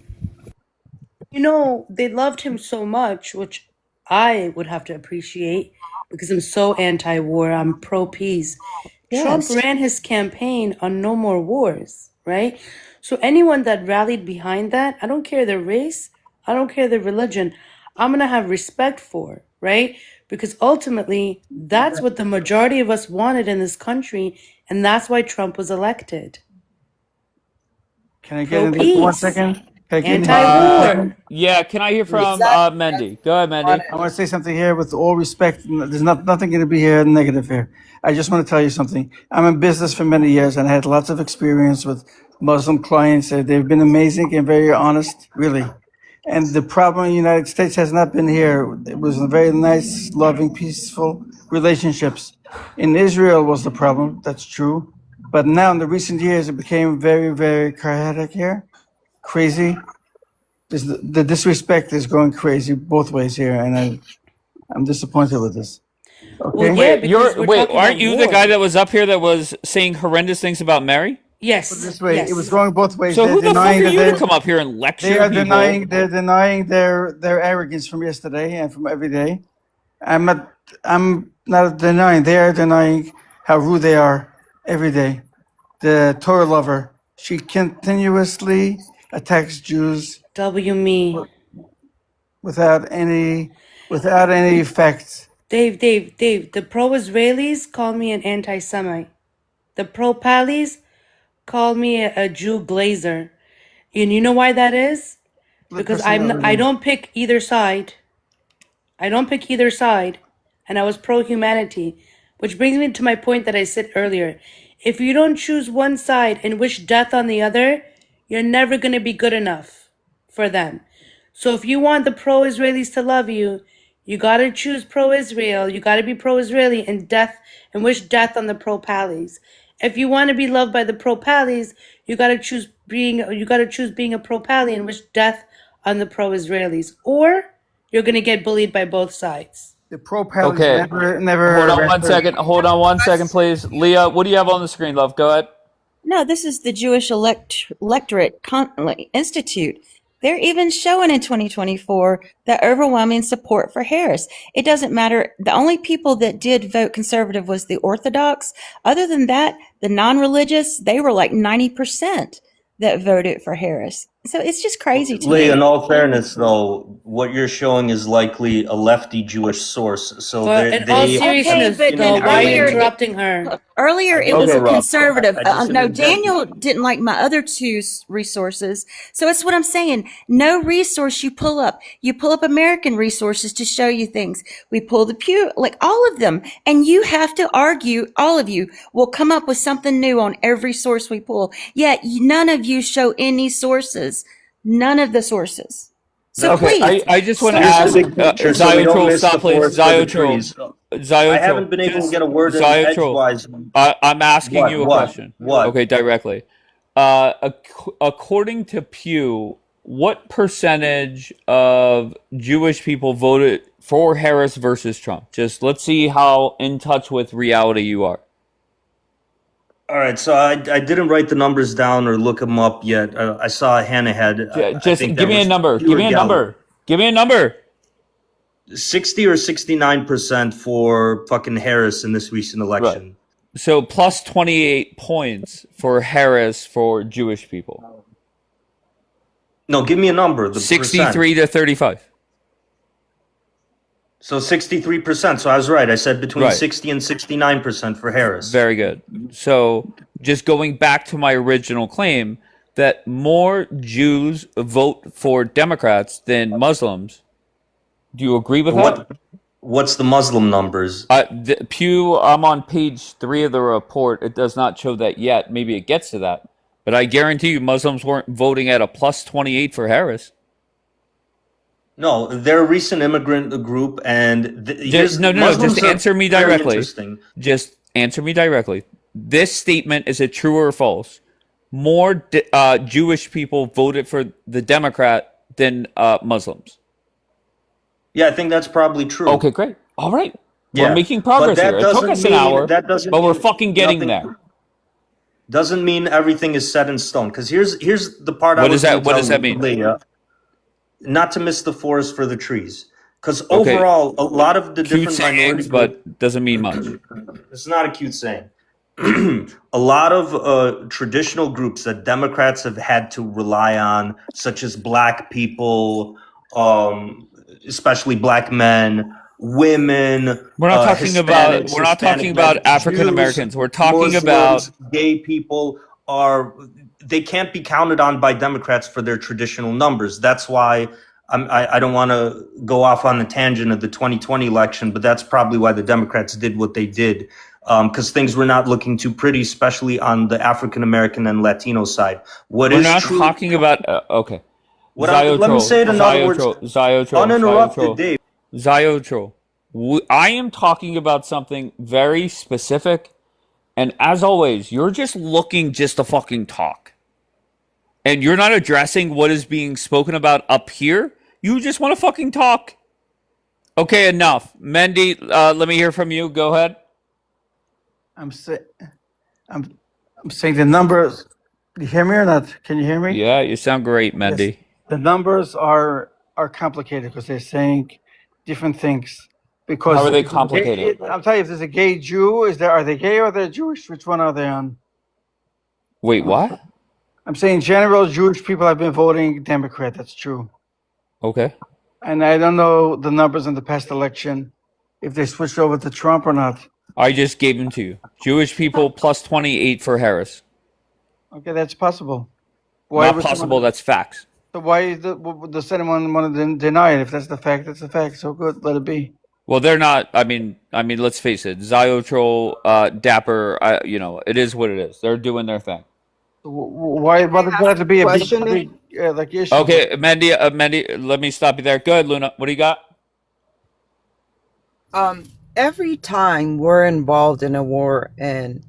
You know, they loved him so much, which I would have to appreciate because I'm so anti-war. I'm pro-peace. Trump Yes. ran his campaign on no more wars, right? So anyone that rallied behind that, I don't care their race, I don't care their religion, I'm gonna have respect for, right? Because ultimately, that's what the majority of us wanted in this country, and that's why Trump was elected. Can I get in there for 1 Pro-peace, second? Can I get in here for 1 anti-war. second? Yeah, can I hear from Exactly. Mendy? Go ahead, Mendy. I want to say something here with all respect. There's nothing going to be here negative here. I just want to tell you something. I'm in business for many years and I had lots of experience with Muslim clients. They've been amazing and very honest, really. And the problem in the United States has not been here. It was a very nice, loving, peaceful relationships. In Israel was the problem. That's true. But now in the recent years, it became very, very chaotic here, crazy. The disrespect is going crazy both ways here, and I'm disappointed with this. Well, Okay? yeah, Wait, because we're talking aren't about you the guy war. that was up here that was saying horrendous things about Mary? Put it Yes, this way, it was yes. going both ways. So They're who the fuck denying are that you to come up here and they lecture are people? denying their arrogance from yesterday and from every day. I'm not denying. They are denying how rude they are every day. The Torah lover, she continuously attacks Jews W me. without any facts. Dave, the pro-Israelis call me an anti-Semite. The pro-Palis call me a Jew glazer. And you know why that is? Split Because I personality. don't pick either side. I don't pick either side. And I was pro-humanity. Which brings me to my point that I said earlier. If you don't choose one side and wish death on the other, you're never going to be good enough for them. So if you want the pro-Israelis to love you, you gotta choose pro-Israel. You gotta be pro-Israeli and wish death on the pro-Palis. If you want to be loved by the pro-Palis, you gotta choose being a pro-Pali and wish death on the pro-Israelis. Or you're gonna get bullied by both sides. The pro-Palis Okay, never hold on one arrested. second. Hold on one second, please. Leah, what do you have on the screen, love? Go ahead. No, this is the Jewish Electorate Institute. They're even showing in 2024 the overwhelming support for Harris. It doesn't matter. The only people that did vote conservative was the Orthodox. Other than that, the non-religious, they were like 90% that voted for Harris. So it's just crazy to Lee, in me. all fairness, though, what you're showing is likely a lefty Jewish source. So But in all they Okay, seriousness, but then why are you earlier interrupting her? earlier I it didn't was a interrupt. conservative. I just No, interjected. Daniel didn't like my other two resources. So it's what I'm saying. No resource you pull up. You pull up American resources to show you things. We pull the Pew, like all of them, and you have to argue. All of you will come up with something new on every source we pull. Yet none of you show any sources. None of the sources. So Okay, please I just want to Here's the ask big picture, so we don't Ziotrol, miss the stop please. forest for the Ziotrol, trees. I Ziotrol, haven't been able to just get a word in Ziotrol. edgewise. I'm asking you a question. What? Okay, directly. According to Pew, what percentage of Jewish people voted for Harris versus Trump? Just let's see how in touch with reality you are. All right, so I didn't write the numbers down or look them up yet. I saw a Hanahead. I Just think give that me a was number. Give pure me a Gallup. number. Give me a number. 60 or 69% for fucking Harris in this recent election. So plus 28 points for Harris for Jewish people. No, give me a number. The 63 to 35. So 63%. So I was right. I said between Right. 60 and 69% for Harris. Very good. So just going back to my original claim that more Jews vote for Democrats than Muslims. Do you agree with that? What's the Muslim numbers? Pew, I'm on page 3 of the report. It does not show that yet. Maybe it gets to that. But I guarantee you Muslims weren't voting at a plus 28 for Harris. No, they're a recent immigrant group, and Just answer me directly. Just answer me directly. This statement is it true or false? More Jewish people voted for the Democrat than Muslims. Yeah, I think that's probably true. Okay, great. All right. Yeah, We're making progress but that here. It took doesn't us an mean- hour, that doesn't but we're mean fucking getting nothing- there. Doesn't mean everything is set in stone. Because here's the part I What was does that- gonna what tell does that mean? Leah, not to miss the forest for the trees. Because Okay. overall, a lot of the Cute different minority sayings, but doesn't mean much. It's not a cute saying. A lot of traditional groups that Democrats have had to rely on, such as Black people, especially Black men, women. We're not talking about Hispanics, we're not talking Hispanic about men, African Americans. We're talking about Muslims, gay people they can't be counted on by Democrats for their traditional numbers. That's why I don't want to go off on the tangent of the 2020 election, but that's probably why the Democrats did what they did, because things were not looking too pretty, especially on the African American and Latino side. we're not talking about okay. Let me say it in other words. Uninterrupted, Dave. Ziotrol. I am talking about something very specific, and as always, you're just looking just to fucking talk. And you're not addressing what is being spoken about up here. You just want to fucking talk. Okay, enough. Mendy, let me hear from you. Go ahead. I'm saying the numbers. You hear me or not? Can you hear me? Yeah, you sound great, Mendy. The numbers are complicated because they're saying different things. Because How are they complicated? I'm telling you, if there's a gay Jew, are they gay or they're Jewish? Which one are they on? Wait, what? I'm saying in general, Jewish people have been voting Democrat. That's true. Okay. And I don't know the numbers in the past election, if they switched over to Trump or not. I just gave them to you. Jewish people plus 28 for Harris. Okay, that's possible. Not would possible, someone- that's facts. So why is the Senate want to deny it? If that's the fact, that's the fact. So good, let it be. Well, they're not. I mean, let's face it. Ziotrol, Dapper. It is what it is. They're doing their thing. Why does it have to be a big issue? Okay, Mandy. Let me stop you there. Good, Luna. What do you got? Every time we're involved in a war in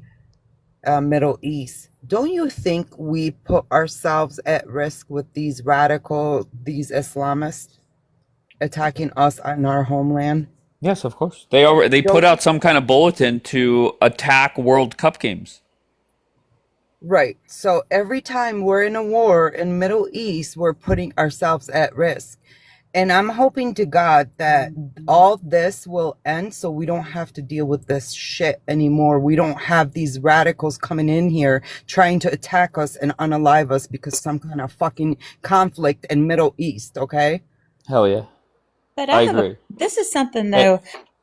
Middle East, don't you think we put ourselves at risk with these Islamists attacking us in our homeland? Yes, of course. They put out some kind of bulletin to attack World Cup games. Right. So every time we're in a war in Middle East, we're putting ourselves at risk. And I'm hoping to God that all this will end so we don't have to deal with this shit anymore. We don't have these radicals coming in here trying to attack us and unalive us because some kind of fucking conflict in Middle East, okay? Hell yeah. But I I have a, agree. this is something Eh, though,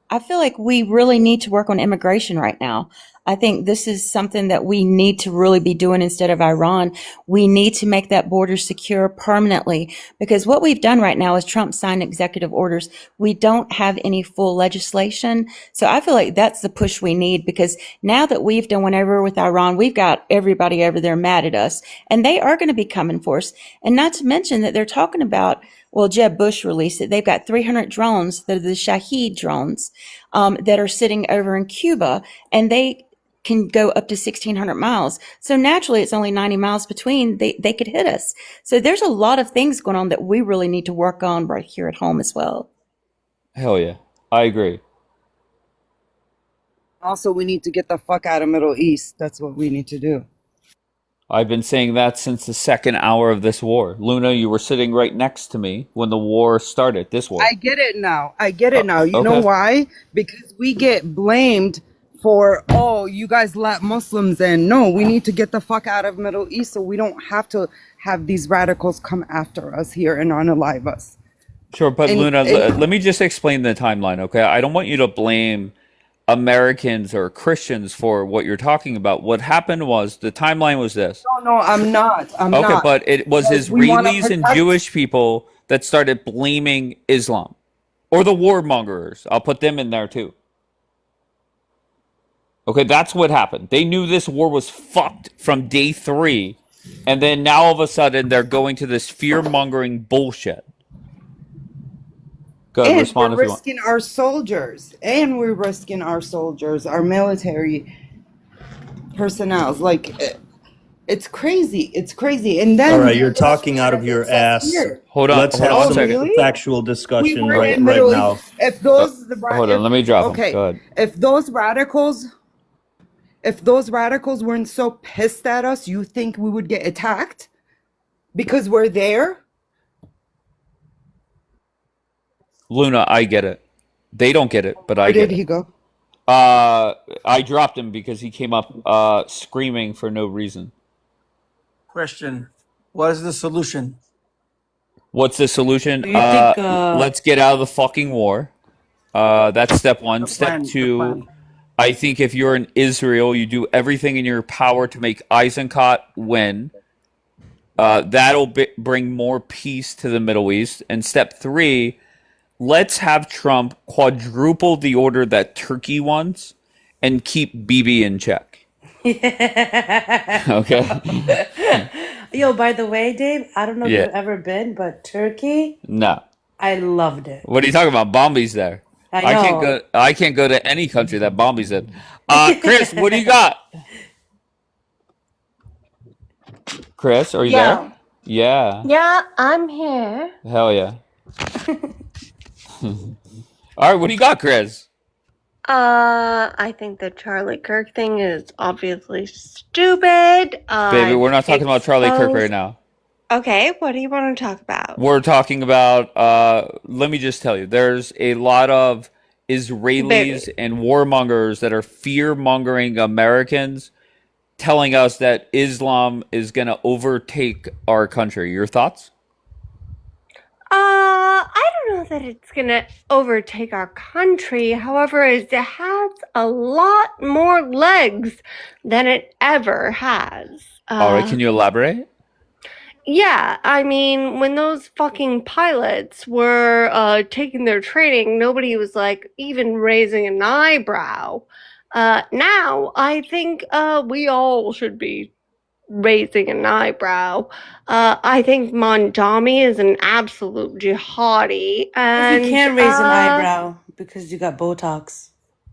I feel like we really need to work on immigration right now. I think this is something that we need to really be doing instead of Iran. We need to make that border secure permanently because what we've done right now is Trump signed executive orders. We don't have any full legislation. So I feel like that's the push we need because now that we've done whatever with Iran, we've got everybody over there mad at us and they are going to be coming for us. And not to mention that they're talking about, well, Jeb Bush released it. They've got 300 drones that are the Shahed drones that are sitting over in Cuba, and they can go up to 1,600 miles. So naturally, it's only 90 miles between. They could hit us. So there's a lot of things going on that we really need to work on right here at home as well. hell yeah. I agree. Also, we need to get the fuck out of Middle East. That's what we need to do. I've been saying that since the second hour of this war. Luna, you were sitting right next to me when the war started, this war. I get it now. I get it now. You know Okay. why? Because we get blamed for, oh, you guys let Muslims in. No, we need to get the fuck out of Middle East so we don't have to have these radicals come after us here and unalive us. Sure, but And, Luna, and let me just explain the timeline, okay? I don't want you to blame Americans or Christians for what you're talking about. What happened was the timeline was this. no, I'm not. I'm Okay, not. but it was Because we want to Israelis and protect. Jewish people that started blaming Islam or the warmongers. I'll put them in there too. Okay, that's what happened. They knew this war was fucked from day 3, and then now all of a sudden they're going to this fear-mongering bullshit. Go ahead, And respond we're if you want. risking our soldiers. And we're risking our soldiers, our military personnel. Like, it's crazy. It's crazy. And All then right, the you're other talking shit out of your against us ass. here. Hold on, Let's hold have on one Oh, some second. really? factual We discussion were right in right Middle now. East. If those, Hold on, let me drop him. Go okay, ahead. if those radicals weren't so pissed at us, you think we would get attacked because we're there? Luna, I get it. They don't get it, but I Where get did he it. go? I dropped him because he came up screaming for no reason. Question: what is the solution? What's the solution? Do you think Let's get out of the fucking war. That's step one. The Step plan. The two, plan. I think if you're in Israel, you do everything in your power to make Eisenkot win. That'll bring more peace to the Middle East. And step three, let's have Trump quadruple the order that Turkey wants and keep Bibi in check. Okay? Yo, by the way, Dave, I don't know if Yeah. you've ever been, but Turkey, No. I loved it. What are you talking about? Bombies there. I I can't know. go. I can't go to any country that Bombies in. Chris, what do you got? Chris, are you there? Yeah. Yeah. Yeah, I'm here. Hell yeah. All right, what do you got, Chris? I think the Charlie Kirk thing is obviously stupid. Baby, we're not talking about Charlie Kirk right Exposed. now. Okay, what do you want to talk about? We're talking about, let me just tell you, there's a lot of Israelis Baby. and warmongers that are fear-mongering Americans, telling us that Islam is going to overtake our country. Your thoughts? I don't know that it's gonna overtake our country. However, it has a lot more legs than it ever has. All right, can you elaborate? Yeah, I mean, when those fucking pilots were taking their training, nobody was like even raising an eyebrow. Now I think we all should be raising an eyebrow. I think Mondami is an absolute jihadi, If and you can't raise an eyebrow because you got Botox,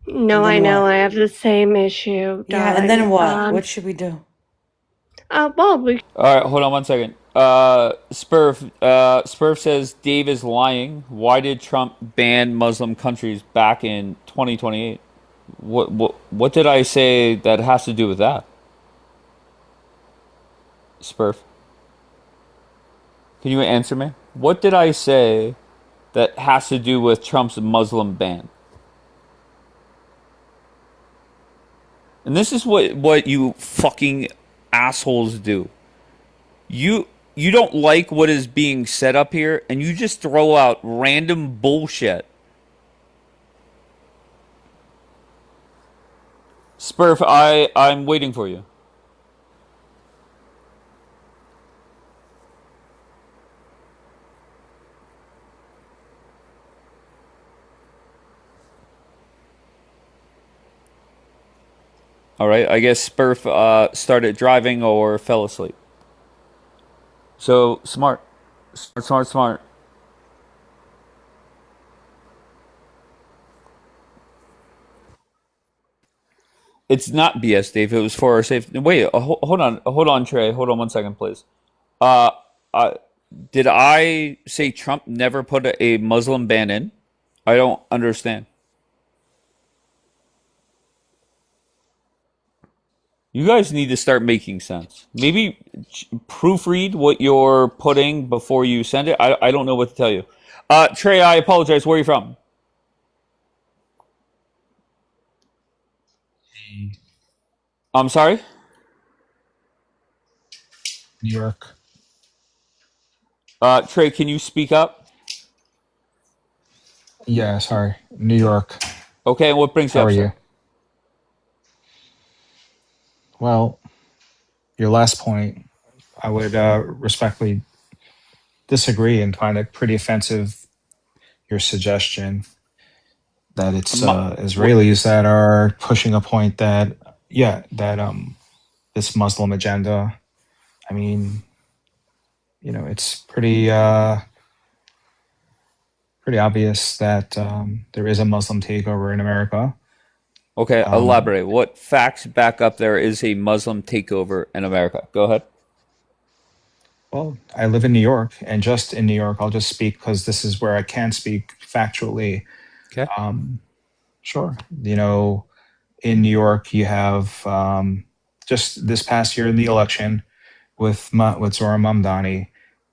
no, and I then know what? I have the same issue, Yeah, and then darling. what? What should we do? Well, we All right, hold on one second. Spurf says Dave is lying. Why did Trump ban Muslim countries back in 2028? What did I say that has to do with that? Spurf, can you answer me? What did I say that has to do with Trump's Muslim ban. And this is what you fucking assholes do. You don't like what is being said up here, and you just throw out random bullshit. Spurf, I'm waiting for you. All right, I guess Spurf started driving or fell asleep. So smart. Smart. It's not BS, Dave. It was for our safety. Wait, hold on, Trey. Hold on 1 second, please. Uh, uh, did I say Trump never put a Muslim ban in? I don't understand. You guys need to start making sense. Maybe proofread what you're putting before you send it. I don't know what to tell you. Trey, I apologize. Where are you from? I'm sorry? New York. Trey, can you speak up? Yeah, sorry. New York. Okay, and what brings you How up, are sir? you? Well, your last point, I would respectfully disagree and find it pretty offensive, your suggestion that it's Israelis that are pushing a point that, this Muslim agenda, I mean, it's pretty obvious that there is a Muslim takeover in America. Okay, elaborate. What facts back up there is a Muslim takeover in America? Go ahead. Well, I live in New York, and just in New York, I'll just speak because this is where I can speak factually. Okay. Sure. In New York, you have just this past year in the election with Zohran Mamdani.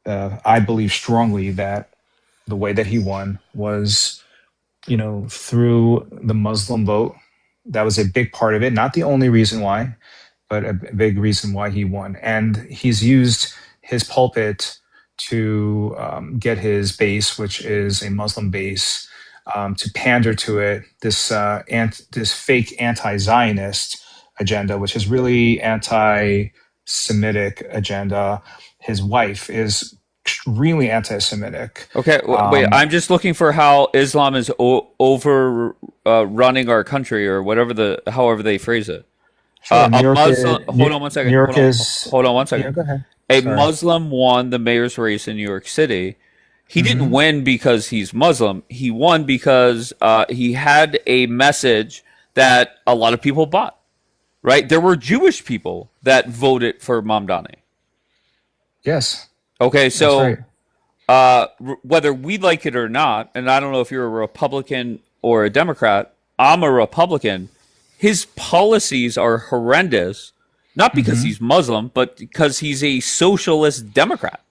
I believe strongly that the way that he won was, through the Muslim vote. That was a big part of it. Not the only reason why, but a big reason why he won. And he's used his pulpit to get his base, which is a Muslim base, to pander to it this fake anti-Zionist agenda, which is really anti-Semitic agenda. His wife is extremely anti-Semitic. Okay, wait. I'm just looking for how Islam is over running our country, or however they phrase it. Sure, New A York Muslim. is, Hold on 1 second. New York Hold on. is. Hold on 1 Yeah, second. go ahead. A Sorry. Muslim won the mayor's race in New York City. He didn't win because he's Muslim. He won because he had a message that a lot of people bought. Right? There were Jewish people that voted for Mamdani. Yes. Okay, so That's right. whether we like it or not, and I don't know if you're a Republican or a Democrat, I'm a Republican. His policies are horrendous, not because he's Muslim, but because he's a socialist Democrat.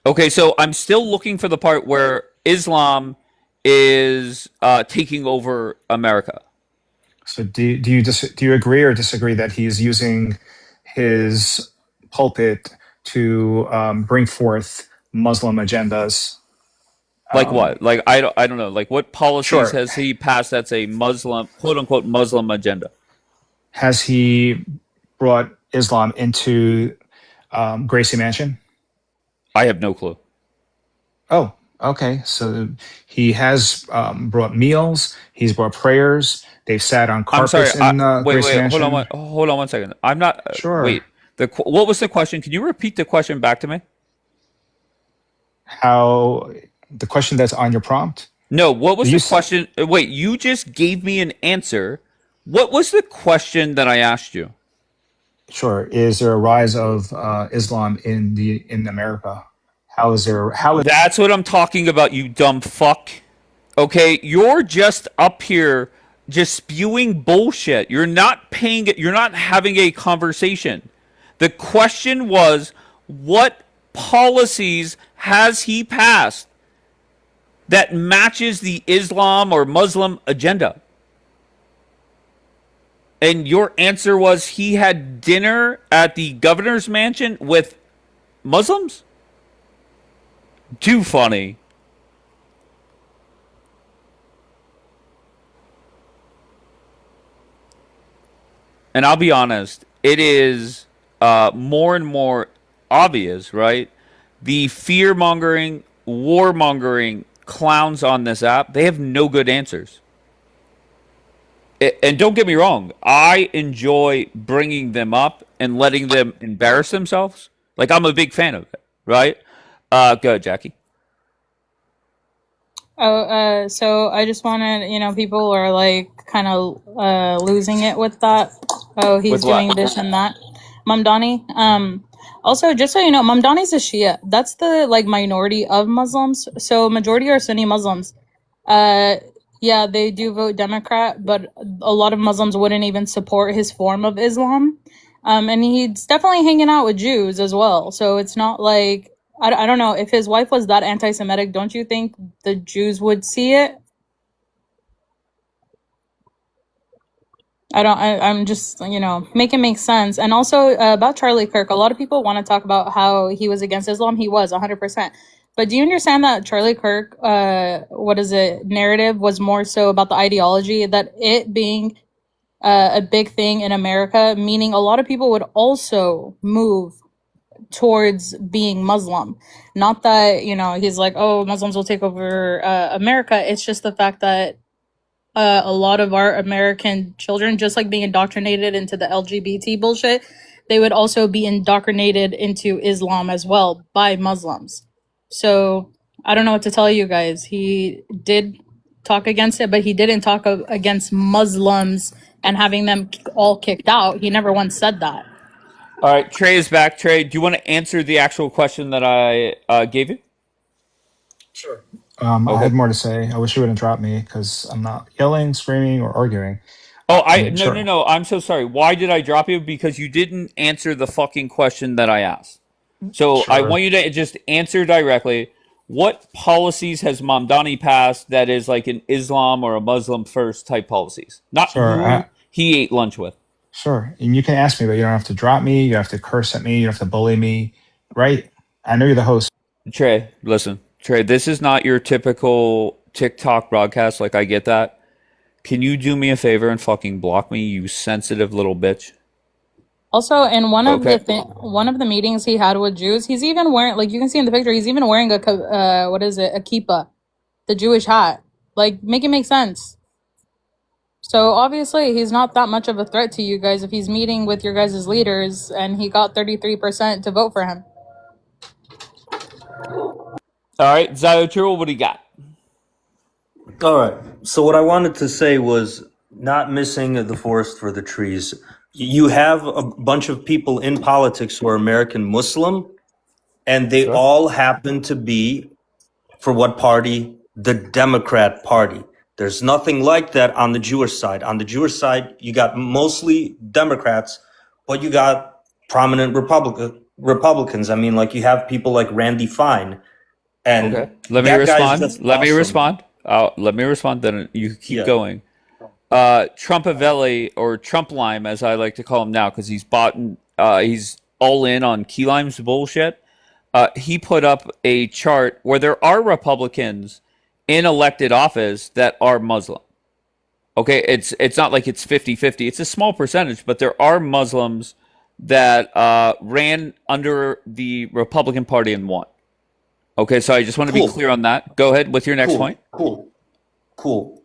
Okay, so I'm still looking for the part where Islam is taking over America. So do you agree or disagree that he's using his pulpit to bring forth Muslim agendas? Like what? Like I don't know. Like what policies Sure. has he passed that's a Muslim, quote unquote Muslim agenda? Has he brought Islam into Gracie Mansion? I have no clue. Oh, okay. So he has brought meals. He's brought prayers. They've sat on I'm sorry. carpets in Gracie Wait. Mansion. Hold on 1 second. I'm not. Sure. Wait. What was the question? Can you repeat the question back to me? How the question that's on your prompt? No. What was You the question? Wait. You just gave me an answer. What was the question that I asked you? Sure. Is there a rise of Islam in America? How is there? That's what I'm talking about, you dumb fuck. Okay, you're just up here just spewing bullshit. You're not having a conversation. The question was, what policies has he passed that matches the Islam or Muslim agenda? And your answer was he had dinner at the governor's mansion with Muslims? Too funny. And I'll be honest, it is more and more obvious, right? The fear mongering, war mongering clowns on this app, they have no good answers. And don't get me wrong, I enjoy bringing them up and letting them embarrass themselves. Like, I'm a big fan of it, right? Go ahead, Jackie. Oh, so I just wanted, people are like kind of losing it with that. Oh, he's With what? doing this and that. Mamdani. Also, just so you know, Mamdani's a Shia. That's the like minority of Muslims. So majority are Sunni Muslims. Yeah, they do vote Democrat, but a lot of Muslims wouldn't even support his form of Islam. And he's definitely hanging out with Jews as well. So it's not like I don't know if his wife was that anti-Semitic. Don't you think the Jews would see it? I'm just, make it make sense. And also about Charlie Kirk, a lot of people want to talk about how he was against Islam. He was 100%. But do you understand that Charlie Kirk, narrative was more so about the ideology, that it being a big thing in America, meaning a lot of people would also move towards being Muslim. Not that, he's like, oh, Muslims will take over America. It's just the fact that a lot of our American children, just like being indoctrinated into the LGBT bullshit, they would also be indoctrinated into Islam as well by Muslims. So I don't know what to tell you guys. He did talk against it, but he didn't talk against Muslims and having them all kicked out. He never once said that. All right, Trey is back. Trey, do you want to answer the actual question that I gave you? Sure. I Okay. had more to say. I wish you wouldn't drop me because I'm not yelling, screaming, or arguing. Oh, mean, sure. no. I'm so sorry. Why did I drop you? Because you didn't answer the fucking question that I asked. So I Sure. want you to just answer directly. What policies has Mamdani passed that is like an Islam or a Muslim first type policies? Not Sure. who he ate lunch with. Sure. And you can ask me, but you don't have to drop me. You don't have to curse at me. You don't have to bully me. Right? I know you're the host. Trey, listen. Trey, this is not your typical TikTok broadcast. Like, I get that. Can you do me a favor and fucking block me, you sensitive little bitch? Also, in one of Okay. one of the meetings he had with Jews, he's even wearing, like you can see in the picture, he's even wearing a a kippah, the Jewish hat. Like, make it make sense. So obviously, he's not that much of a threat to you guys if he's meeting with your guys' leaders and he got 33% to vote for him. All right, Ziotrul, what do you got? All right. So what I wanted to say was not missing the forest for the trees. You have a bunch of people in politics who are American Muslim, and they all happen to be, for what party? The Democrat Party. There's nothing like that on the Jewish side. On the Jewish side, you got mostly Democrats, but you got prominent Republicans. I mean, like you have people like Randy Fine. And Okay. Let me that guy's respond. just Let me awesome. respond. Let me respond. Then you keep Yeah. going. Trumpavelli, or Trump Lime, as I like to call him now, because he's he's all in on Key Lime's bullshit. He put up a chart where there are Republicans in elected office that are Muslim. Okay, it's not like it's 50-50. It's a small percentage, but there are Muslims that ran under the Republican Party and won. Okay, so I just want to be clear on that. Go ahead with your next point. Cool.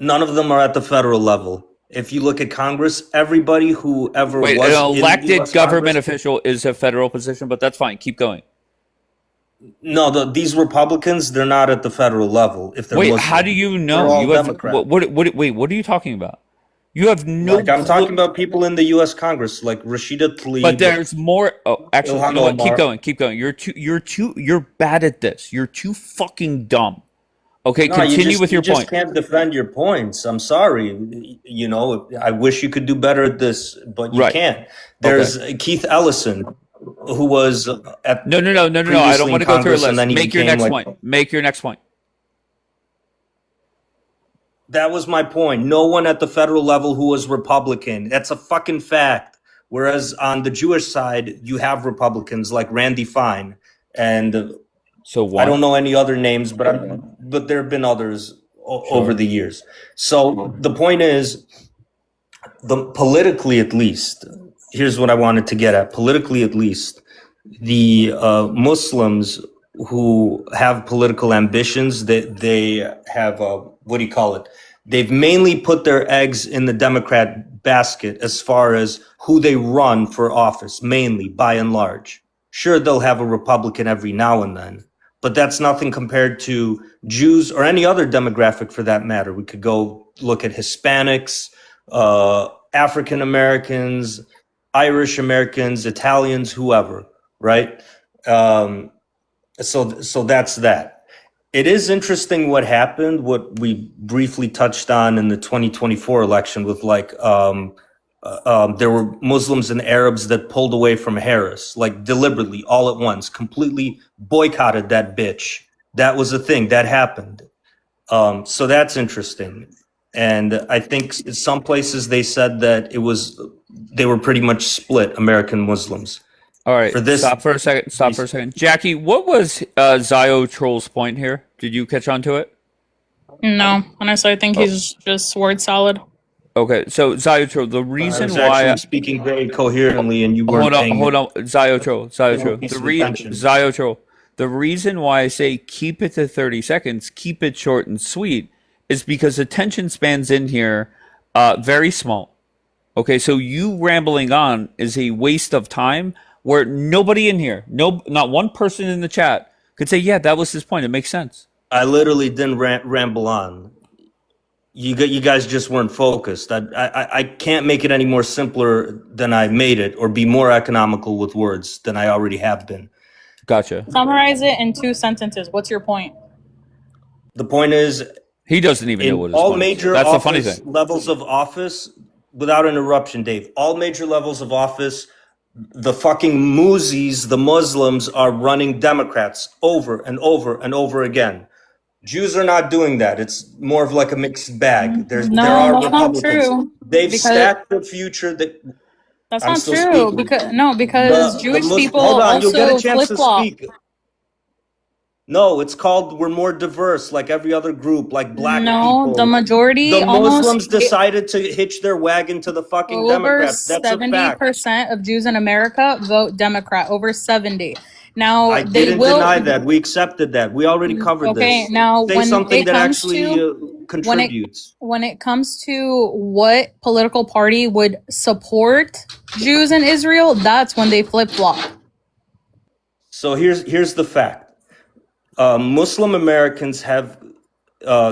None of them are at the federal level. If you look at Congress, everybody who ever Wait, was an in the elected US government Congress, official is a federal position, but that's fine. Keep going. no, these Republicans, they're not at the federal level. If they're Wait, Muslim, how do you they're know? all You have Democrat. wait, what are you talking about? You have no Like I'm clue. talking about people in the U.S. Congress, like Rashida Tlaib. But there's more. Oh, actually, you Ilhan know what? Keep Omar. going. Keep going. You're bad at this. You're too fucking dumb. Okay, No, continue with you your just point. can't defend your points. I'm sorry. I wish you could do better at this, but you Right. can't. There's Keith Ellison. who was at No. I don't previously want in to go through a Congress, and list. then he Make your became next like. point. Make your next point. That was my point. No one at the federal level who was Republican. That's a fucking fact. Whereas on the Jewish side, you have Republicans like Randy Fine, and So I don't one. know any other names, but there have been others over Sure. the years. So the point is, politically at least, here's what I wanted to get at. Politically at least, the Muslims who have political ambitions, that they have what do you call it? They've mainly put their eggs in the Democrat basket as far as who they run for office, mainly by and large. Sure, they'll have a Republican every now and then, but that's nothing compared to Jews or any other demographic for that matter. We could go look at Hispanics, African Americans, Irish Americans, Italians, whoever, right? So that's that. It is interesting what happened, what we briefly touched on in the 2024 election with there were Muslims and Arabs that pulled away from Harris, like deliberately, all at once, completely boycotted that bitch. That was a thing that happened. So that's interesting. And I think in some places they said that they were pretty much split, American Muslims. All right. For this, Stop for a second. Jackie, what was Zio Troll's point here? Did you catch on to it? No, honestly, I think he's just word salad. Okay, so Zio Troll, the I reason was why actually speaking very coherently, and you weren't paying hold on, Zio Troll. attention. Zio Troll. The reason why I say keep it to 30 seconds, keep it short and sweet, is because attention spans in here very small. Okay, so you rambling on is a waste of time where nobody in here, not one person in the chat could say, yeah, that was his point. It makes sense. I literally didn't ramble on. You guys just weren't focused. I can't make it any more simpler than I made it, or be more economical with words than I already have been. Gotcha. Summarize it in 2 sentences. What's your point? The point is, he doesn't even know what his all point is. major That's the funny thing. levels of office, without interruption, Dave, all major levels of office, the fucking Muzis, the Muslims, are running Democrats over and over and over again. Jews are not doing that. It's more of like a mixed bag. There are that's Republicans. not true. They've Because stacked the future. that's I'm not still true. speaking. Because Jewish people Hold on, you'll get a also chance flip to flop. speak. No, it's called we're more diverse, like every other group, like black No, people. the majority, The Muslims almost decided to hitch their wagon to the fucking over Democrats. That's a fact. 70% of Jews in America vote Democrat. Over 70. Now I they didn't will. deny that. We accepted that. We already covered Okay, this. now Say when something it that comes actually to contributes. when it comes to what political party would support Jews in Israel, that's when they flip flop. So here's the fact. Muslim Americans have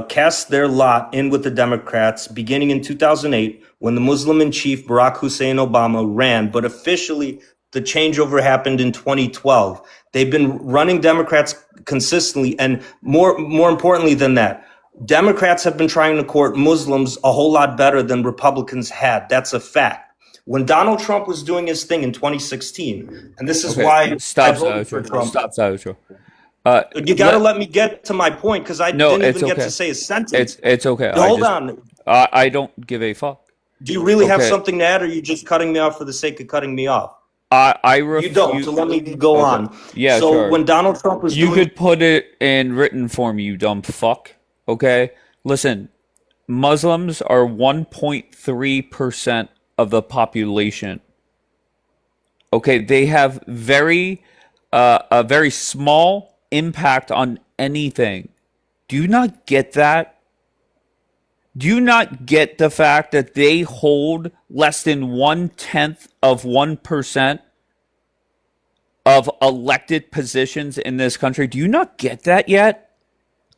cast their lot in with the Democrats beginning in 2008 when the Muslim-in-chief Barack Hussein Obama ran, but officially the changeover happened in 2012. They've been running Democrats consistently, and more importantly than that, Democrats have been trying to court Muslims a whole lot better than Republicans had. That's a fact. When Donald Trump was doing his thing in 2016, and this is why I voted for Trump. Stop, Zio. You got to let me get to my point, because I didn't even get to say a sentence. It's okay. Hold on. I don't give a fuck. Do you really have something to add, or are you just cutting me off for the sake of cutting me off? I refuse. You don't, so let me go on. Yeah, so sure. when Donald Trump was You could put it in written form, you dumb fuck. Okay? Listen, Muslims are 1.3% of the population. Okay, they have a very small impact on anything. Do you not get that? Do you not get the fact that they hold less than 0.1% of elected positions in this country? Do you not get that yet?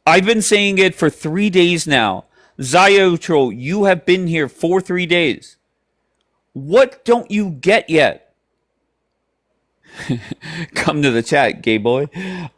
I've been saying it for 3 days now. Zio, you have been here for 3 days. What don't you get yet? Come to the chat, gay boy.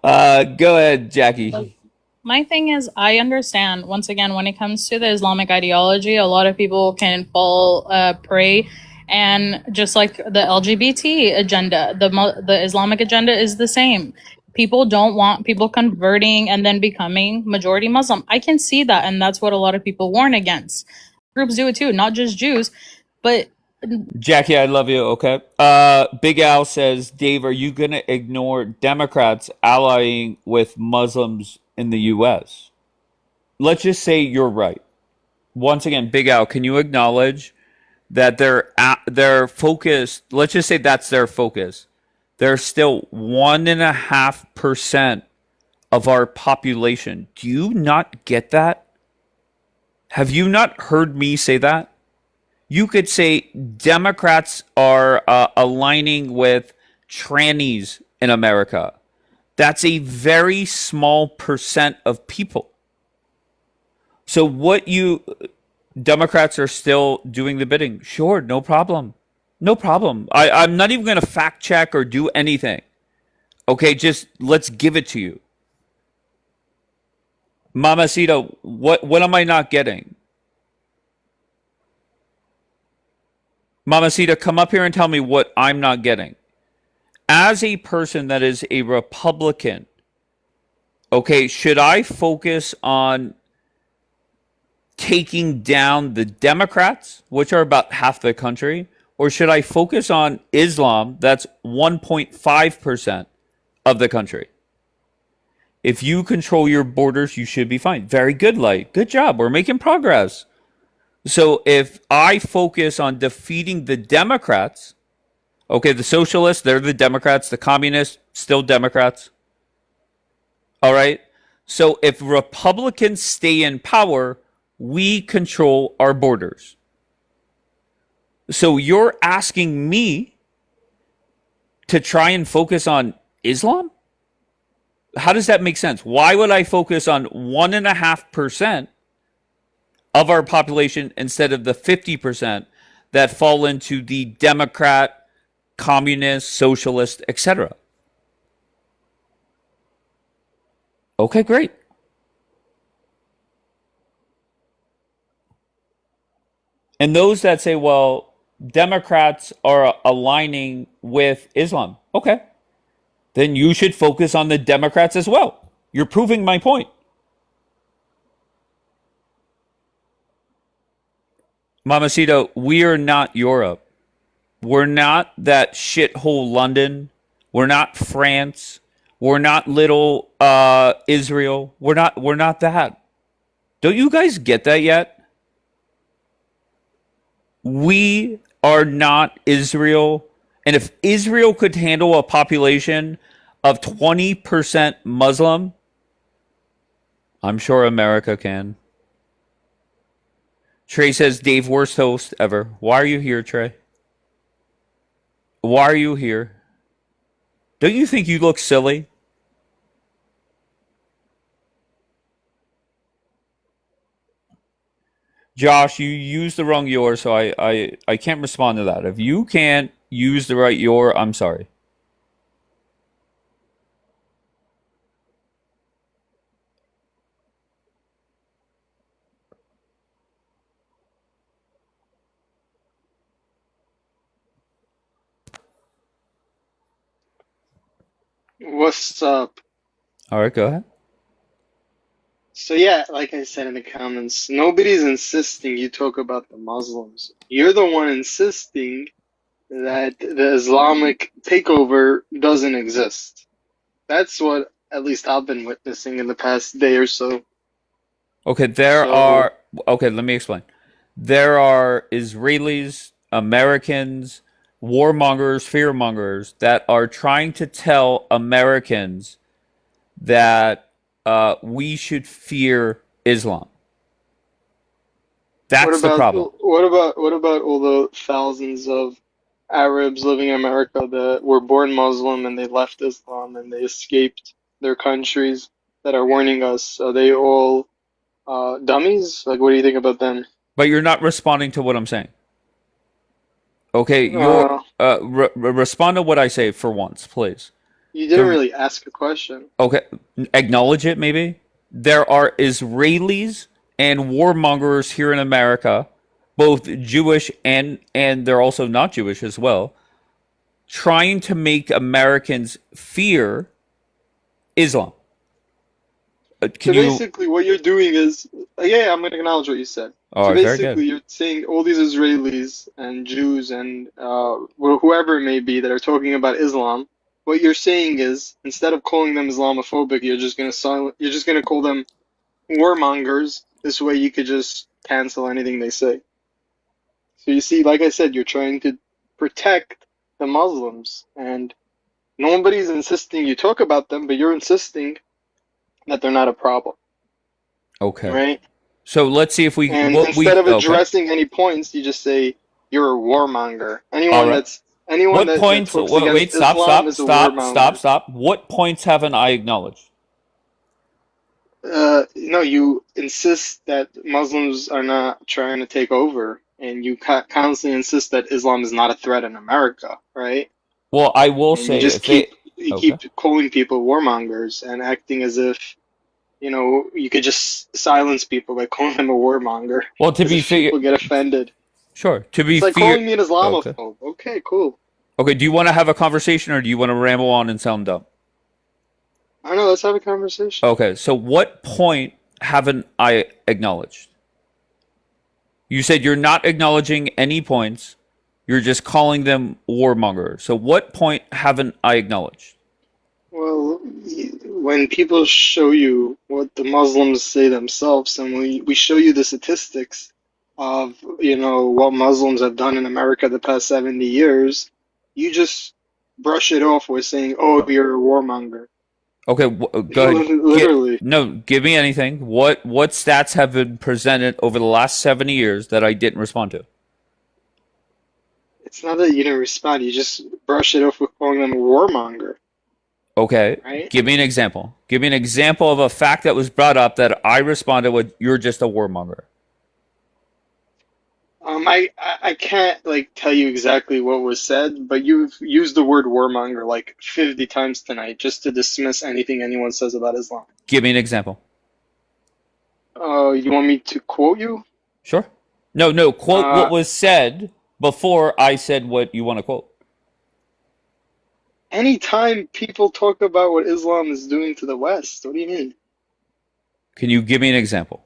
Go ahead, Jackie. My thing is, I understand, once again, when it comes to the Islamic ideology, a lot of people can fall prey And just like the LGBT agenda, the Islamic agenda is the same. People don't want people converting and then becoming majority Muslim. I can see that, and that's what a lot of people warn against. Groups do it too, not just Jews, but Jackie, I love you. Okay. Big Al says, Dave, are you going to ignore Democrats allying with Muslims in the U.S.? Let's just say you're right. Once again, Big Al, can you acknowledge that they're focused? Let's just say that's their focus. They're still 1.5% of our population. Do you not get that? Have you not heard me say that? You could say Democrats are aligning with trannies in America. That's a very small percent of people. So Democrats are still doing the bidding. Sure, no problem. No problem. I'm not even going to fact check or do anything. Okay, just let's give it to you. Mamacita, what am I not getting? Mamacita, come up here and tell me what I'm not getting. As a person that is a Republican, okay, should I focus on taking down the Democrats, which are about half the country, or should I focus on Islam, that's 1.5% of the country? If you control your borders, you should be fine. Very good, Light. Good job. We're making progress. So if I focus on defeating the Democrats, okay, the socialists, they're the Democrats, the communists, still Democrats. All right. So if Republicans stay in power, we control our borders. So you're asking me to try and focus on Islam? How does that make sense? Why would I focus on 1.5% of our population instead of the 50% that fall into the Democrat, communist, socialist, etc.? Okay, great. And those that say, well, Democrats are aligning with Islam. Okay. Then you should focus on the Democrats as well. You're proving my point. Mamacita, we are not Europe. We're not that shithole London. We're not France. We're not little Israel. We're not that. Don't you guys get that yet? We are not Israel. And if Israel could handle a population of 20% Muslim, I'm sure America can. Trey says, Dave, worst host ever. Why are you here, Trey? Why are you here? Don't you think you look silly? Josh, you used the wrong your, so I can't respond to that. If you can't use the right your, I'm sorry. What's up? All right, go ahead. So yeah, like I said in the comments, nobody's insisting you talk about the Muslims. You're the one insisting that the Islamic takeover doesn't exist. That's what at least I've been witnessing in the past day or so. Okay, let me explain. There are Israelis, Americans, warmongers, fearmongers that are trying to tell Americans that we should fear Islam. That's the problem. What about all the thousands of Arabs living in America that were born Muslim and they left Islam and they escaped their countries that are warning us? Are they all dummies? Like, what do you think about them? But you're not responding to what I'm saying. Okay, respond to what I say for once, please. You didn't really ask a question. Okay, acknowledge it maybe. There are Israelis and warmongers here in America, both Jewish and they're also not Jewish as well, trying to make Americans fear Islam. So Can you? basically, what you're doing is, yeah, I'm going to acknowledge what you said. All So right, very good. basically, you're saying all these Israelis and Jews and whoever it may be that are talking about Islam, what you're saying is, instead of calling them Islamophobic, you're just going to call them warmongers. This way, you could just cancel anything they say. So you see, like I said, you're trying to protect the Muslims, and nobody's insisting you talk about them, but you're insisting that they're not a problem, Okay. right? So let's see if we And what we instead of okay. addressing any points, you just say you're a warmonger. All right. Anyone What that points? talks Wait, against stop, Islam is a warmonger. stop. What points haven't I acknowledged? No, you insist that Muslims are not trying to take over, and you constantly insist that Islam is not a threat in America, right? Well, I will And you say just if they keep calling people warmongers and acting as if, you could just silence people by calling them a warmonger. Well, to As be if fair, people get offended. sure. To be It's like fair, calling me an Islamophobe. Okay, cool. Okay. Do you want to have a conversation or do you want to ramble on and sound dumb? I know, let's have a conversation. Okay. So what point haven't I acknowledged? You said you're not acknowledging any points. You're just calling them warmongers. So what point haven't I acknowledged? Well, when people show you what the Muslims say themselves, and we show you the statistics of, what Muslims have done in America the past 70 years, you just brush it off with saying, oh, you're a warmonger. Okay, go ahead. Literally. Give me anything. What stats have been presented over the last 70 years that I didn't respond to? It's not that you didn't respond, you just brush it off with calling them a warmonger. Okay, right? Give me an example. Give me an example of a fact that was brought up that I responded with, you're just a warmonger. I can't tell you exactly what was said, but you've used the word warmonger like 50 times tonight just to dismiss anything anyone says about Islam. Give me an example. You want me to quote you? Sure. No, quote what was said before I said what you want to quote. Anytime people talk about what Islam is doing to the West, what do you mean? Can you give me an example?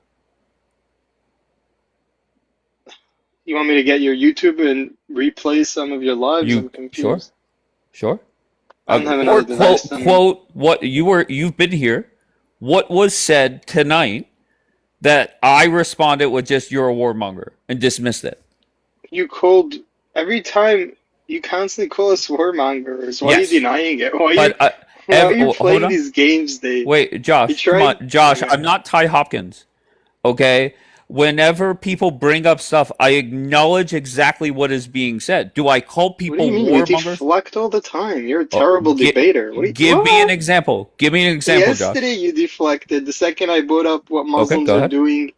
You want me to get your YouTube and replay some of your lives? I'm confused. Sure. I don't have another device. Quote what you've been here. What was said tonight that I responded with just you're a warmonger and dismissed it. You called every time you constantly call us warmongers. Why are you denying it? Why are you playing these games, Dave? Wait, Josh, come on. Josh, I'm not Ty Hopkins. Okay? Whenever people bring up stuff, I acknowledge exactly what is being said. Do I call people What do you mean? You deflect all the time. You're a terrible debater. Give me an example. Give me an example, Josh. Yesterday you deflected. The second I brought up what Muslims are doing,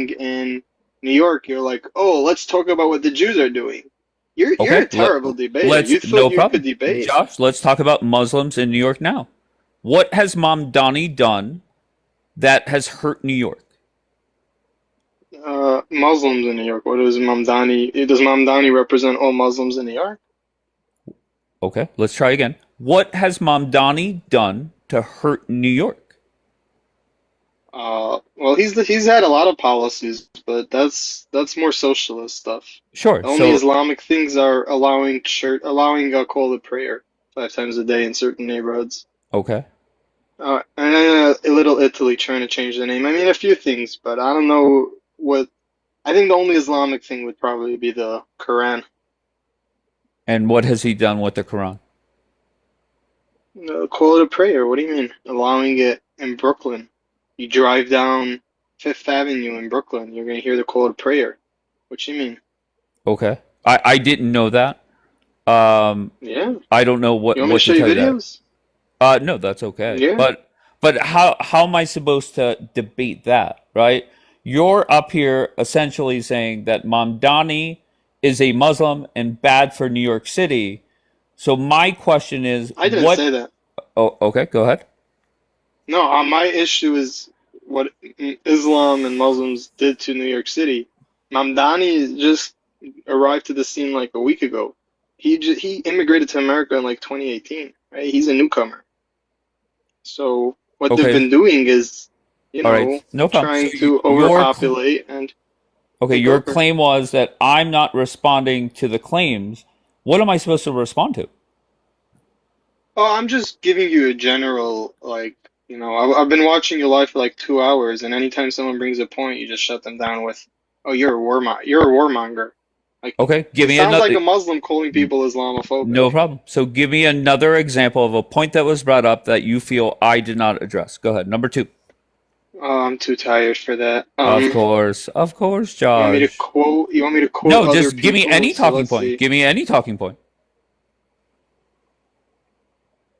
in New York, you're like, oh, let's talk about what the Jews are doing. You're a terrible debater. You thought you could debate. Josh, let's talk about Muslims in New York now. What has Mamdani done that has hurt New York? Muslims in New York. What is Mamdani? Does Mamdani represent all Muslims in New York? Okay, let's try again. What has Mamdani done to hurt New York? Well, he's had a lot of policies, but that's more socialist stuff. Sure. The only Islamic things are allowing a call to prayer 5 times a day in certain neighborhoods. Okay. And then a little Italy trying to change the name. I mean, a few things, but I don't know what. I think the only Islamic thing would probably be the Quran. And what has he done with the Quran? Call it a prayer. What do you mean? Allowing it in Brooklyn. You drive down Fifth Avenue in Brooklyn, you're going to hear the call to prayer. What you mean? Okay. I didn't know that. Yeah. I don't know what. You want me to show you videos? No, that's okay. Yeah. But how am I supposed to debate that, right? You're up here essentially saying that Mamdani is a Muslim and bad for New York City. So my question is, I didn't say that. Oh, okay. Go ahead. No, my issue is what Islam and Muslims did to New York City. Mamdani just arrived to the scene like a week ago. He immigrated to America in like 2018, right? He's a newcomer. So what they've Okay. been doing is, All right. No problem. So trying to your overpopulate and okay, take your over. claim was that I'm not responding to the claims. What am I supposed to respond to? Oh, I'm just giving you a general, like, I've been watching your live for like 2 hours, and anytime someone brings a point, you just shut them down with, "Oh, you're a warmonger." Like, Okay, give it me sounds like another. a Muslim calling people Islamophobic. No problem. So give me another example of a point that was brought up that you feel I did not address. Go ahead. Number two. Oh, I'm too tired for that. Of course, Josh. You want me to quote No, other just give me people? any So talking let's point. see. Give me any talking point.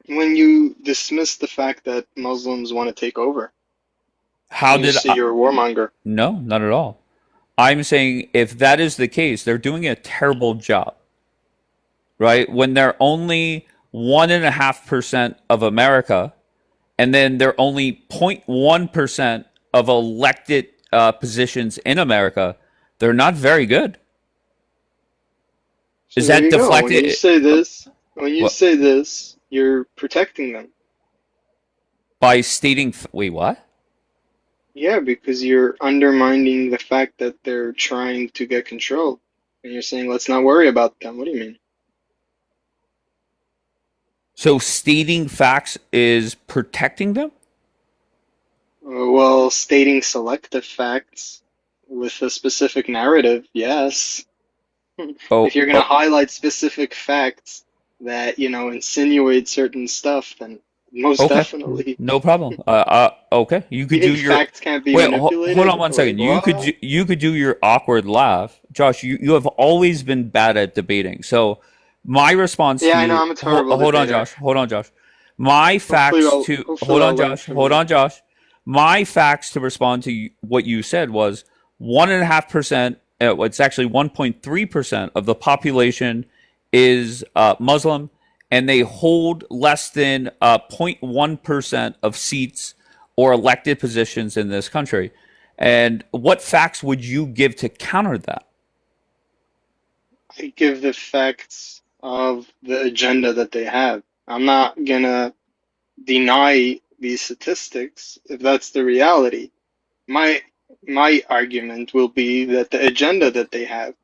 When you dismiss the fact that Muslims want to take over, How and you did say I? you're a warmonger. No, not at all. I'm saying if that is the case, they're doing a terrible job, right? When they're only 1.5% of America, and then they're only 0.1% of elected positions in America, they're not very good. So Is there that you go. When you deflected? say this, What? you're protecting them. By stating, wait, what? Yeah, because you're undermining the fact that they're trying to get control. And you're saying, let's not worry about them. What do you mean? So stating facts is protecting them? Well, stating selective facts with a specific narrative, yes. If Oh, you're going to highlight specific facts that, insinuate certain stuff, then most okay. definitely. No problem. Okay. You You could do think your. facts can't be Wait, hold on manipulated? one Like, second. what? You could do your awkward laugh, Josh. You have always been bad at debating. So my response Yeah, to I know, you. I'm a terrible Hold on, debater. Josh. Hold on, Josh. My facts to Hopefully hold I'll on, learn Josh. from Hold you. on, Josh. My facts to respond to what you said was 1.5%. It's actually 1.3% of the population is Muslim, and they hold less than 0.1% of seats or elected positions in this country. And what facts would you give to counter that? I give the facts of the agenda that they have. I'm not gonna deny these statistics if that's the reality. My my argument will be that the agenda that they have,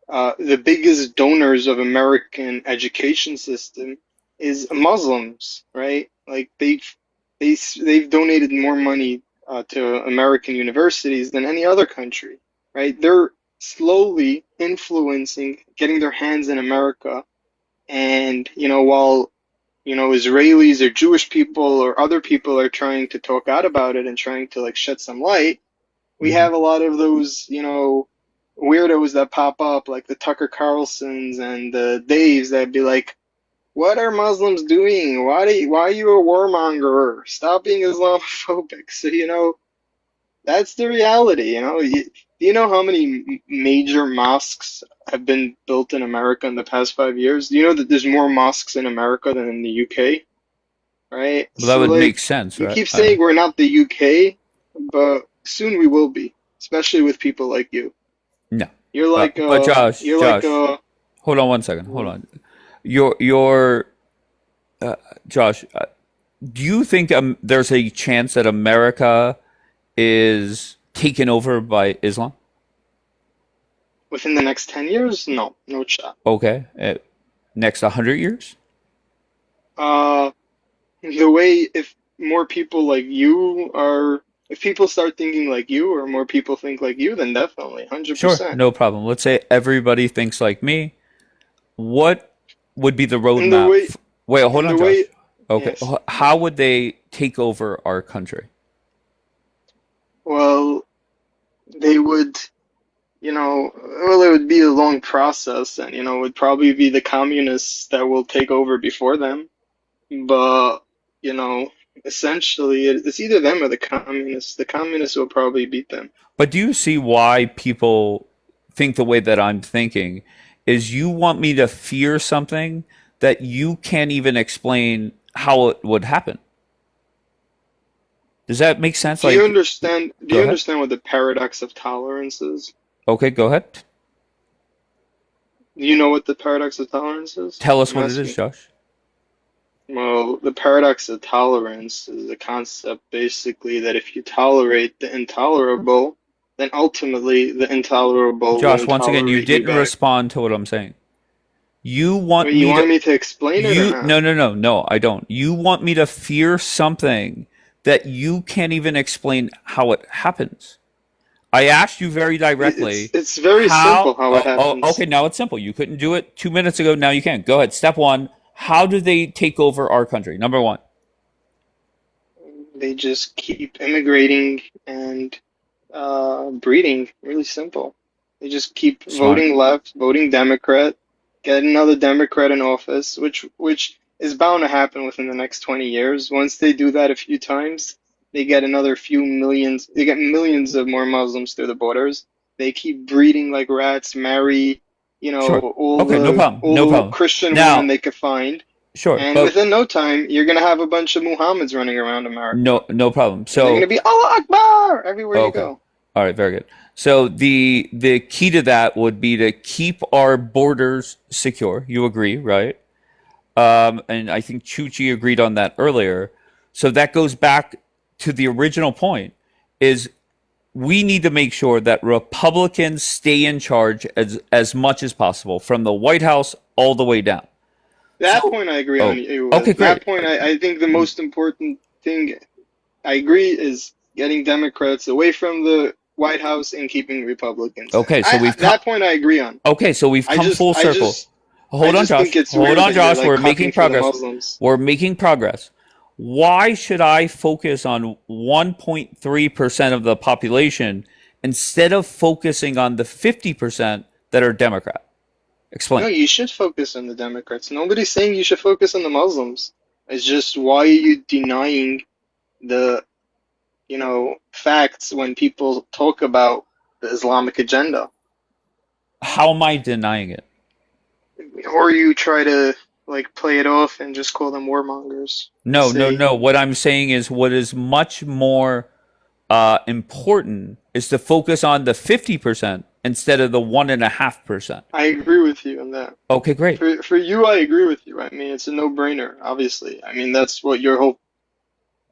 the biggest donors of American education system is Muslims, right? Like they've donated more money to American universities than any other country, right? They're slowly influencing, getting their hands in America, and while Israelis or Jewish people or other people are trying to talk out about it and trying to like shed some light, we have a lot of those, weirdos that pop up, like the Tucker Carlsons and the Daves that be like, "What are Muslims doing? Why are you a warmonger? Stop being Islamophobic." So, that's the reality, Do you know how many major mosques have been built in America in the past 5 years? Do you know that there's more mosques in America than in the UK? Right? Well, that So, would make like, sense, you right? keep saying we're not the UK, but soon we will be, especially with people like you. No. You're like But Josh, a hold on one second. Hold on. Your Josh, do you think there's a chance that America is taken over by Islam? within the next 10 years? No, no shot. Okay. Next 100 years? Uh, the way if more people like you are, if people start thinking like you, or more people think like you, then definitely, Sure, 100%. no problem. Let's say everybody thinks like me. What would be the And the roadmap? way, Wait, hold and on, the way, Josh. Okay. yes. How would they take over our country? Well, they would, well, it would be a long process, and it would probably be the communists that will take over before them. But, essentially, it's either them or the communists. The communists will probably beat them. But do you see why people think the way that I'm thinking? Is you want me to fear something that you can't even explain how it would happen? Does that make sense? Do you Like, understand? Do go you ahead. understand what the paradox of tolerance is? Okay, go ahead. Do you know what the paradox of tolerance is? Tell us I'm what it is, asking. Josh. Well, the paradox of tolerance is a concept basically that if you tolerate the intolerable, then ultimately the intolerable Josh, won't once again, you tolerate you didn't back. respond to what I'm saying. You want Wait, you me want to me to explain it or you not? no, I don't. You want me to fear something that you can't even explain how it happens. I asked you very directly It's very simple how it okay, happens. now it's simple. You couldn't do it 2 minutes ago, now you can. Go ahead. Step 1, how do they take over our country? Number 1. They just keep immigrating and breeding. Really simple. They just keep Smart. voting left, voting Democrat, get another Democrat in office, which is bound to happen within the next 20 years. Once they do that a few times, they get another few millions. They get millions of more Muslims through the borders. They keep breeding like rats, marry, Sure. all Okay, no the problem. all No the problem. Christian women Now, they could find, sure, and but within no time, you're gonna have a bunch of Muhammads running around America. no problem. And they're going So, to be Allah Akbar everywhere you okay. go. All right, very good. So the key to that would be to keep our borders secure. You agree, right? And I think Chuchi agreed on that earlier. So that goes back to the original point: is we need to make sure that Republicans stay in charge as much as possible, from the White House all the way down. That point I agree on Oh, you okay, with. That great. point, I think the most important thing I agree is getting Democrats away from the White House and keeping Republicans in. Okay, so we've come. That point I agree on. Okay, so we've I come just full I circle. just I Hold on, just think Josh. it's Hold weird on, that you're Josh. like We're making copying for the progress. Muslims. We're making progress. Why should I focus on 1.3% of the population instead of focusing on the 50% that are Democrat? No, Explain. you should focus on the Democrats. Nobody's saying you should focus on the Muslims. It's just why are you denying the facts when people talk about the Islamic agenda, How am I denying it? or you try to like play it off and just call them warmongers and No, no, say, no. What I'm saying is what is much more important is to focus on the 50% instead of the 1.5%. I agree with you on that. Okay, great. For you, I agree with you. I mean, it's a no-brainer, obviously. I mean, that's what your whole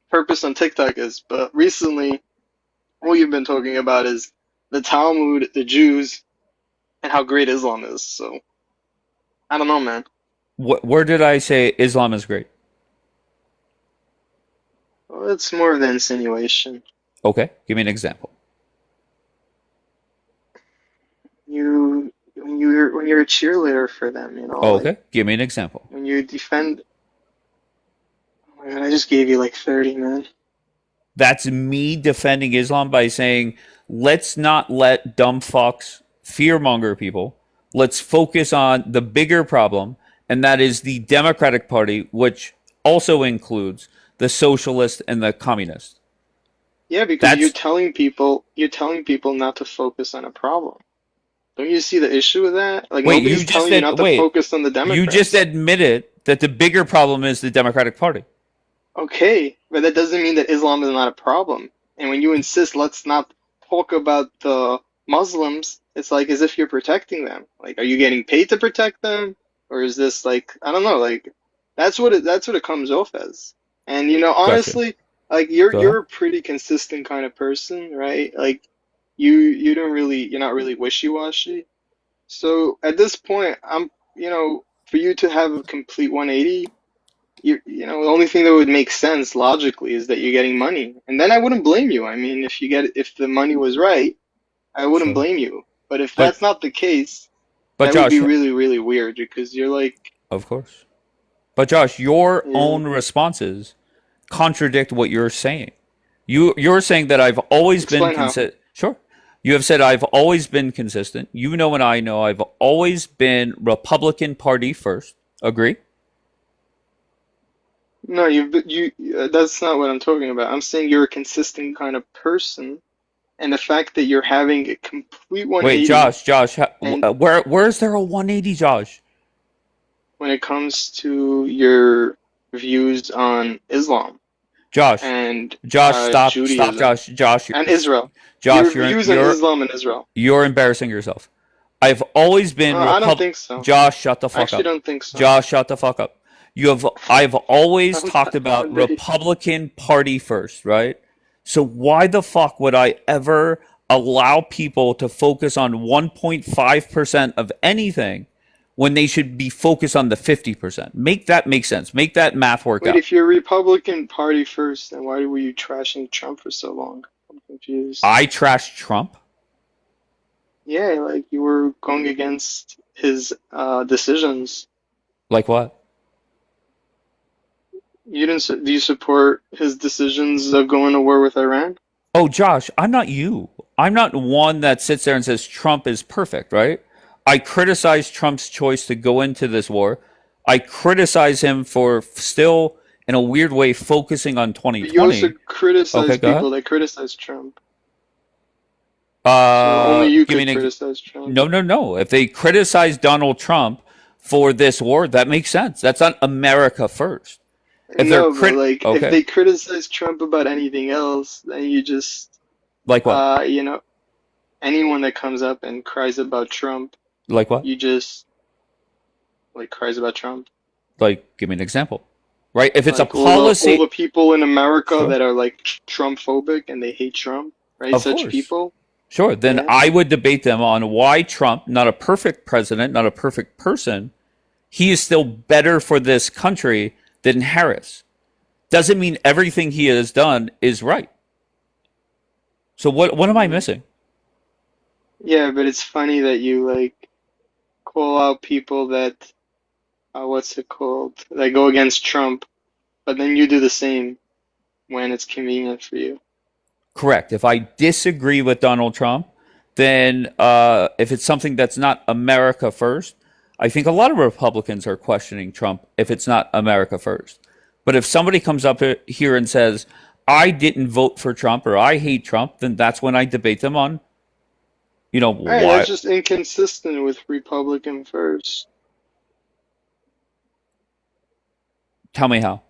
purpose on TikTok is. But recently, all you've been talking about is the Talmud, the Jews, and how great Islam is. So, I don't know, man. Where did I say Islam is great? Well, it's more of an insinuation. Okay, give me an example. When you're a cheerleader for them, Oh, like okay, give me an example. when you defend. Oh my God, I just gave you like 30, man. That's me defending Islam by saying, let's not let dumb fucks fearmonger people. Let's focus on the bigger problem, and that is the Democratic Party, which also includes the socialist and the communist. Yeah, because That's you're telling people not to focus on a problem. Don't you see the issue with that? Like wait. nobody's telling you not to focus on the You just Democrats. admitted that the bigger problem is the Democratic Party. Okay, but that doesn't mean that Islam is not a problem. And when you insist, let's not talk about the Muslims, it's like as if you're protecting them. Like, are you getting paid to protect them, or is this like I don't know? Like, that's what it comes off as. And Gotcha. honestly, like you're Go ahead. you're a pretty consistent kind of person, right? Like, you're not really wishy-washy. So at this point, for you to have a complete 180. The only thing that would make sense logically is that you're getting money. And then I wouldn't blame you. I mean, if the money was right, I wouldn't Sure. blame you. But if But that's not the case, but that would be Josh, really, really weird because you're like, of course. But Josh, your yeah, own responses contradict what you're saying. You're saying that I've always been explain how. consistent. Sure. You have said I've always been consistent. You know and I know I've always been Republican Party first. Agree? No, that's not what I'm talking about. I'm saying you're a consistent kind of person, and the fact that you're having a complete Wait, 180 Josh, and where is there a 180, Josh? when it comes to your views on Islam. Josh, and stop, Judaism Josh, and Israel. Josh, Your views on Islam and Israel. you're embarrassing yourself. I've always been I don't think so. Josh, shut the I fuck actually up. don't think so. Josh, shut the fuck up. I've always talked about How dare you. Republican Party first, right? So why the fuck would I ever allow people to focus on 1.5% of anything when they should be focused on the 50%? Make that make sense. Make that math work Wait, out. if you're Republican Party first, then why were you trashing Trump for so long? I'm confused. I trashed Trump? Yeah, like you were going against his decisions. Like what? You didn't. Do you support his decisions of going to war with Iran? Oh, Josh, I'm not you. I'm not one that sits there and says Trump is perfect, right? I criticize Trump's choice to go into this war. I criticize him for still, in a weird way, focusing on But you also 2020. criticize Okay, go people ahead. that criticize Trump. So only you Give me could an criticize Trump. no. If they criticize Donald Trump for this war, that makes sense. That's not America first. If they're No, but like if okay, they criticize Trump about anything else, then you just like what? anyone that comes up and cries about Trump, Like what? you just like cries about Trump. Like, give me an example, right? If it's a Like all the policy, people in America sure, that are like Trump phobic and they hate Trump, right? of Such course. people. Sure, then Yeah. I would debate them on why Trump, not a perfect president, not a perfect person, he is still better for this country than Harris. Doesn't mean everything he has done is right. So what am I missing? Yeah, but it's funny that you like call out people that what's it called? That go against Trump, but then you do the same when it's convenient for you. Correct. If I disagree with Donald Trump, then if it's something that's not America first, I think a lot of Republicans are questioning Trump if it's not America first. But if somebody comes up here and says, I didn't vote for Trump or I hate Trump, then that's when I debate them on, Alright, why. that's just inconsistent with Republican first. Tell me how.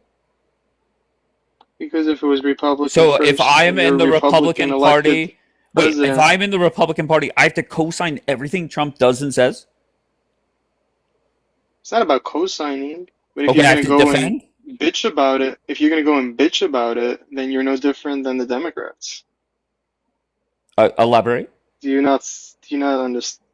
Because if it was Republican So if first, I and am you're in a the Republican Republican elected Party, wait, if president, I'm in the Republican Party, I have to co-sign everything Trump does and says? it's not about co-signing, but if Okay, you're I gonna have to go and defend? bitch about it, if you're gonna go and bitch about it, then you're no different than the Democrats. Elaborate. Do you not understand?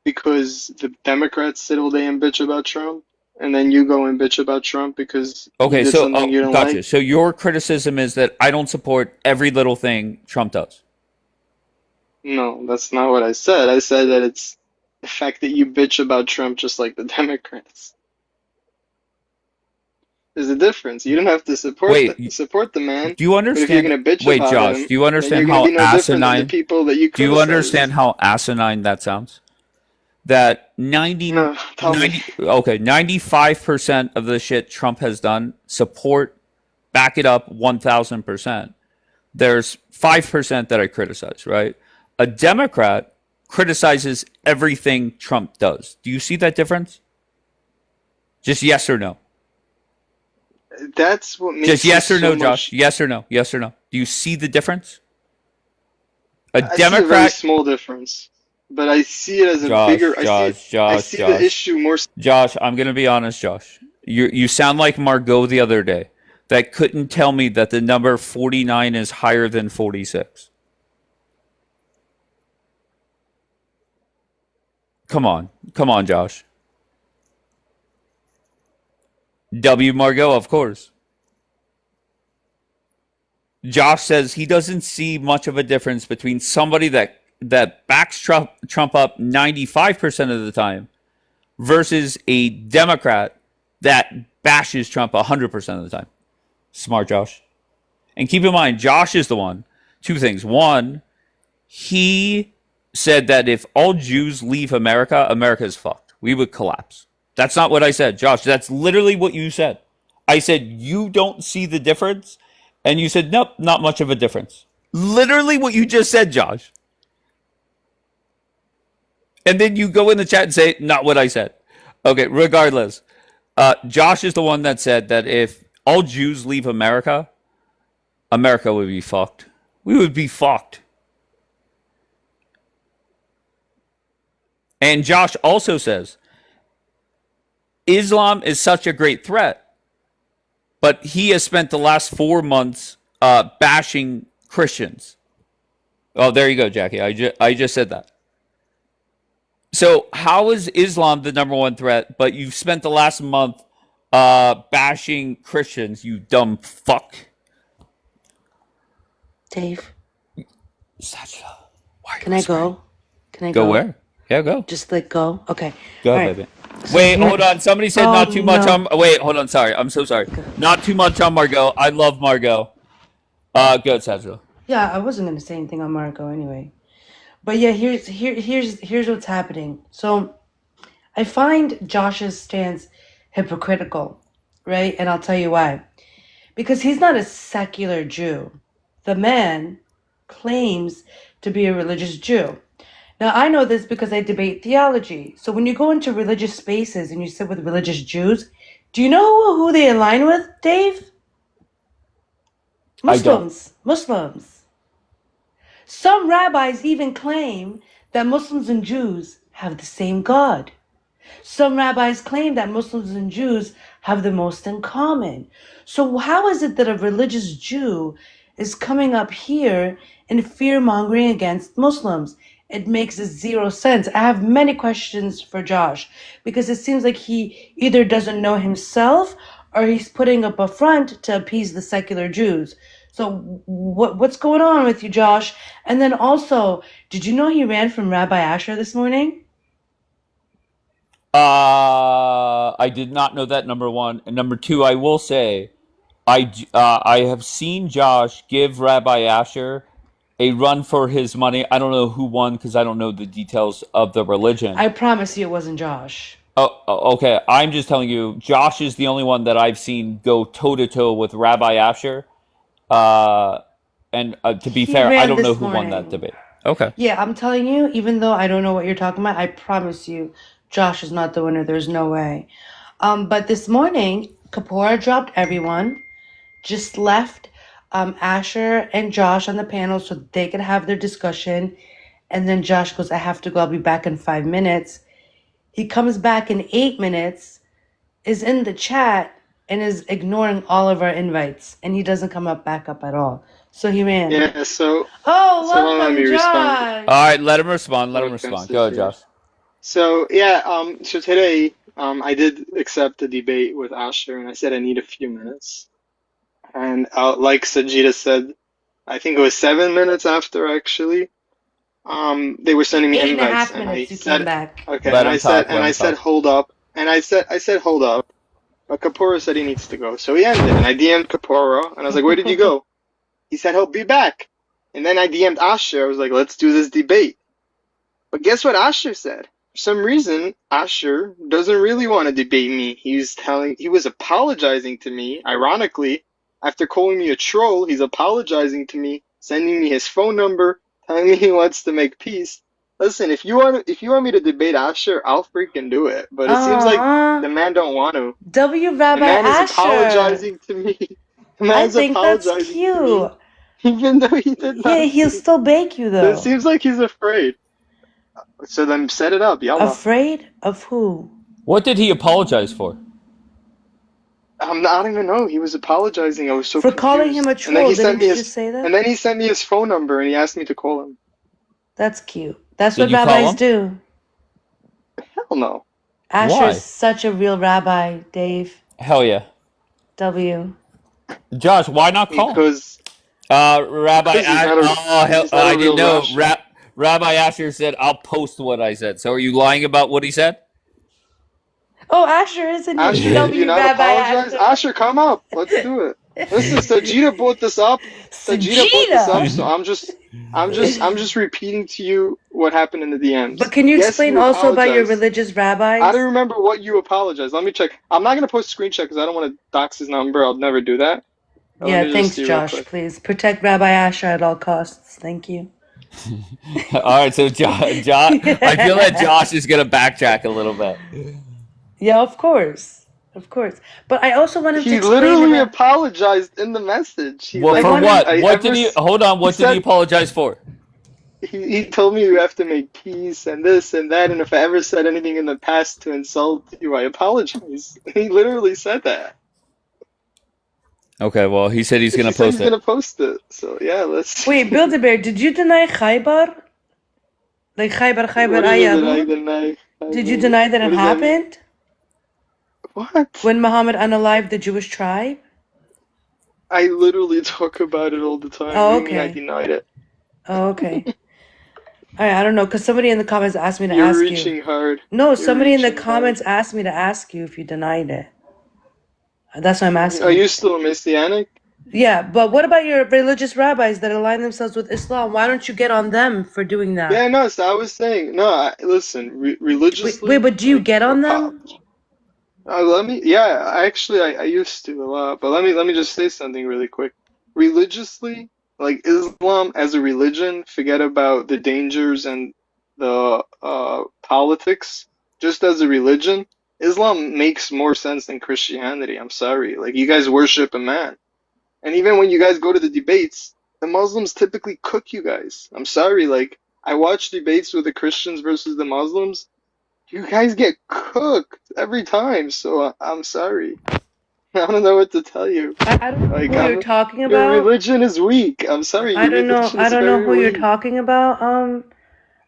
Because the Democrats sit all day and bitch about Trump, and then you go and bitch about Trump because he Okay, did so something you don't gotcha. like. So your criticism is that I don't support every little thing Trump does. No, that's not what I said. I said that it's the fact that you bitch about Trump just like the Democrats. There's a difference. You don't have to Wait, support the man, do you but if you're understand? gonna bitch Wait, about Josh, him, do you then you're understand gonna how be no different than the asinine? people that you Do you understand criticize. how asinine that sounds? That No, tell me. okay, 95% of the shit Trump has done, support, back it up 1000%. There's 5% that I criticize, right? A Democrat criticizes everything Trump does. Do you see that difference? Just yes or no. That's what makes Just him yes or so no, Josh. much. Yes or no. Yes or no. Do you see the difference? A I see a very Democrat, small difference, but I see it as a bigger. I see the issue more. Josh, I'm gonna be honest, Josh. You sound like Margot the other day that couldn't tell me that the number 49 is higher than 46. Come on, Josh. W. Margot, of course. Josh says he doesn't see much of a difference between somebody that backs Trump up 95% of the time versus a Democrat that bashes Trump 100% of the time. Smart Josh. And keep in mind, Josh is the one. Two things. One, he said that if all Jews leave America, America is fucked. We would collapse. That's not what I said, Josh. That's literally what you said. I said, you don't see the difference. And you said, nope, not much of a difference. Literally what you just said, Josh. And then you go in the chat and say, not what I said. Okay, regardless. Josh is the one that said that if all Jews leave America, America would be fucked. We would be fucked. And Josh also says Islam is such a great threat, but he has spent the last 4 months bashing Christians. Oh, there you go, Jackie. I just said that. So how is Islam the number one threat, but you've spent the last month bashing Christians, you dumb fuck? Dave, Satchel, can I go? Can I go go? where? Yeah, go. Just like go? Okay. Go, All right. baby. Wait, hold on. Somebody said Oh, not too much no. on. Wait, hold on. Sorry, I'm so sorry. Not too much on Margot. I love Margot. Go, Satchel. Yeah, I wasn't gonna say anything on Marco anyway. But yeah, here's what's happening. So I find Josh's stance hypocritical, right? And I'll tell you why. Because he's not a secular Jew. The man claims to be a religious Jew. Now, I know this because I debate theology. So when you go into religious spaces and you sit with religious Jews, do you know who they align with, Dave? Muslims. Muslims. Some rabbis even claim that Muslims and Jews have the same God. Some rabbis claim that Muslims and Jews have the most in common. So how is it that a religious Jew is coming up here and fear-mongering against Muslims? It makes zero sense. I have many questions for Josh because it seems like he either doesn't know himself or he's putting up a front to appease the secular Jews. So what's going on with you, Josh? And then also, did you know he ran from Rabbi Asher this morning? I did not know that, number one. And number two, I will say, I have seen Josh give Rabbi Asher a run for his money. I don't know who won because I don't know the details of the religion. I promise you it wasn't Josh. Oh, okay. I'm just telling you, Josh is the only one that I've seen go toe-to-toe with Rabbi Asher. And to be He fair, I ran don't know this who won that morning. debate. Okay. Yeah, I'm telling you, even though I don't know what you're talking about, I promise you, Josh is not the winner. There's no way. But this morning, Kapoor dropped everyone, just left Asher and Josh on the panel so they could have their discussion. And then Josh goes, I have to go. I'll be back in 5 minutes. He comes back in 8 minutes, is in the chat, and is ignoring all of our invites. And he doesn't come back up at all. So he ran. Yeah, so Oh, let welcome, me respond. Josh. All right, let him respond. Let him Welcome, respond. Go ahead, sister. Josh. So yeah, so today I did accept the debate with Asher, and I said I need a few minutes. And like Sajida said, I think it was 7 minutes after actually. They were sending me 8.5 invites, and I minutes you said, came back. okay, Let and him I talk. said, Let and him I said, talk. hold up, and I said, hold up. But Kapora said he needs to go, so he ended. And I DM'd Kapora, and I was like, where did you go? He said he'll be back. And then I DM'd Asher. I was like, let's do this debate. But guess what Asher said? For some reason, Asher doesn't really want to debate me. He was apologizing to me. Ironically, after calling me a troll, he's apologizing to me, sending me his phone number, telling me he wants to make peace. Listen, if you want me to debate Asher, I'll freaking do it. But it seems like the man don't want to. W The Rabbi man is Asher. apologizing to me. The I man's think that's apologizing to me, cute. even though he did Yeah, not. he'll still bake you So it though. seems like he's afraid. So then set it up, yalla. Afraid of who? What did he apologize for? I don't even know. He was apologizing. I was so For confused. calling him a And then troll. he sent Didn't me you his just say that? and then he sent me his phone number and he asked me to call him. That's cute. That's Did what you call rabbis him? do. Hell no. Asher's Why? such a real rabbi, Dave. Hell yeah. W. Josh, why not call him? Because Rabbi he's Asher. not a Oh, hell, he's not I a didn't real know. Rasha. Rabbi Asher said, I'll post what I said. So are you lying about what he said? Oh, Asher is in here. Asher, did you W not Rabbi apologize? Asher. Asher, come up. Let's do it. Listen, Sajida brought this up. Sajida brought this up, so I'm just repeating to you what happened in the DMs. But can you Yes, explain you also about your apologized. religious I rabbis? don't remember what you apologized. Let me check. I'm not gonna post a screenshot because I don't want to dox his number. I'll never do that. But let Yeah, me just thanks, see real Josh. quick. Please protect Rabbi Asher at all costs. Thank you. All right, so Josh, I feel that Josh is going to backtrack a little bit. Yeah, of course. Of course. But I also want him to He explain literally about. apologized in the message. He's Well, like, for want what? I What ever. did he? Hold on. He What did he said apologize for? he told me you have to make peace and this and that, and if I ever said anything in the past to insult you, I apologize. He literally said that. Okay. Well, he said he's He gonna said post he's gonna it. post it. So yeah, let's. Wait, Build-A-Bear, did you deny Khaybar? Like Khaybar What do you mean Ayarud? deny? Did you deny that What it does that mean? happened? What? When Muhammad unalived the Jewish tribe? I literally talk about it all the time. Oh, What do you mean I okay. denied it? Oh, okay. All right, I don't know, because somebody in the comments asked me to You're ask you. reaching hard. No, You're somebody in the reaching hard. comments asked me to ask you if you denied it. That's why I'm Are asking. you still Messianic? Yeah, but what about your religious rabbis that align themselves with Islam? Why don't you get on them for doing that? Yeah, no. So I was saying, no. Listen, religiously, Wait, but do you like, get on them? let me. Yeah, I used to a lot, but let me just say something really quick. Religiously, like Islam as a religion, forget about the dangers and the politics. Just as a religion, Islam makes more sense than Christianity. I'm sorry. Like you guys worship a man. And even when you guys go to the debates, the Muslims typically cook you guys. I'm sorry, like I watch debates with the Christians versus the Muslims. You guys get cooked every time. So I'm sorry. I don't know what to tell you. I don't know Like who you're talking your about. religion is weak. I'm sorry, I your don't know. religion I is don't know very who you're weak. talking about,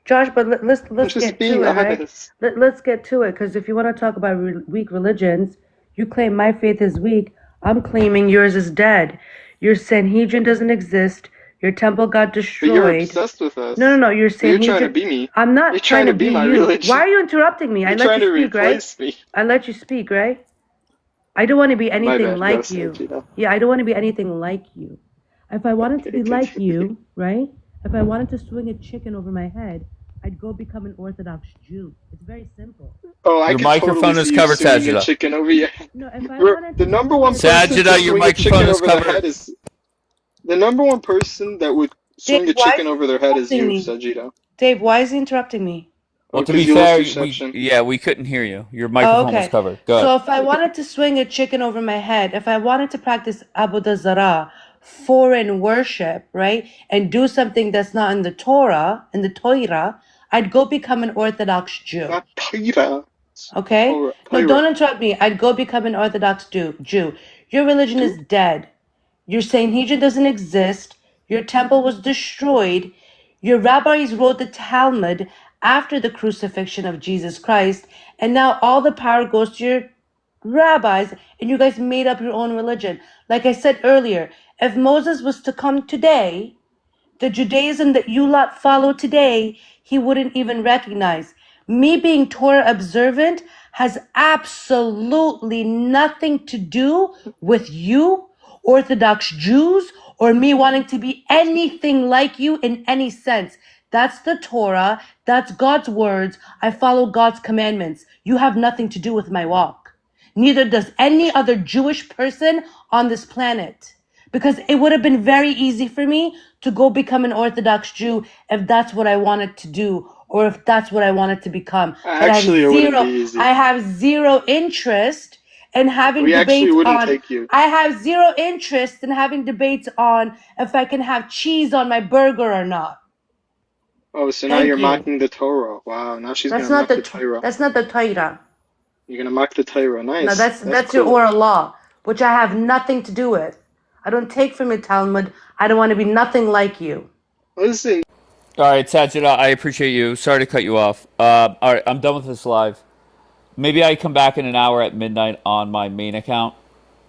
Josh. But let's I'm just get being to it, right? honest. Let's get to it, because if you want to talk about weak religions, you claim my faith is weak. I'm claiming yours is dead. Your Sanhedrin doesn't exist. Your temple got But you're destroyed. obsessed with us. No. Your But you're trying to Sanhedrin. be me. I'm You're not trying trying to to be be my you. Why religion. are you interrupting me? I You're let trying you to speak, right? replace me. I let you speak, right? I don't want to be My anything bad. Go, like you. Sanjito. Yeah, I don't want to be anything like you. If I wanted to Okay, be like continue. you, right? If I wanted to swing a chicken over my head, I'd go become an Orthodox Jew. It's very simple. Oh, I Your could totally microphone is see you covered, swinging a Sajida. chicken over your head. No, if I wanted The to number swing one a person to Sajida, your swing a microphone chicken is over their covered. head is the number one person that would Dave, swing a why is chicken he over their head is interrupting you, me? Sajida. Dave, why is he interrupting me? Well, Oh, to be because you lost fair, reception. we couldn't hear you. Your Oh, microphone was okay. covered. Go So ahead. if I wanted to swing a chicken over my head, if I wanted to practice Avodah Zarah, foreign worship, right, and do something that's not in the Torah, I'd go become an Orthodox Jew. Not Torah. Okay? No, Torah. don't interrupt me. I'd go become an Orthodox Jew. Your religion is dead. Your Sanhedrin doesn't exist. Your temple was destroyed. Your rabbis wrote the Talmud after the crucifixion of Jesus Christ. And now all the power goes to your rabbis, and you guys made up your own religion. Like I said earlier, if Moses was to come today, the Judaism that you lot follow today, he wouldn't even recognize. Me being Torah observant has absolutely nothing to do with you, Orthodox Jews, or me wanting to be anything like you in any sense. That's the Torah. That's God's words. I follow God's commandments. You have nothing to do with my walk. Neither does any other Jewish person on this planet. Because it would have been very easy for me to go become an Orthodox Jew if that's what I wanted to do, or if that's what I wanted to become. But Actually, it wouldn't be easy. I have zero interest in having We actually debates wouldn't on, take you. I have zero interest in having debates on if I can have cheese on my burger or not. Oh, so now Thank you're you. mocking the Torah. Wow, now she's That's gonna not mock the, the Torah. that's not the Torah. You're gonna mock the Torah. No, Nice. that's your cool. oral law, which I have nothing to do with. I don't take from your Talmud. I don't want to be nothing like you. Listen. All right, Sajida, I appreciate you. Sorry to cut you off. All right, I'm done with this live. Maybe I come back in an hour at midnight on my main account.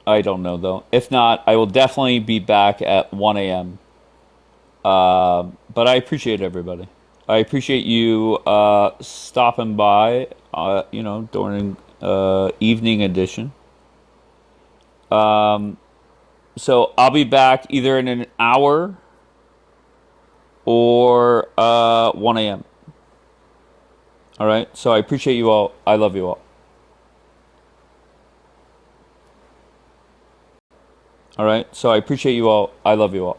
I don't know, though. If not, I will definitely be back at 1 a.m. But I appreciate everybody. I appreciate you stopping by, during evening edition. So I'll be back either in an hour or 1 a.m. All right? So I appreciate you all. I love you all. All right? So I appreciate you all. I love you all.